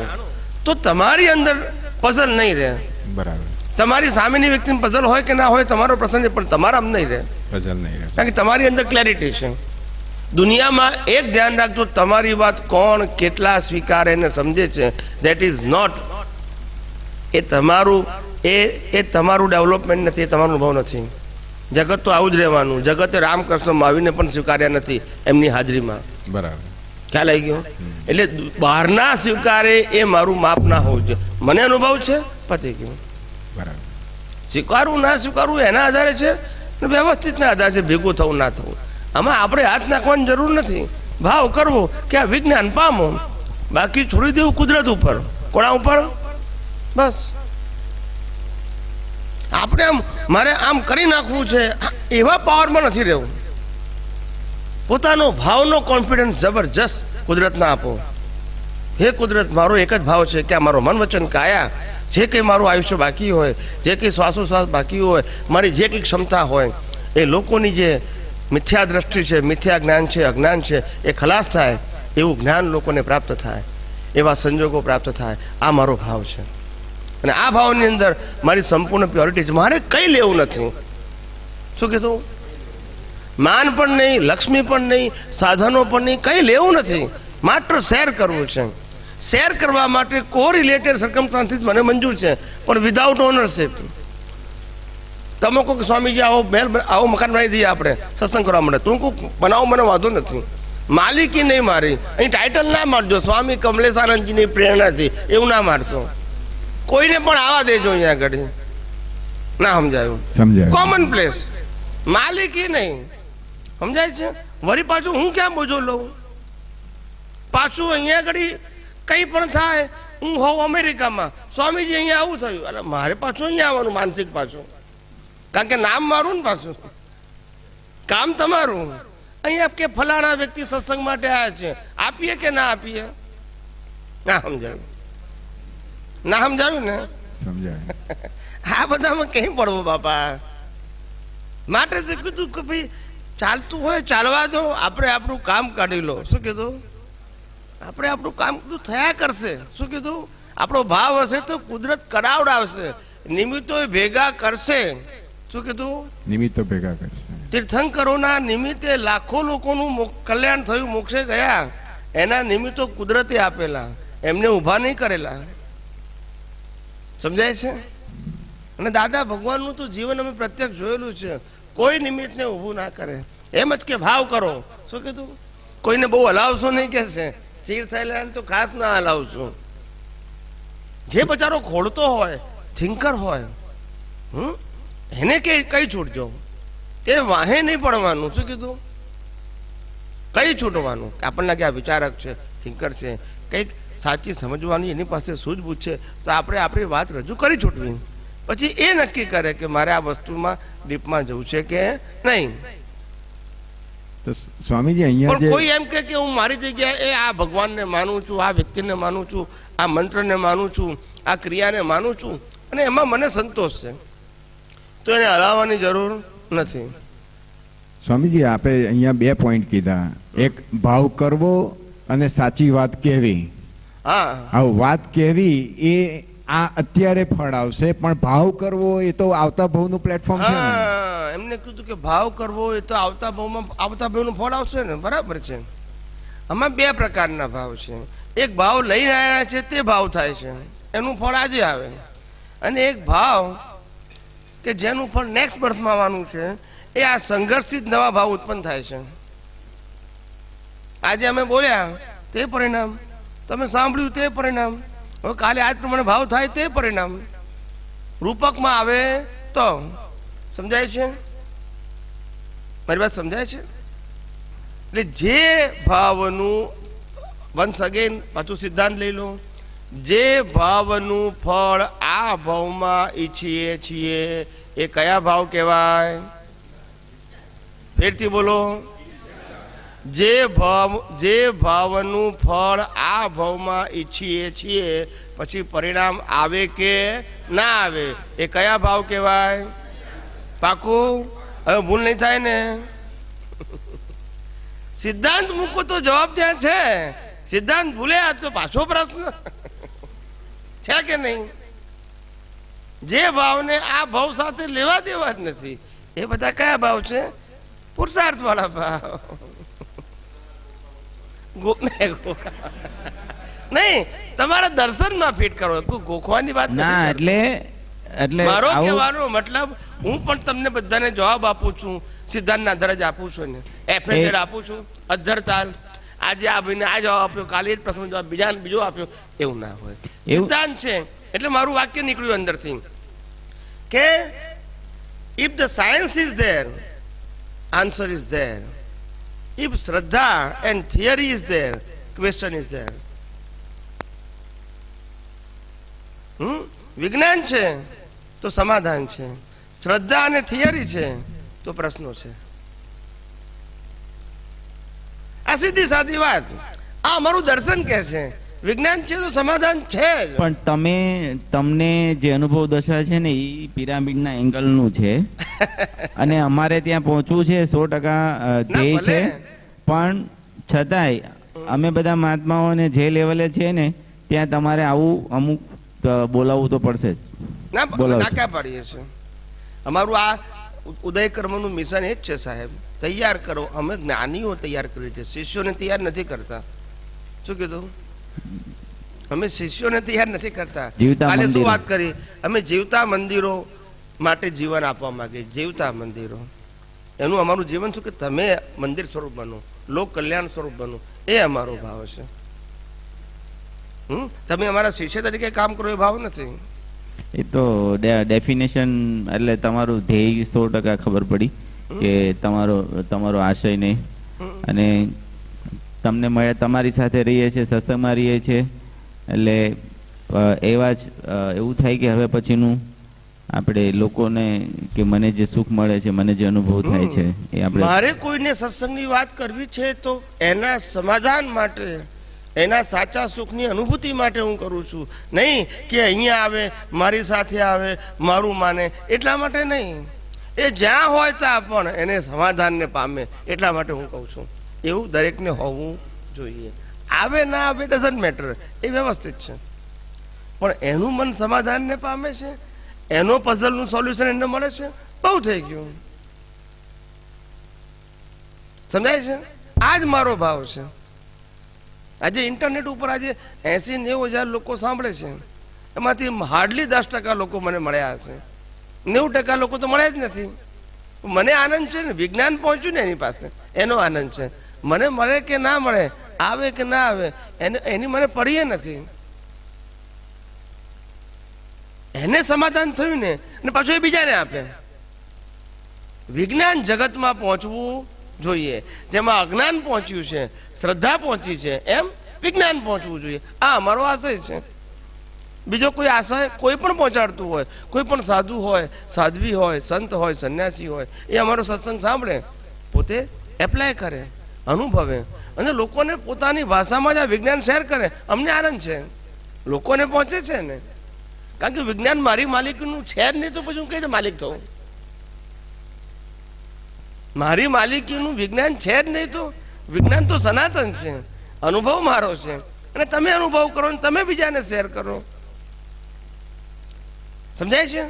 તો તમારી અંદર પઝલ નહીં રહે. બરાબર. તમારી સામેની વ્યક્તિને પઝલ હોય કે ના હોય તમારો પ્રસંગ છે, પણ તમારા નહીં રહે. પઝલ નહીં રહે. કારણ કે તમારી અંદર ક્લેરિટી છે. દુનિયામાં એક ધ્યાન રાખજો, તમારી વાત કોણ કેટલા સ્વીકારે ને સમજે છે, ધેટ ઇઝ નોટ, એ તમારું ડેવલપમેન્ટ નથી, એ તમારો અનુભવ નથી. જગત તો આવું જ રહેવાનું. જગતે રામકૃષ્ણ મહાવીરને પણ સ્વીકાર્યા નથી એમની હાજરીમાં. બરાબર. ખ્યાલ આવી ગયો? એટલે બહારના સ્વીકારે એ મારું માપ ના હોવું જોઈએ. મને અનુભવ છે, પતી ગયું. બરાબર. સ્વીકારવું ના સ્વીકારવું એના આધારે છે, અને વ્યવસ્થિતના આધારે છે, ભેગું થવું ના થવું. આમાં આપણે હાથ નાખવાની જરૂર નથી. ભાવ કરવો કે આ વિજ્ઞાન પામો, બાકી છોડી દેવું કુદરત ઉપર. કોણા ઉપર? બસ. આપણે આમ મારે આમ કરી નાખવું છે એવા પાવરમાં નથી રહેવું. પોતાનો ભાવનો કોન્ફિડન્સ જબરજસ્ત કુદરતના આપો. હે કુદરત, મારો એક જ ભાવ છે કે આ મારો મન વચન કાયા, જે કંઈ મારું આયુષ્ય બાકી હોય, જે કંઈ શ્વાસોશ્વાસ બાકી હોય, મારી જે કંઈ ક્ષમતા હોય, એ લોકોની જે મિથ્યા દ્રષ્ટિ છે, મિથ્યા જ્ઞાન છે, અજ્ઞાન છે, એ ખલાસ થાય એવું જ્ઞાન લોકોને પ્રાપ્ત થાય, એવા સંજોગો પ્રાપ્ત થાય. આ મારો ભાવ છે. અને આ ભાવની અંદર મારી સંપૂર્ણ પ્યોરિટી છે. મારે કંઈ લેવું નથી. શું કીધું? માન પણ નહીં, લક્ષ્મી પણ નહીં, સાધનો પણ નહીં, કંઈ લેવું નથી. માત્ર શેર કરવું છે. શેર કરવા માટે કોરિલેટેડ સર્કમસ્ટાન્સીસ મને મંજૂર છે, પણ વિધાઉટ ઓનરશિપ. તમે કહો કે સ્વામીજી આવો મકાન બનાવી દઈએ, આપણે સત્સંગ કરવા માટે, તું કહું બનાવો, મને વાંધો નથી. માલિકી નહીં મારી. અહીં ટાઇટલ ના મારજો, સ્વામી કમલેશાનંદજીની પ્રેરણાથી, એવું ના મારશો. કોઈને પણ આવા દેજો અહીંયા આગળ. ના સમજાયું? સમજાય. Common place. માલિકી નહીં. સમજાય છે? વળી પાછું હું ક્યાં બોજો લઉં? પાછું અહીંયા આગળ કંઈ પણ થાય, હું હોઉં અમેરિકામાં, સ્વામીજી અહીંયા આવું થયું, એટલે મારે પાછું અહીંયા આવવાનું માનસિક પાછું. કારણ કે નામ મારું ને પાછું, કામ તમારું. અહીંયા કે ફલાણા વ્યક્તિ સત્સંગ માટે આવ્યા છે, આપીએ કે ના આપીએ? ના સમજાયું? ના સમજાવ્યું ને? સમજાય. આ બધામાં કઈ પડવું બાપા. માટે તો કીધું કે ભાઈ ચાલતું હોય ચાલવા દો, આપણે આપણું કામ કાઢી લો. શું કીધું? આપણે આપણું કામ થયા કરશે. શું કીધું? આપણો ભાવ હશે તો કુદરત કરાવડાવશે, નિમિત્તો ભેગા કરશે. શું કીધું? નિમિત્તો ભેગા કરશે. તીર્થંકરોના નિમિત્તે લાખો લોકોનું કલ્યાણ થયું, મોક્ષે ગયા. એના નિમિત્તો કુદરતે આપેલા, એમને ઊભા નહીં કરેલા. સમજાય છે? અને દાદા ભગવાનનું તો જીવન અમે પ્રત્યક્ષ જોયેલું છે. કોઈ નિમિત્તને ઊભું ના કરે. એમ જ કે ભાવ કરો. શું કીધું? કોઈને બહુ હલાવશો નહીં કે છે, સ્થિર થયેલા તો ખાસ ના હલાવશો. જે બચારો ખોડતો હોય, થિંકર હોય, એને કઈ છૂટજો. તે વાહે નહીં પડવાનું. શું કીધું? કઈ છૂટવાનું? આપણને લાગે આ વિચારક છે, થિંકર છે, કંઈક સાચી સમજવાની એની પાસે સૂઝબૂઝ છે, તો આપણે આપણી વાત રજૂ કરી છૂટવી. પછી એ નક્કી કરે કે મારે આ વસ્તુમાં ડીપમાં જવું છે કે નહીં. તો સ્વામીજી અહીંયા પણ જે કોઈ એમ કે હું મારી જગ્યાએ આ ભગવાનને માનું છું, આ વ્યક્તિને માનું છું, આ મંત્રને માનું છું, આ ક્રિયાને માનું છું અને એમાં મને સંતોષ છે, તો એને હલાવવાની જરૂર નથી. સ્વામીજી આપે અહીંયા 2 પોઈન્ટ કીધા, એક ભાવ કરવો અને સાચી વાત કહેવી. હા, આ વાત કહેવી એ આ અત્યારે ફળ આવશે, પણ ભાવ કરવો એ તો આવતા ભાવનું પ્લેટફોર્મ છે ને. હા, એમને કીધું કે ભાવ કરવો એ તો આવતા ભાવનું ફળ આવશે ને. બરાબર છે. આમાં 2 પ્રકારના ભાવ છે. એક ભાવ લઈને આવ્યા છે તે ભાવ થાય છે, એનું ફળ આજે આવે, અને એક ભાવ કે જેનું ફળ નેક્સ્ટ બર્થમાં આવવાનું છે, એ આ સંઘર્ષથી જ નવા ભાવ ઉત્પન્ન થાય છે. આજે અમે બોલ્યા તે પરિણામ, તમે સાંભળ્યું તે પરિણામ, હવે કાલે આજ પ્રમાણે ભાવ થાય તે પરિણામ રૂપકમાં આવે તો. સમજાય છે? મારી વાત સમજાય છે? એટલે જે ભાવનું, વન્સ અગેન પાછું સિદ્ધાંત લઈ લો, જે ભાવનું ફળ આ ભાવમાં ઈચ્છીએ છીએ એ કયા ભાવ કહેવાય? ફેરથી બોલો. જે ભાવનું ફળ આ ભાવમાં ઈચ્છીએ છીએ પછી પરિણામ આવે કે ના આવે એ કયા ભાવ કહેવાય? પાકું? હવે ભૂલ નહીં થાય ને? સિદ્ધાંત મૂકો તો જવાબ ત્યાં છે. સિદ્ધાંત ભૂલ્યા તો પાછો પ્રશ્ન છે કે નહીં? જે ભાવને આ ભાવ સાથે લેવા દેવા જ નથી એ બધા કયા ભાવ છે? પુરુષાર્થ વાળા ભાવ. નહીં, તમારા દર્શનમાં ફિટ કરો. કોઈ ગોખવાની વાત ના, નથી. એટલે મારો આવું- કહેવાનો મતલબ હું પણ તમને બધાને જવાબ આપું છું, સિદ્ધાંતના આધારે જ આપું છું ને, એફએડ આપું છું, અધ્ધરતાલ. આજે આ ભાઈને આ જવાબ આપ્યો, કાલે જ પ્રશ્ન જવાબ બીજો આપ્યો, એવું ના હોય. સિદ્ધાંત છે એટલે મારું વાક્ય નીકળ્યું અંદરથી કે if the science is there, answer is there. If Shraddha and theory is there, question is there. વિજ્ઞાન છે તો સમાધાન છે, શ્રદ્ધા અને થિયરી છે તો પ્રશ્નો છે. આ સીધી સાદી વાત. આ અમારું દર્શન કહે છે, વિજ્ઞાન છે તો સમાધાન છે જ. પણ તમને જે અનુભવ દશા છે ને એ પિરામિડના એંગલનું છે અને અમારે ત્યાં પહોંચવું છે 100% ધ્યેય ભલે. છે, પણ છતાંય અમે બધા મહાત્માઓને જે લેવલે છે ને ત્યાં તમારે આવું અમુક બોલાવવું તો પડશે જ. ના બોલો. નાકા પાડીએ છીએ. અમારું આ ઉદય કર્મનું મિશન એ જ છે સાહેબ, તૈયાર કરો. અમે જ્ઞાનીઓ તૈયાર કરીએ છીએ, શિષ્યોને તૈયાર નથી કરતા. શું કીધું? અમે શિષ્યોને તૈયાર નથી કરતા. જીવતા કાલે શું મંદિરો. વાત કરી? અમે જીવતા મંદિરો માટે જીવન આપવા માંગીએ. જીવતા મંદિરો, એનું અમારું જીવન શું કે તમે મંદિર સ્વરૂપ બનો, લોક કલ્યાણ સ્વરૂપ બનો, એ અમારો ભાવ છે. તમે અમારા શિષ્ય તરીકે કામ કરો એ ભાવ નથી. એ તો ડેફિનેશન, એટલે તમારું ધ્યેય 100% ખબર પડી કે તમારો આશય નહીં. અને તમને મળે, તમારી સાથે રહીએ છીએ, સત્સંગમાં રહીએ છીએ, એટલે એવા જ એવું થાય કે હવે પછીનું આપણે લોકોને કે મને જે સુખ મળે છે, મને જે અનુભવ થાય છે એ આપણે મારે કોઈને સત્સંગની વાત કરવી છે તો એના સમાધાન માટે, એના સાચા સુખની અનુભૂતિ માટે હું કરું છું, નહીં કે અહીંયા આવે, મારી સાથે આવે, મારું માને એટલા માટે નહીં. એ જ્યાં હોય ત્યાં પણ એને સમાધાનને પામે એટલા માટે હું કહું છું. એવું દરેકને હોવું જોઈએ. આવે ના આવે ડઝન્ટ મેટર, એ વ્યવસ્થિત છે, પણ એનું મન સમાધાનને પામે છે, એનો પઝલનું સોલ્યુશન એને મળે છે, બહુ થઈ ગયું. સમજાય છે? આ જ મારો ભાવ છે. આજે ઇન્ટરનેટ ઉપર આજે 80-90 હજાર લોકો સાંભળે છે, એમાંથી હાર્ડલી 10% લોકો મને મળ્યા હશે. 90% લોકો તો મળ્યા જ નથી. મને આનંદ છે ને, વિજ્ઞાન પહોંચ્યું ને એની પાસે, એનો આનંદ છે. મને મળે કે ના મળે, આવે કે ના આવે, એની મને પડીએ નથી. એને સમાધાન થયું ને, અને પાછું એ બીજાને આપે. વિજ્ઞાન જગતમાં પહોંચવું જોઈએ. જેમાં અજ્ઞાન પહોંચ્યું છે, શ્રદ્ધા પહોંચી છે, એમ વિજ્ઞાન પહોંચવું જોઈએ. આ અમારો આશય છે. બીજો કોઈ આશય કોઈ પણ પહોંચાડતું હોય, કોઈ પણ સાધુ હોય, સાધ્વી હોય, સંત હોય, સંન્યાસી હોય, એ અમારો સત્સંગ સાંભળે, પોતે એપ્લાય કરે, અનુભવે અને લોકોને પોતાની ભાષામાં જ આ વિજ્ઞાન શેર કરે. અમને આનંદ છે, લોકોને પહોંચે છે ને, કારણ કે વિજ્ઞાન મારી માલિકીનું છે જ નહીં તો પછી હું કઈ રીતે માલિક થઉં? મારી માલિકીનું વિજ્ઞાન છે જ નહીં તો વિજ્ઞાન તો સનાતન છે, અનુભવ મારો છે અને તમે અનુભવ કરો ને તમે બીજાને શેર કરો. સમજાય છે?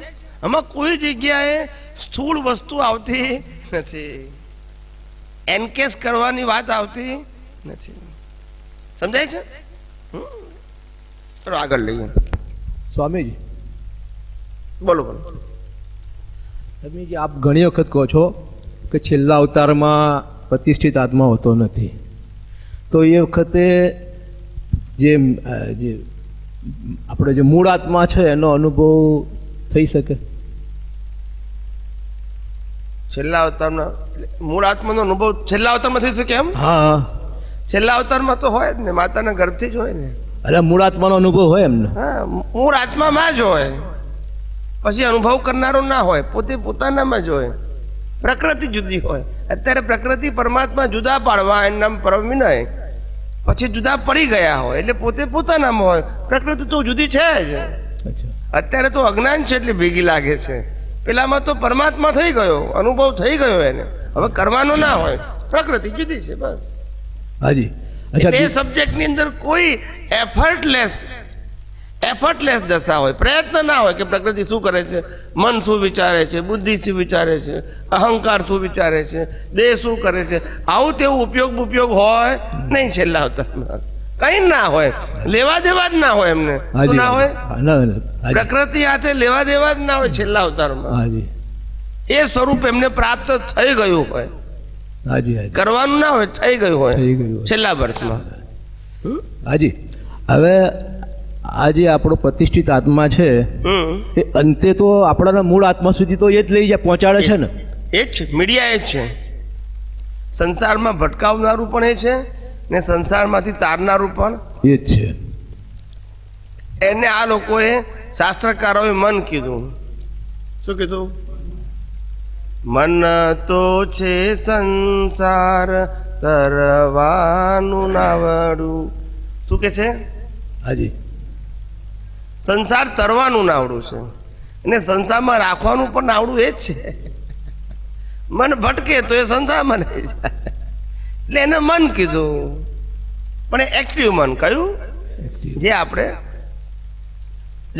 આમાં કોઈ જગ્યાએ સ્થૂળ વસ્તુ આવતી નથી, એનકેસ કરવાની વાત આવતી નથી. સમજાય છે? ચલો આગળ લઈએ. સ્વામીજી, બોલો બોલો. સ્વામીજી, આપ ઘણી વખત કહો છો કે છેલ્લા અવતારમાં પ્રતિષ્ઠિત આત્મા હોતો નથી, તો એ વખતે જે આપણે જે મૂળ આત્મા છે એનો અનુભવ થઈ શકે? છેલ્લા અવતારમાં મૂળ આત્માનો અનુભવ છેલ્લા અવતારમાં થઈ શકે? એમ? હા, છેલ્લા અવતારમાં તો હોય જ ને, માતાના ગર્ભથી જ હોય ને. એટલે મૂળ આત્માનો અનુભવ હોય એમને? હા, મૂળ આત્મામાં જ હોય, પછી અનુભવ કરનારો ના હોય, પોતે પોતાનામાં જ હોય. પ્રકૃતિ જુદી હોય. અત્યારે પ્રકૃતિ પરમાત્મા જુદા પાડવા એનું નામ પરમ વિનય, પછી જુદા પડી ગયા હોય એટલે પોતે પોતાનામાં હોય. પ્રકૃતિ તો જુદી છે જ. અત્યારે તો અજ્ઞાન છે એટલે ભેગી લાગે છે. પેલામાં તો પરમાત્મા થઈ ગયો, અનુભવ થઈ ગયો એને, હવે કરવાનો ના હોય. પ્રકૃતિ જુદી છે બસ. હાજી. એટલે એ સબ્જેક્ટની અંદર કોઈ એફર્ટલેસ દશા હોય, પ્રયત્ન ના હોય કે પ્રકૃતિ શું કરે છે, મન શું વિચારે છે, બુદ્ધિ શું વિચારે છે, અહંકાર શું વિચારે છે, દેહ શું કરે છે. આવું તેવું ઉપયોગ હોય નહીં. છેલ્લા અવતારમાં કઈ ના હોય, લેવા દેવા જ ના હોય એમને. શું ના હોય? પ્રકૃતિ હાથે લેવા દેવા જ ના હોય છેલ્લા અવતારમાં. એ સ્વરૂપ એમને પ્રાપ્ત થઈ ગયું હોય, કરવાનું ના હોય, થઈ ગયું હોય છેલ્લા બર્થમાં. હાજી. હવે આ જે આપણો પ્રતિષ્ઠિત આત્મા છે એ અંતે તો આપણા મૂળ આત્મા સુધી તો એ જ લઈ જાય, પહોંચાડે છે ને? એ જ છે, મીડિયા એ જ છે. સંસારમાં ભટકાવનારું પણ એ છે ને સંસારમાંથી તારનારું પણ એ જ છે. એને આ લોકોએ શાસ્ત્રકારોએ મન કીધું. શું કીધું? મન તો છે સંસાર તરવાનું નાવડું. શું કે છે? હાજી. સંસાર તરવાનું નાવડું છે અને સંસારમાં રાખવાનું પણ નાવડું એ જ છે. મન ભટકે તો એ સંસારમાં લઈ જાય એટલે એને મન કીધું. પણ એ એક્ટિવ મન કયું? જે આપણે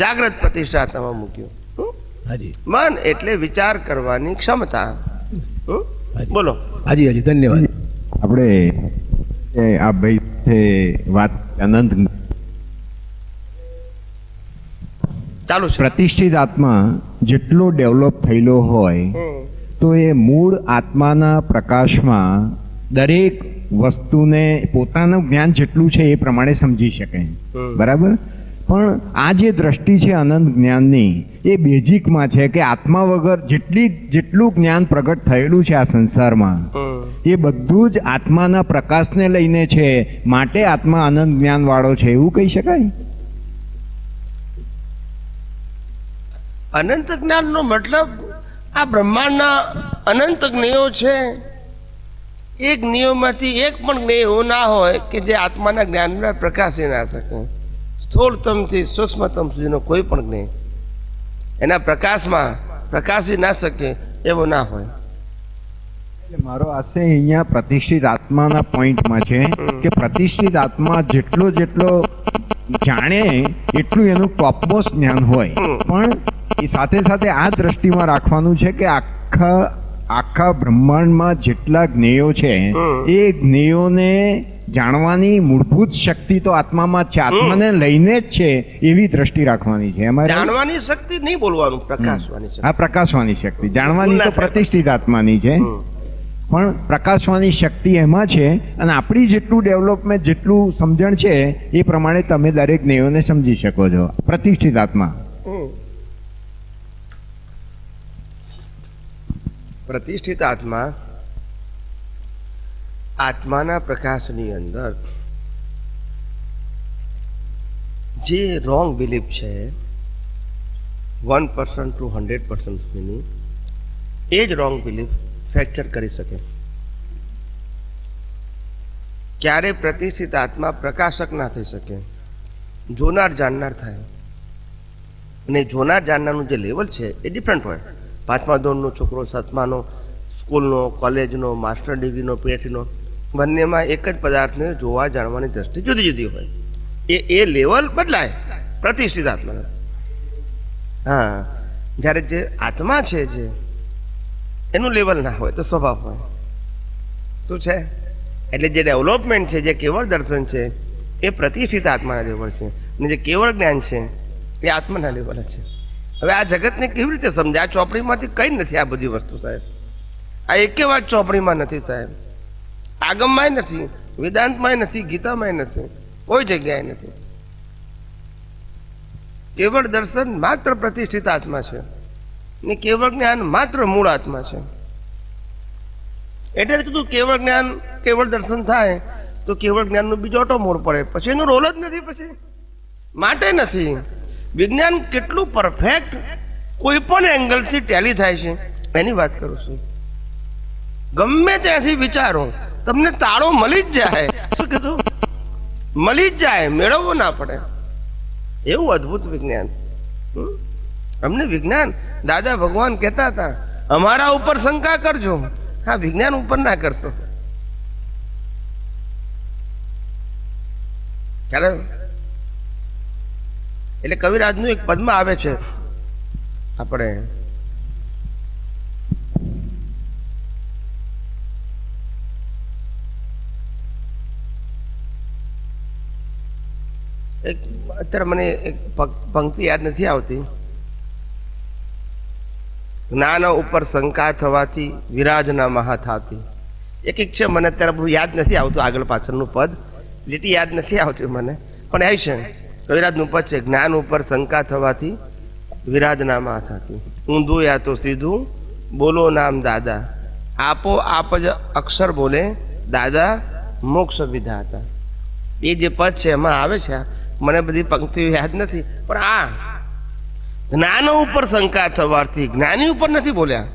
જાગ્રત પ્રતિષ્ઠાતામાં મૂક્યું. મન એટલે વિચાર કરવાની ક્ષમતા. બોલો. હાજી હાજી, ધન્યવાદ. આપણે આ ભાઈ છે વાત અનંત ચાલુ છે. પ્રતિષ્ઠિત આત્મા જેટલો ડેવલપ થયેલો હોય તો એ મૂળ આત્માના પ્રકાશમાં દરેક વસ્તુને પોતાનું જ્ઞાન જેટલું છે એ પ્રમાણે સમજી શકે, બરાબર? પણ આ જે દ્રષ્ટિ છે અનંત જ્ઞાનની એ બેઝિકમાં છે કે આત્મા વગર જેટલું જ્ઞાન પ્રગટ થયેલું છે આ સંસારમાં એ બધું જ આત્માના પ્રકાશને લઈને છે, માટે આત્મા અનંત જ્ઞાન વાળો છે, એવું કહી શકાય? અનંત જ્ઞાનનો મતલબ આ બ્રહ્માંડના અનંત જ્ઞેયો છે, એ જ્ઞેયોમાંથી એક પણ જ્ઞેય એવો ના હોય કે જે આત્માના જ્ઞાનને પ્રકાશી ના શકે. સ્થૂળતમથી સૂક્ષ્મતમ સુધીનો કોઈ પણ જ્ઞેય એના પ્રકાશમાં પ્રકાશી ના શકે એવો ના હોય. મારો આશય અહીંયા પ્રતિષ્ઠિત આત્માના પોઈન્ટમાં છે કે પ્રતિષ્ઠિત આત્મા જેટલો જાણે એટલું એનું ટોપમોસ્ટ જ્ઞાન હોય, પણ એ સાથે સાથે આ દ્રષ્ટિમાં રાખવાનું છે કે આખા બ્રહ્માંડમાં જેટલા જ્ઞેયો છે એ જ્ઞેયોને જાણવાની મૂળભૂત શક્તિ તો આત્મામાં જ છે, આત્માને લઈને જ છે એવી દ્રષ્ટિ રાખવાની છે. જાણવાની શક્તિ નહીં બોલવાનું, પ્રકાશવાની શક્તિ. હા, પ્રકાશવાની શક્તિ. જાણવાની તો પ્રતિષ્ઠિત આત્માની છે, પણ પ્રકાશવાની શક્તિ એમાં છે. અને આપણી જેટલું ડેવલપમેન્ટ જેટલું સમજણ છે એ પ્રમાણે તમે દરેક જ્ઞેયોને સમજી શકો છો. પ્રતિષ્ઠિત આત્મા, પ્રતિષ્ઠિત આત્મા આત્માના પ્રકાશની અંદર જે રોંગ બિલીફ છે 1% to 100% સુધીની, એ જ રોંગ બિલીફ ફ્રેક્ચર કરી શકે. ક્યારેય પ્રતિષ્ઠિત આત્મા પ્રકાશક ના થઈ શકે, જોનાર જાણનાર થાય. અને જોનાર જાણનારનું જે લેવલ છે એ ડિફરન્ટ હોય. 5મા ધોરણનો છોકરો, 7માનો, સ્કૂલનો, કોલેજનો, માસ્ટર ડિગ્રીનો, પીએચડીનો, બંનેમાં એક જ પદાર્થને જોવા જાણવાની દ્રષ્ટિ જુદી જુદી હોય. એ લેવલ બદલાય પ્રતિષ્ઠિત આત્માના. હા, જ્યારે જે આત્મા છે જે એનું લેવલ ના હોય તો સ્વભાવ હોય. શું છે? એટલે જે ડેવલપમેન્ટ છે, જે કેવળ દર્શન છે, એ પ્રતિષ્ઠિત આત્માના લેવલ છે. અને જે કેવળ જ્ઞાન છે એ આત્માના લેવલ છે. હવે આ જગતને કેવી રીતે સમજાય? આ ચોપડીમાંથી કંઈ નથી આ બધી વસ્તુ, સાહેબ. આ એકે વાત ચોપડીમાં નથી, સાહેબ. આગમમાંય નથી, વેદાંતમાંય નથી, ગીતામાંય નથી, કોઈ જગ્યાએ નથી. કેવળ દર્શન માત્ર પ્રતિષ્ઠિત આત્મા છે ને કેવળ જ્ઞાન માત્ર મૂળ આત્મા છે. એટલે કીધું કેવળ જ્ઞાન, કેવળ દર્શન થાય તો કેવળ જ્ઞાનનો બીજો ઓટો મોડ પડે, પછી એનો રોલ જ નથી, પછી માટે નથી. વિજ્ઞાન કેટલું પરફેક્ટ કોઈ પણ એંગલથી ટેલી થાય છે એની વાત કરું છું. ગમે ત્યાંથી વિચારો, તમને તાળો મળી જ જાય. શું કીધું? મળી જ જાય, મેળવવો ના પડે. એવું અદ્ભુત વિજ્ઞાન. અમને વિજ્ઞાન, દાદા ભગવાન કહેતા હતા અમારા ઉપર શંકા કરજો, હા, વિજ્ઞાન ઉપર ના કરશો. ચાલો. એટલે કવિરાજનું એક પદમાં આવે છે, આપણે એક, અત્યારે મને એક પંક્તિ યાદ નથી આવતી. જ્ઞાન ઉપર શંકા થવાથી વિરાજના મહા થાતી. એક છે, મને અત્યારે બધું યાદ નથી આવતું, આગળ પાછળનું પદ લીટી યાદ નથી આવતી મને, પણ એ છે કવિરાજનું પદ છે, જ્ઞાન ઉપર શંકા થવાથી વિરાજના મહા થાતી. ઊંધું યા તો સીધું બોલો નામ દાદા, આપો આપ જ અક્ષર બોલે દાદા મોક્ષ વિધાતા. એ જે પદ છે એમાં આવે છે, મને બધી પંક્તિઓ યાદ નથી, પણ આ જ્ઞાન ઉપર શંકા થવાથી, જ્ઞાની ઉપર નથી બોલ્યા.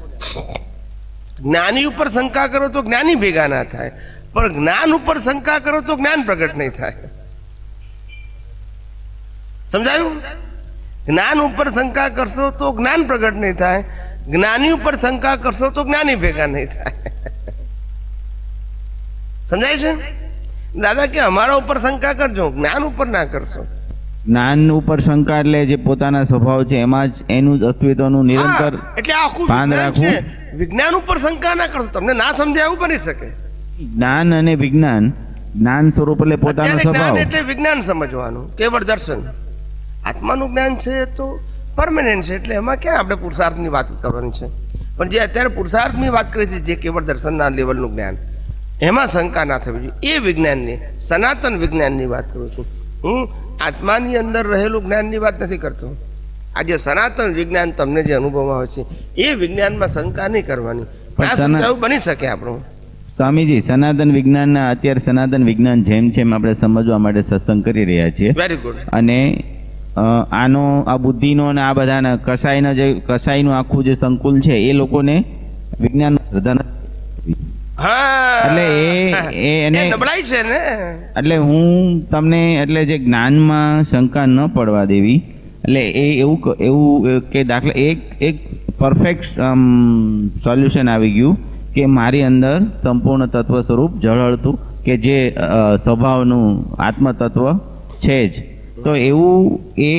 જ્ઞાની ઉપર શંકા કરો તો જ્ઞાની ભેગા ના થાય, પણ જ્ઞાન ઉપર શંકા કરો તો જ્ઞાન પ્રગટ નહીં થાય. સમજાયું? જ્ઞાન ઉપર શંકા કરશો તો જ્ઞાન પ્રગટ નહીં થાય, જ્ઞાની ઉપર શંકા કરશો તો જ્ઞાની ભેગા નહીં થાય. સમજાય છે? દાદા કે અમારા ઉપર શંકા કરજો, જ્ઞાન ઉપર ના કરશો. જ્ઞાન ઉપર શંકા એટલે જે પોતાના સ્વભાવ છે એમાં જ એનું જ અસ્તિત્વનું નિરંતર એટલે આખું ભાન વિજ્ઞાન રાખવું. છે. વિજ્ઞાન ઉપર શંકા ના કરશો, તમને ના સમજાય એવું બની શકે. જ્ઞાન અને વિજ્ઞાન, જ્ઞાન સ્વરૂપ એટલે પોતાનો અત્યારે સ્વભાવ. જ્ઞાન એટલે વિજ્ઞાન સમજવાનું, કેવળ દર્શન. આત્માનું જ્ઞાન છે તો પરમેનન્ટ છે, એટલે એમાં ક્યાં આપણે પુરુષાર્થની વાત કરવાની છે. પણ જે અત્યારે પુરુષાર્થની વાત કરી છે, જે કેવળ દર્શનના લેવલનું જ્ઞાન, એમાં શંકા ના થવી જોઈએ. એ વિજ્ઞાનની, સનાતન વિજ્ઞાનની વાત કરું છું હું. આત્માની અંદર રહેલું જ્ઞાનની વાત નથી કરતો. આ જે સનાતન વિજ્ઞાન તમને જે અનુભવમાં આવે છે એ વિજ્ઞાનમાં શંકા નહીં કરવાની. ના સમજાવું બની શકે આપણું. સ્વામીજી, સનાતન વિજ્ઞાનના અત્યારે સનાતન વિજ્ઞાન જેમ છે એમ આપણે સમજવા માટે સત્સંગ કરી રહ્યા છીએ. Very good. અને આનો આ બુદ્ધિનો અને આ બધાના કસાયનો જે કસાયનું આખું જે સંકુલ છે એ લોકોને વિજ્ઞાન હા, એટલે એ એને નબળાઈ છે ને. એટલે હું તમને એટલે જે જ્ઞાનમાં શંકા ન પડવા દેવી, એટલે એ એવું કે દાખલા એક પરફેક્ટ સોલ્યુશન આવી ગયું કે મારી અંદર સંપૂર્ણ તત્વ સ્વરૂપ ઝળહળતું કે જે સ્વભાવનું આત્મતત્વ છે જ. તો એવું એ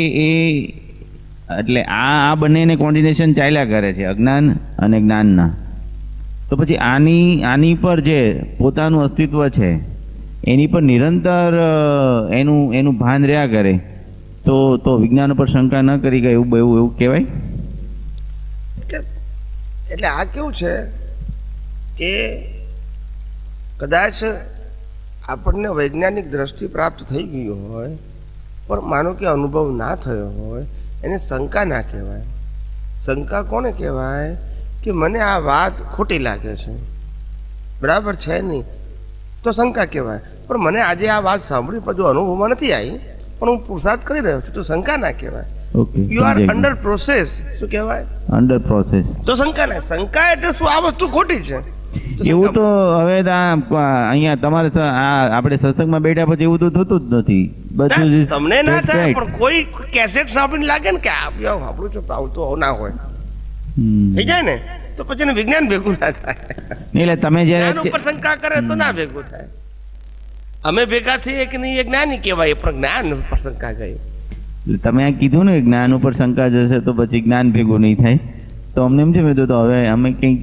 એટલે આ બંનેને કોમ્બિનેશન ચાલ્યા કરે છે, અજ્ઞાન અને જ્ઞાનના. તો પછી આની પર જે પોતાનું અસ્તિત્વ છે એની પર નિરંતર એનું ભાન રહ્યા કરે તો વિજ્ઞાન પર શંકા ન કરી ગઈ એવું કહેવાય. એટલે આ કેવું છે કે કદાચ આપણને વૈજ્ઞાનિક દ્રષ્ટિ પ્રાપ્ત થઈ ગઈ હોય પણ માનો કે અનુભવ ના થયો હોય, એને શંકા ના કહેવાય. શંકા કોને કહેવાય? કે મને આ વાત ખોટી લાગે છે, બરાબર છે નહીં, તો શંકા કહેવાય. પણ મને આજે આ વાત સાંભળી પણ જો અનુભવમાં નથી આવી, પણ હું પુરુષાર્થ કરી રહ્યો છું, તો શંકા ના કહેવાય. You are under process. શું કહેવાય? Under process. તો શંકા ના. શંકા એટલે શું? આ વસ્તુ ખોટી છે એવું તો હવે તો અહીંયા તમારે આપણે સત્સંગમાં બેઠા પછી એવું તો થતું જ નથી. બધું જ તમને ના that's થાય, right. પણ કોઈ કેસેટ સાંભળીને લાગે ને કે આપણું છું આવું તો ના હોય, હમ. થઈ જાય ને તો પછી એને વિજ્ઞાન ભેગું ના થાય. એટલે તમે જ્ઞાન જ્યારે ઉપર શંકા કરે તો ના ભેગું થાય. અમે ભેગા થઈએ કે નહીં એ જ્ઞાની કહેવાય, પણ જ્ઞાન ઉપર શંકા ગઈ. તમે આ કીધું ને જ્ઞાન ઉપર શંકા જશે તો પછી જ્ઞાન ભેગું નહીં થાય, તો અમને એમ છે મેં તો હવે અમે કંઈક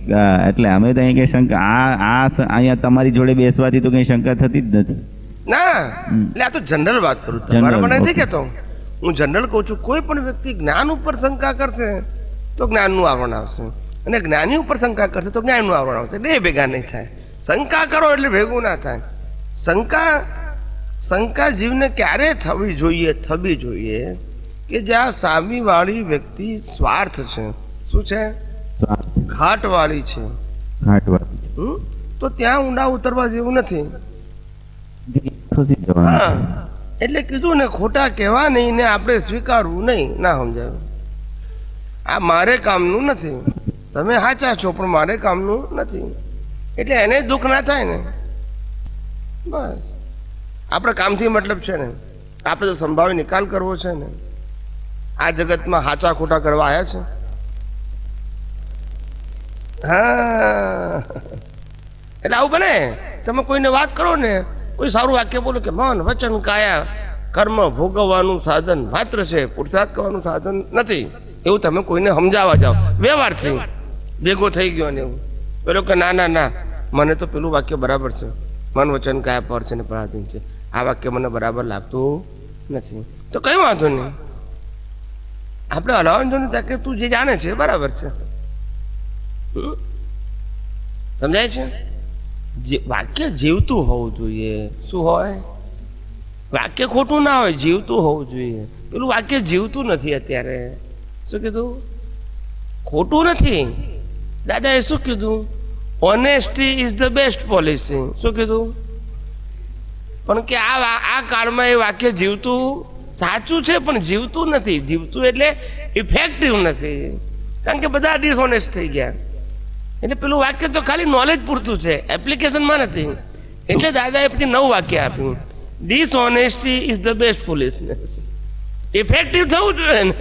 એટલે અમે તો અહીં કંઈ શંકા અહીંયા તમારી જોડે બેસવાથી તો કંઈ શંકા થતી જ નથી. ના, એટલે આ તો જનરલ વાત કરું, તમારા મને નથી કહેતો હું, જનરલ કહું છું. કોઈ પણ વ્યક્તિ જ્ઞાન ઉપર શંકા કરશે તો જ્ઞાનનું આવરણ આવશે, અને જ્ઞાની ઉપર શંકા કરશે તો જ્ઞાનનું આવરણ આવશે, એટલે એ ભેગા નહીં થાય. શંકા કરો એટલે ભેગું ના થાય. શંકા જીવને ક્યારે થવી જોઈએ કે જ્યાં સામીવાળી વ્યક્તિ સ્વાર્થ છે, શું છે, ઘાટવાળી છે, તો ત્યાં ઊંડા ઉતરવા જેવું નથી. હા, એટલે કીધું ને, ખોટા કહેવા નહીં ને આપણે સ્વીકારવું નહીં. ના સમજાયું? આ મારે કામનું નથી, તમે સાચા છો પણ મારે કામનું નથી, એટલે એને દુઃખ ના થાય ને. બસ આપણે કામથી મતલબ છે ને, આપણે તો સંભાવી નિકાલ કરવો છે ને. આ જગતમાં સાચા ખોટા કરવા આવ્યા છે. હા, એટલે આવું બને. તમે કોઈને વાત કરો ને, કોઈ સારું વાક્ય બોલો કે મન વચન કાયા કર્મ ભોગવવાનું સાધન માત્ર છે, પુરુષાર્થ કરવાનું સાધન નથી, એવું તમે કોઈને સમજાવવા જાઓ વ્યવહારથી ભેગો થઈ ગયો ને એવું, પેલો કે ના ના ના મને તો પેલું વાક્ય બરાબર છે, મન વચન કાયા પર છે ને પરાધીન છે, આ વાક્ય મને બરાબર લાગતું નથી, તો કઈ વાંધો નહીં, આપણે હલાવવાનું જો ને કે તું જે જાણે છે બરાબર છે. સમજાય છે? વાક્ય જીવતું હોવું જોઈએ. શું હોય? વાક્ય ખોટું ના હોય, જીવતું હોવું જોઈએ. પેલું વાક્ય જીવતું નથી અત્યારે. શું કીધું? ખોટું નથી. દાદાએ શું કીધું? Honesty is the best policy. શું કીધું? પણ કે આ કાળમાં એ વાક્ય જીવતું સાચું છે પણ જીવતું નથી. જીવતું એટલે ઇફેક્ટિવ નથી, કારણ કે બધા ડિસઓનેસ્ટ થઈ ગયા. એટલે પેલું વાક્ય તો ખાલી નોલેજ પૂરતું છે, એપ્લિકેશનમાં નથી. એટલે દાદાએ પછી નવું વાક્ય આપ્યું, dishonesty is the best પોલિસનેસ. Effective થવું જોઈએ ને.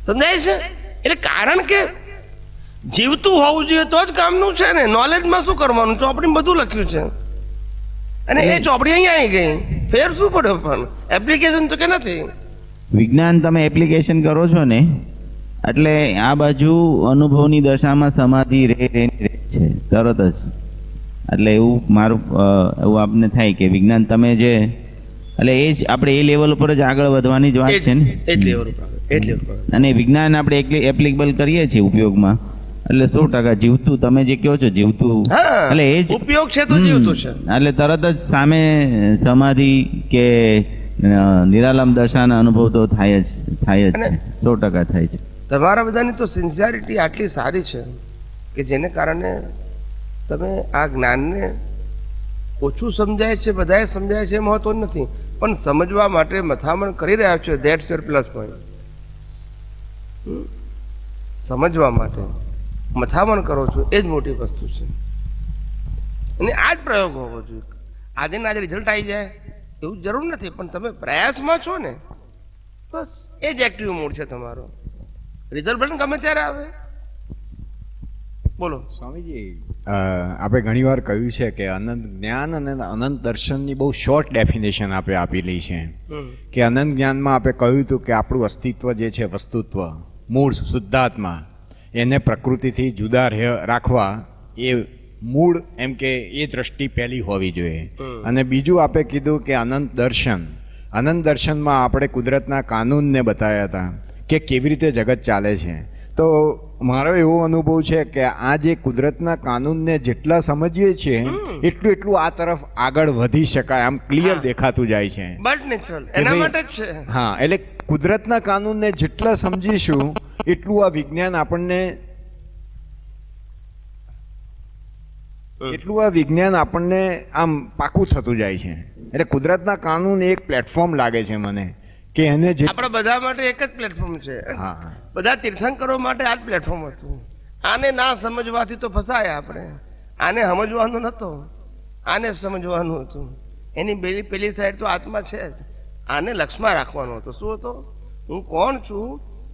સમજાય છે? એટલે કારણ કે જીવતું હોવું જોઈએ તો જ કામનું છે ને. નોલેજમાં શું કરવાનું? ચોપડીમાં બધું લખ્યું છે, અને એ ચોપડી અહીંયા આવી ગઈ, ફેર શું પડ્યો? પણ એપ્લિકેશન તો કે નથી. વિજ્ઞાન તમે એપ્લિકેશન કરો છો ને, એટલે આ બાજુ અનુભવની દશામાં સમાધિ રહે છે તરત જ. એટલે એવું મારું એવું આપને થાય કે વિજ્ઞાન તમે જે, એટલે એ જ આપણે એ લેવલ ઉપર જ આગળ વધવાની જ વાત છે ને. અને વિજ્ઞાન આપણે એપ્લિકેબલ કરીએ છીએ ઉપયોગમાં, એટલે 100% જીવતું, તમે જે કહો છો જીવતું, એટલે એ જ ઉપયોગ છે તો જીવતું છે. એટલે તરત જ સામે સમાધિ કે નિરાલંબ દશાના અનુભવ તો થાય જ છે, 100% થાય છે. તમારા બધાની તો સિન્સિયરિટી આટલી સારી છે કે જેને કારણે તમે આ જ્ઞાનને ઓછું સમજાય છે, બધાએ સમજાય છે મહત્વ નથી, પણ સમજવા માટે મથામણ કરી રહ્યા છો. That's your plus point. સમજવા માટે મથામણ કરો છો એ જ મોટી વસ્તુ છે, અને આ જ પ્રયોગ હોવો જોઈએ. આજે ના આજે રિઝલ્ટ આવી જાય એવું જરૂર નથી, પણ તમે પ્રયાસમાં છો ને, બસ એ જ એક્ટિવ મોડ છે તમારો. રિઝલ્ટ પણ ગમે ત્યારે આવે. બોલો સ્વામીજી, આપણે ઘણી વાર કહ્યું છે કે અનંત જ્ઞાન અને અનંત દર્શનની બહુ શોર્ટ ડેફિનેશન આપણે આપેલી છે, કે અનંત જ્ઞાનમાં આપણે કહ્યું હતું કે આપણું અસ્તિત્વ જે છે, વસ્તુત્વ, મૂળ શુદ્ધાત્મા, એને પ્રકૃતિથી જુદા રાખવા એ મૂળ, એમ કે એ દ્રષ્ટિ પહેલી હોવી જોઈએ. અને બીજું આપણે કીધું કે અનંત દર્શન, અનંત દર્શનમાં આપણે કુદરતના કાનૂનને બતાવ્યા હતા કે કેવી રીતે જગત ચાલે છે. તો મારો એવો અનુભવ છે કે આ જે કુદરતના કાનૂનને જેટલા સમજીએ છીએ એટલું આ તરફ આગળ વધી શકાય, આમ ક્લિયર દેખાતું જાય છે. બટ નેચરલ એના માટે જ છે. હા, એટલે કુદરતના કાનૂનને જેટલા સમજીશું એટલું આ વિજ્ઞાન આપણને આમ પાકું થતું જાય છે. એટલે કુદરતના કાનૂન એક પ્લેટફોર્મ લાગે છે મને, કે એને જે આપણા બધા માટે એક જ પ્લેટફોર્મ છે. બધા તીર્થંકરો માટે આ જ પ્લેટફોર્મ હતું. આને ના સમજવાથી તો ફસાયા આપણે. આને સમજવાનું નહોતો, આને સમજવાનું હતું. એની પેલી સાઈડ તો આત્મા છે જ. આને લક્ષમાં રાખવાનો હતો. શું હતો? હું કોણ છું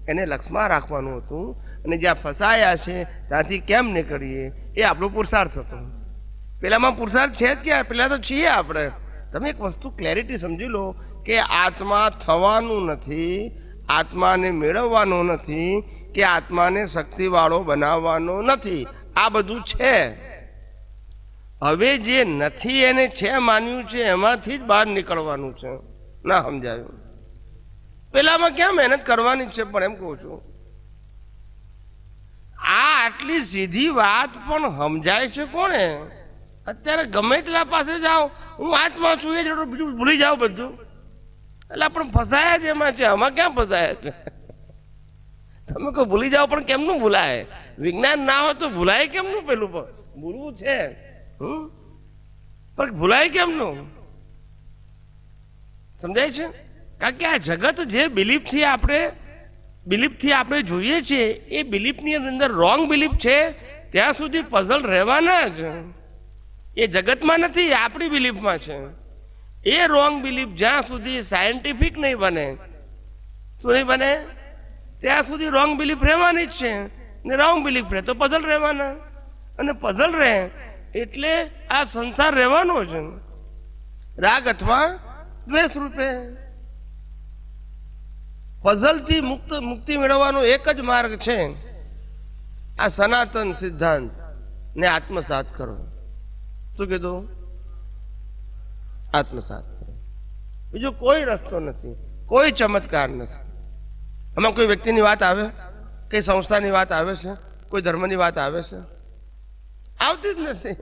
એને લક્ષમાં રાખવાનું હતું. અને જ્યાં ફસાયા છે ત્યાંથી કેમ નીકળીએ એ આપણો પુરુષાર્થ હતો. પેલામાં પુરુષાર્થ છે જ ક્યાં? પેલા તો છીએ આપણે. તમે એક વસ્તુ ક્લેરિટી સમજી લો કે આત્મા થવાનું નથી, આત્માને મેળવવાનો નથી, કે આત્માને શક્તિવાળો બનાવવાનો નથી. આ બધું છે. હવે જે નથી એને છે માન્યું છે એમાંથી જ બહાર નીકળવાનું છે. ના સમજાયું? પેલામાં ક્યાં મહેનત કરવાની છે? પણ એમ કહું છું આ આટલી સીધી વાત પણ સમજાય છે કોને? અત્યારે ગમે તેટલા પાસે જાઓ, હું આત્મા છું એ જ બીજું ભૂલી જાઓ બધું. એટલે પણ ફસાયા જ એમાં છે. આમાં ક્યાં ફસાયા છે? તમે કોઈ ભૂલી જાઓ પણ કેમનું ભૂલાય? વિજ્ઞાન ના હોય તો ભૂલાય કેમનું? પેલું પણ ભૂલવું છે પણ ભૂલાય કેમનું? સમજાય છે? કારણ કે આ જગત જે બિલીફથી આપણે જોઈએ છીએ એ બિલીફની અંદર રોંગ બિલીફ છે ત્યાં સુધી પઝલ રહેવાના જ. એ જગતમાં નથી, આપણી બિલીફમાં છે. એ રોંગ બિલીફ જ્યાં સુધી સાયન્ટિફિક નહીં બને, શું નહીં બને, ત્યાં સુધી રોંગ બિલીફ રહેવાની જ છે. ને રોંગ બિલીફ રહે તો પઝલ રહેવાના, અને પઝલ રહે એટલે આ સંસાર રહેવાનો છે, રાગ અથવા દ્વેષ રૂપે. પઝલથી મુક્તિ મેળવવાનો એક જ માર્ગ છે, આ સનાતન સિદ્ધાંત ને આત્મસાત કરો. શું કીધું? આત્મસાત કરો. બીજો કોઈ રસ્તો નથી, કોઈ ચમત્કાર નથી. આમાં કોઈ વ્યક્તિની વાત આવે, કઈ સંસ્થાની વાત આવે છે, કોઈ ધર્મની વાત આવે છે? આવતી જ નથી.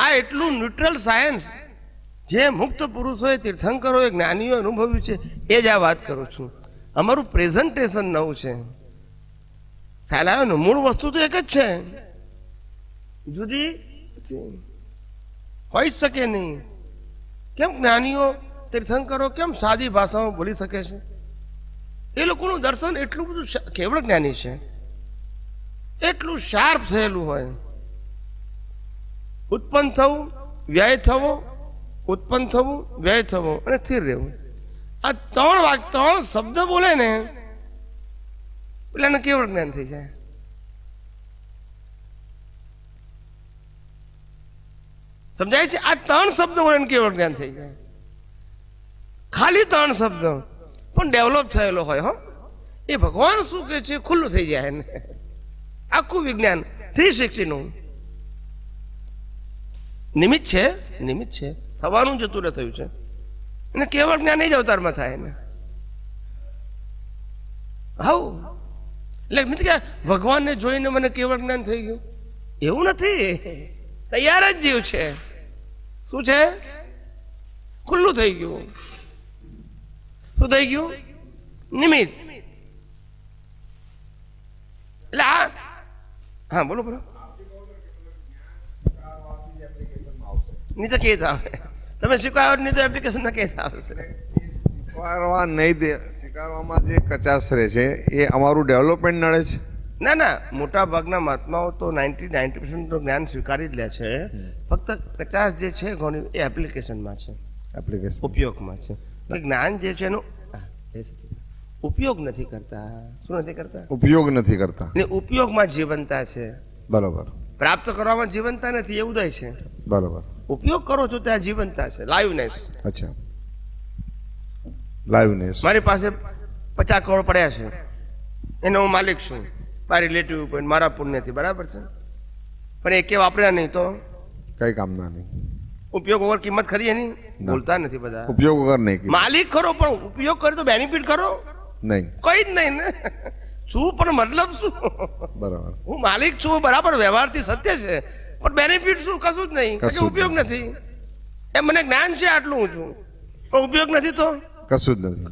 આ એટલું ન્યુટ્રલ સાયન્સ જે મુક્ત પુરુષોએ, તીર્થંકરોએ, જ્ઞાનીઓ અનુભવ્યું છે એ જ આ વાત કરું છું. અમારું પ્રેઝન્ટેશન નવું છે. સાલાનું મૂળ વસ્તુ તો એક જ છે, જુદી હોઈ જ શકે નહીં. કેમ જ્ઞાનીઓ, તીર્થંકરો કેમ સાદી ભાષામાં બોલી શકે છે? એ લોકોનું દર્શન એટલું બધું કેવળ જ્ઞાની છે, એટલું શાર્પ થયેલું હોય. ઉત્પન્ન થવું, વ્યય થવો, ઉત્પન્ન થવું, વ્યય થવો અને સ્થિર રહેવું, આ ત્રણ શબ્દ બોલે ને પેલાને કેવળ જ્ઞાન થઈ જાય. સમજાય છે? આ 3 શબ્દ બોલે ને કેવળ જ્ઞાન થઈ જાય. ખાલી 3 શબ્દ પણ ડેવલપ થયેલો હોય. હો, એ ભગવાન શું કે છે ખુલ્લું થઈ જાય ને. આખું વિજ્ઞાન 360 નું નિમિત્ત છે, થવાનું જતું થયું છે. અને કેવળ જ્ઞાન એ જ અવતારમાં થાય ને. હાઉ એટલે નથી કે ભગવાનને જોઈને મને કેવળ જ્ઞાન થઈ ગયું, એવું નથી. તૈયાર જ જીવ છે. શું છે? ખુલ્લું થઈ ગયું. શું થઈ ગયું? નિમિત્ત. એટલે હા બોલો બોલો. નહીં તો કેત આવે? તમે સ્વીકારો નહીં તો એપ્લિકેશન ના કેત આવશે? સ્વીકારવામાં જે કચાશ રહે છે એ અમારું ડેવલપમેન્ટ નડે છે. ના, મોટા ભાગના મહાત્માઓ તો 90% તો જ્ઞાન સ્વીકારી જ લે છે. ફક્ત 50 જે છે ઘણી એ એપ્લિકેશનમાં છે, ઉપયોગમાં છે. જ્ઞાન જે છે એનો ઉપયોગ નથી કરતા. શું નથી કરતા? ઉપયોગ નથી કરતા. ને ઉપયોગમાં જીવનતા છે. બરોબર. પ્રાપ્ત કરવામાં જીવનતા નથી, એ ઉદય છે. બરોબર. ઉપયોગ કરો છો ત્યાં જીવનતા છે, લાઈવનેસ. અચ્છા, લાઈવનેસ. મારી પાસે 50 કરોડ પડ્યા છે, એનો હું માલિક છું, મારી રિલેટિવ પોઈન્ટ, મારા પુણ્યથી, બરાબર છે. પણ એ કે વાપર્યા નહીં તો કઈ કામના નહીં. ઉપયોગ વગર કિંમત ખરી એની? બોલતા નથી બધા. ઉપયોગ વગર નહીં. માલિક ખરો પણ ઉપયોગ કરે તો બેનિફિટ ખરો? નહીં. કઈ જ નહીં ને. શું પણ મતલબ શું? બરાબર. હું માલિક છું બરાબર, વ્યવહારથી સત્ય છે, પણ બેનિફિટ શું? કશું જ નહીં. કારણ કે ઉપયોગ નથી. એમ મને જ્ઞાન છે આટલું હું છું, પણ ઉપયોગ નથી તો કશું જ નથી.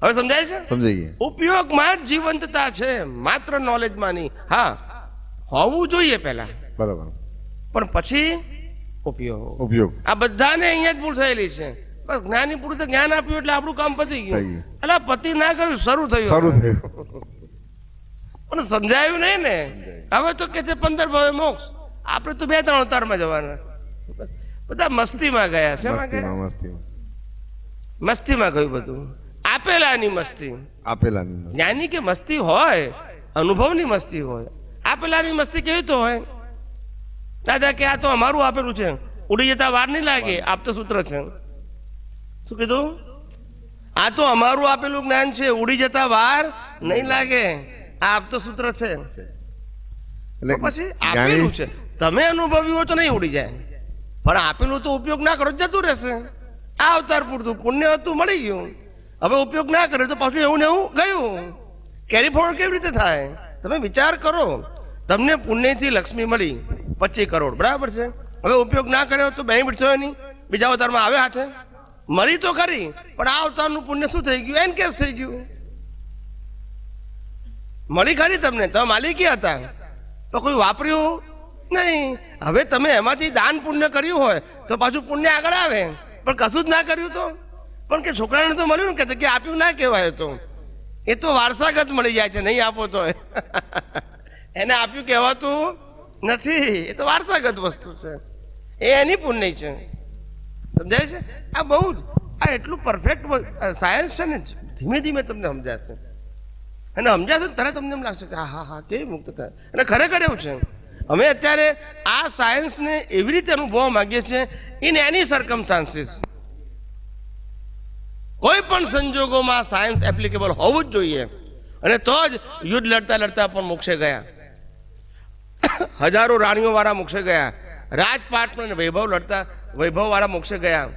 હવે સમજાય છે? સમજાઈ ગયા. ઉપયોગમાં જ જીવંતતા છે, માત્ર નોલેજમાં નહીં. હા, હોવું જોઈએ પહેલા, બરાબર, પણ પછી ઉપયોગ. આ બધાને અહીંયા જ ભૂલ થયેલી છે. બસ જ્ઞાની પુરુષે જ્ઞાન આપ્યું એટલે આપણું કામ પતી ગયું. એટલે પતિ ના ગયું, શરૂ થયું. પણ સમજાયું નહીં ને. હવે તો કે છે 15 ભાવે મોક્ષ, આપણે તો 2-3 અવતારમાં જવાના. બધા મસ્તીમાં ગયા છે. મસ્તીમાં ગયું બધું. આપેલાની મસ્તી. જ્ઞાની કે મસ્તી હોય, અનુભવની મસ્તી હોય. આપેલાની મસ્તી કેવી તો હોય? દાદા કે આ તો અમારું આપેલું છે, ઉડી જતા વાર નહીં લાગે, આપતો સૂત્ર છે. શું કીધું? આ તો અમારું આપેલું જ્ઞાન છે, ઉડી જતા વાર નહીં લાગે, આ આપતો સૂત્ર છે. પછી આપેલું છે, તમે અનુભવ્યું હોય તો નહીં ઉડી જાય, પણ આપેલું તો ઉપયોગ ના કરો જતું રહેશે. આ અવતાર પૂરતું પુણ્ય હતું, મળી ગયું. હવે ઉપયોગ ના કરે તો પાછું એવું ને એવું ગયું. કેરી ફોરવર્ડ કેવી રીતે થાય? તમે વિચાર કરો. તમને પુણ્યથી લક્ષ્મી મળી 25 કરોડ, બરાબર છે. હવે ઉપયોગ ના કર્યો તો બેનિફિટ થયો નહીં, બીજા અવતારમાં આવે હાથે. મળી તો ખરી, પણ આ અવતારનું પુણ્ય શું થઈ ગયું? એનકેસ થઈ ગયું. મળી ખરી તમને, તમે માલિકી હતા, તો કોઈ વાપર્યું નહીં. હવે તમે એમાંથી દાન પુણ્ય કર્યું હોય તો પાછું પુણ્ય આગળ આવે, પણ કશું જ ના કર્યું તો. પણ કે છોકરાને તો મળ્યું ને, કે આપ્યું ના કહેવાય. તો એ તો વારસાગત મળી જાય છે, નહીં આપો તો એને આપ્યું કહેવાતું નથી. એ તો વારસાગત વસ્તુ છે, એ એની પુણ્ય છે. સમજાય છે? આ બહુ જ આ એટલું પરફેક્ટ સાયન્સ છે ને, ધીમે ધીમે તમને સમજાશે. અને સમજાશે ત્યારે તમને એમ લાગશે કે હા હા કેવી મુક્ત થાય. અને ખરેખર એવું છે, અમે અત્યારે આ સાયન્સને એવી રીતે અનુભવવા માંગીએ છીએ, ઇન એની સર્કમસ્ટાન્સીસ. કોઈ પણ સંજોગોમાં સાયન્સ એપ્લિકેબલ હોવું જ જોઈએ. અને તો જ યુદ્ધ લડતા લડતા પણ મોક્ષે ગયા, હજારો રાણીઓ વાળા મોક્ષે ગયા, રાજપાટ વૈભવ લડતા વૈભવ વાળા મોક્ષે ગયા.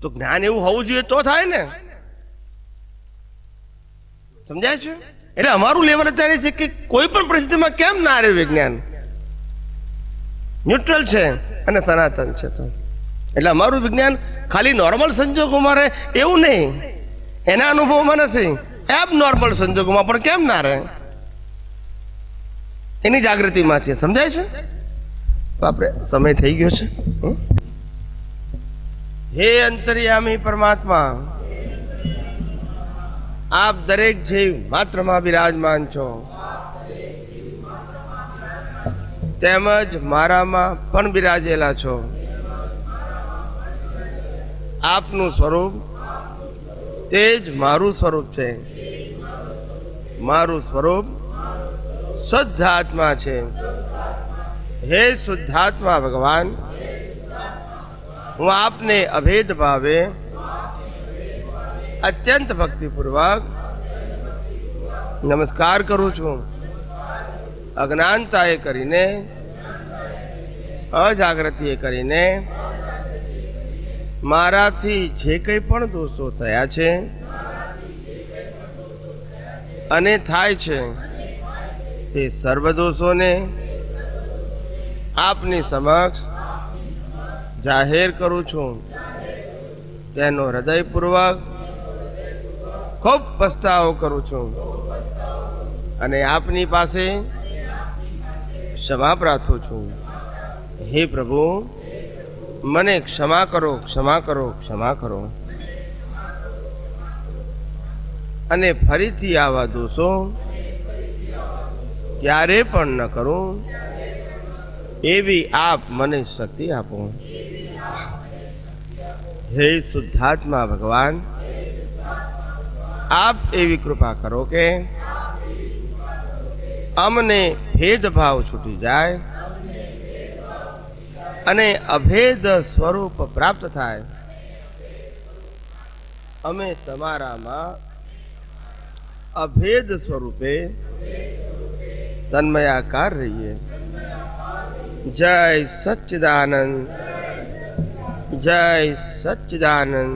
તો જ્ઞાન એવું હોવું જોઈએ તો થાય ને. સમજાય છે? એટલે અમારું લેવલ અત્યારે છે કે કોઈ પણ પરિસ્થિતિમાં કેમ ના રહે વિજ્ઞાન. ન્યુટ્રલ છે અને સનાતન છે. તો એટલે અમારું વિજ્ઞાન ખાલી નોર્મલ સંજોગોમાં રહે એવું નહીં, એના અનુભવમાં નથી, એબ નોર્મલ સંજોગોમાં પણ કેમ ના રહે એની જાગૃતિમાં છે. સમજાય છે? આપણે સમય થઈ ગયો છે. હે અંતર્યામી પરમાત્મા, આપ દરેક જીવ માત્રમાં બિરાજમાન છો, તેમજ મારામાં પણ બિરાજેલા છો. આપનું સ્વરૂપ તે જ મારું સ્વરૂપ છે. મારું સ્વરૂપ શુદ્ધાત્મા છે. હે શુદ્ધાત્મા ભગવાન, હું આપને અભેદ ભાવે અત્યંત ભક્તિપૂર્વક નમસ્કાર કરું છું. અજ્ઞાનતાએ કરીને, અજાગૃતિએ કરીને મારાથી જે કંઈ પણ દોષો થયા છે અને થાય છે, તે સર્વ દોષોને આપની સમક્ષ જાહેર કરું છું. તેનો હૃદયપૂર્વક ખૂબ પસ્તાવો કરું છું અને આપની પાસે ક્ષમા પ્રાર્થું છું. હે પ્રભુ, મને ક્ષમા કરો, ક્ષમા કરો, ક્ષમા કરો. અને ફરીથી આવા દોષો ક્યારે પણ ન કરું, એવી આપ મને શક્તિ આપો. હે શુદ્ધાત્મા ભગવાન, આપ એવી કૃપા કરો કે અમને ભેદભાવ છૂટી જાય અને અભેદ સ્વરૂપ પ્રાપ્ત થાય. અમે તમારામાં અભેદ સ્વરૂપે તન્મયાકાર રહીએ. જય સચ્ચિદાનંદ, જય સચ્ચિદાનંદ,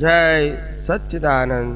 જય સચ્ચિદાનંદ.